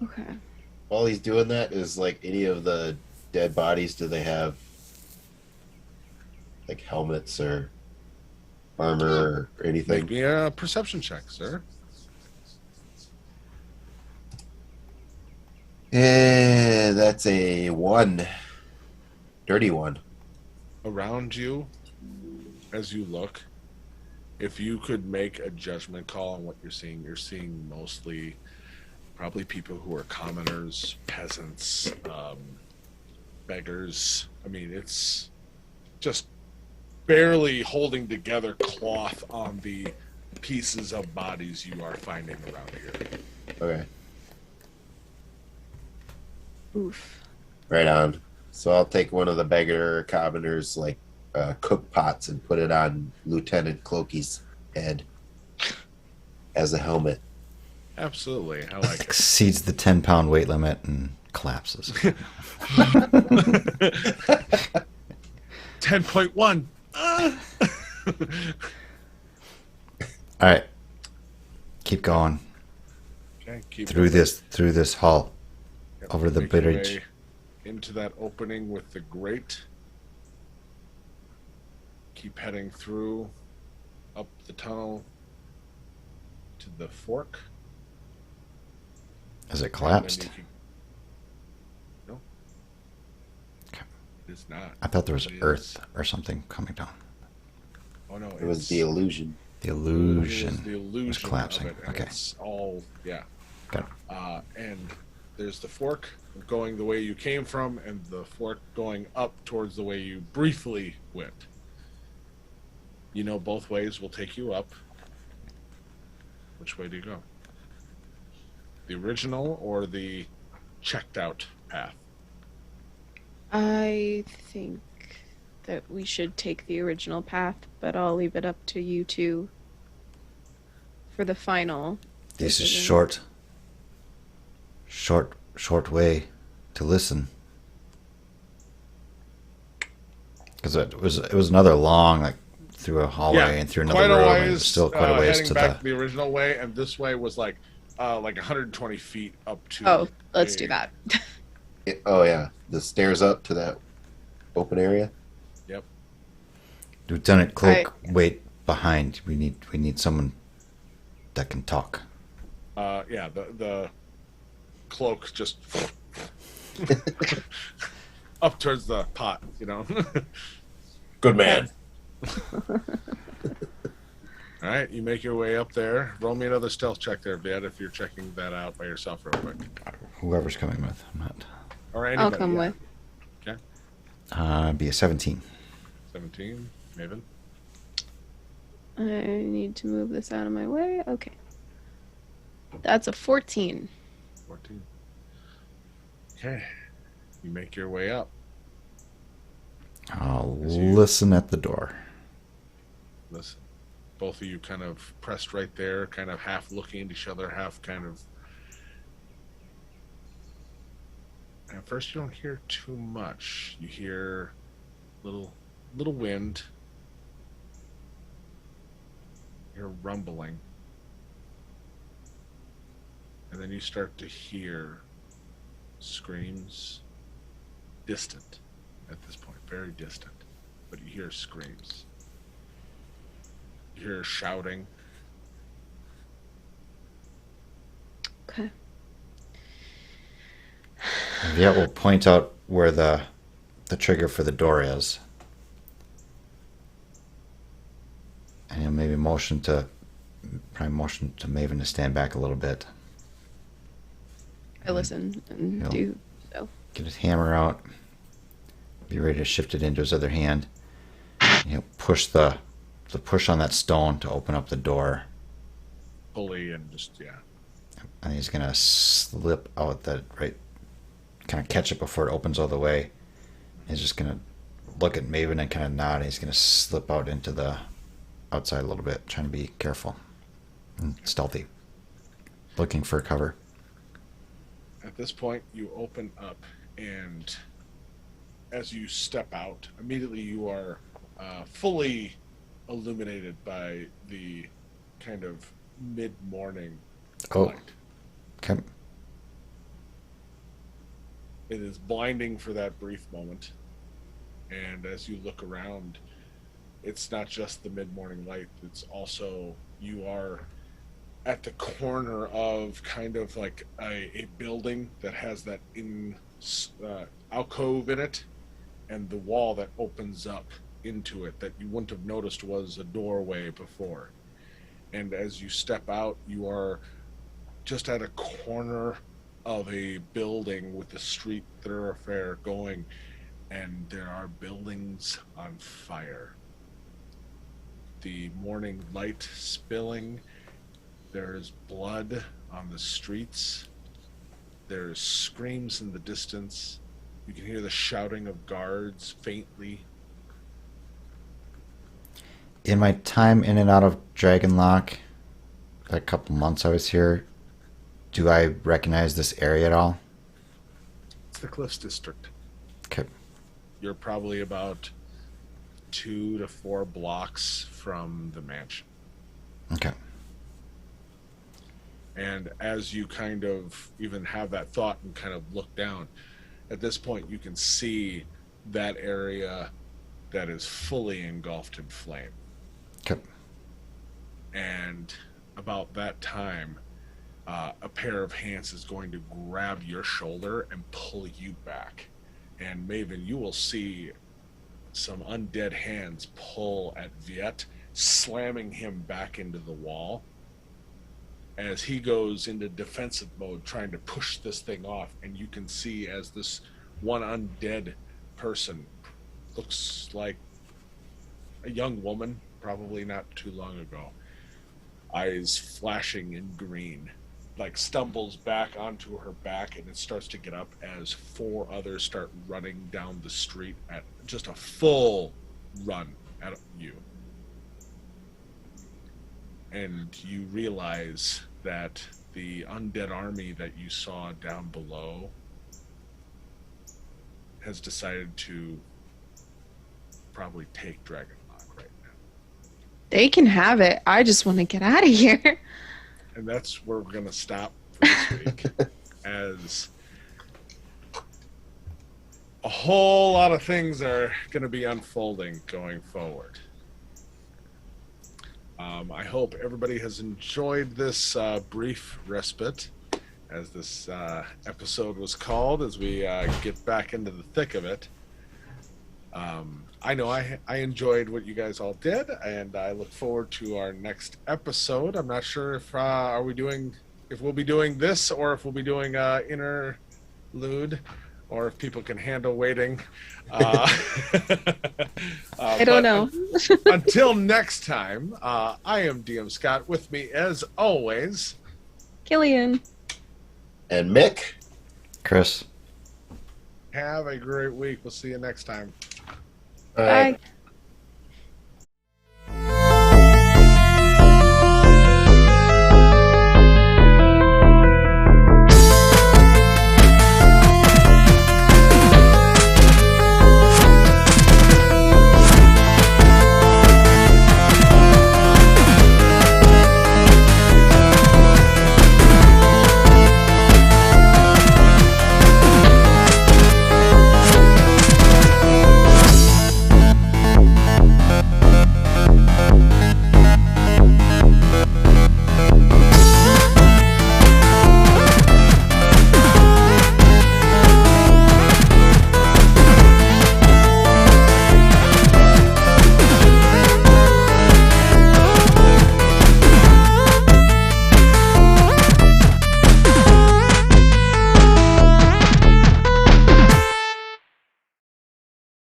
Okay. While he's doing that, is like any of the dead bodies, do they have like helmets or armor or anything? Make me a perception check, sir. That's a 1. Dirty 1. Around you, as you look, if you could make a judgment call on what you're seeing mostly probably people who are commoners, peasants, beggars. I mean, it's just barely holding together cloth on the pieces of bodies you are finding around here. Okay. Oof. Right on. So I'll take one of the beggar commoners, like cook pots, and put it on Lieutenant Clokey's head as a helmet. Absolutely. I like it. Exceeds the 10-pound weight limit and collapses. 10.1. All right. Keep going. Okay, keep Through this hall. Yep, over the make your bridge. way into that opening with the grate. Keep heading through, up the tunnel to the fork. Has it and then collapsed? you can- No. Okay. It's not. I thought there was It is. earth or something coming down. Oh no, It was the illusion. The It was illusion. the illusion collapsing. of it, and Okay. it's all Got it. and there's the fork, going the way you came from and the fork going up towards the way you briefly went. You know both ways will take you up. Which way do you go? The original or the checked out path? I think that we should take the original path, but I'll leave it up to you two for the final. This is decision. short way to listen. Because it was another long, like, through a hallway and through another quite a room, and ways, still quite a ways heading to back the original way, and this way was like 120 feet up to. Oh, let's do that. Oh yeah, the stairs up to that open area. Yep. Lieutenant Cloak, wait behind. We need someone that can talk. Yeah, the cloak just up towards the pot, you know. Good man. All right, you make your way up there. Roll me another stealth check there, Dad, if you're checking that out by yourself real quick. Whoever's coming with, I'm not. Or I'll anybody. come with. Be a 17. 17, Maven. I need to move this out of my way. Okay. That's a 14. 14. Okay. You make your way up. I'll As you- listen at the door. Listen. Both of you kind of pressed right there, kind of half looking at each other, half kind of. At first, you don't hear too much. You hear little wind. You hear rumbling. And then you start to hear screams. Distant at this point, very distant. But you hear screams. You hear shouting. Okay. Yeah, we'll point out where the trigger for the door is. And he'll maybe motion to Maven to stand back a little bit. I listen and Yep. do so. Get his hammer out. Be ready to shift it into his other hand. And he'll push the push on that stone to open up the door. Pulley and just, yeah. And he's gonna slip out that right, kind of catch it before it opens all the way. He's just gonna look at Maven and kind of nod. And he's gonna slip out into the outside a little bit, trying to be careful and stealthy, looking for cover. At this point, you open up, and as you step out, immediately you are fully illuminated by the kind of mid-morning Oh. light. Okay. It is blinding for that brief moment, and as you look around, it's not just the mid-morning light, it's also you are at the corner of kind of like a building that has that alcove in it, and the wall that opens up into it that you wouldn't have noticed was a doorway before. And as you step out, you are just at a corner of a building with the street thoroughfare going, and there are buildings on fire. The morning light spilling. There's blood on the streets. There's screams in the distance. You can hear the shouting of guards faintly. In my time in and out of Dragon Lock, a couple months I was here, do I recognize this area at all? It's the Cliffs District. Okay. You're probably about 2 to 4 blocks from the mansion. Okay. And as you kind of even have that thought and kind of look down, at this point you can see that area that is fully engulfed in flame. Okay. And about that time, a pair of hands is going to grab your shoulder and pull you back. And Maven, you will see some undead hands pull at Viet, slamming him back into the wall. as he goes into defensive mode, trying to push this thing off. And you can see as this one undead person, looks like a young woman, probably not too long ago, eyes flashing in green, like stumbles back onto her back, and it starts to get up as 4 others start running down the street at just a full run at you. And you realize that the undead army that you saw down below has decided to probably take Dragonlock right now. They can have it. I just want to get out of here. And that's where we're going to stop for this week, as a whole lot of things are going to be unfolding going forward. I hope everybody has enjoyed this brief respite, as this episode was called, as we get back into the thick of it. I know I enjoyed what you guys all did, and I look forward to our next episode. I'm not sure if we'll be doing this, or if we'll be doing interlude, or if people can handle waiting. I don't know. Until next time, I am DM Scott. With me, as always, Killian. And Mick. Chris. have a great week. We'll see you next time. All right. Bye.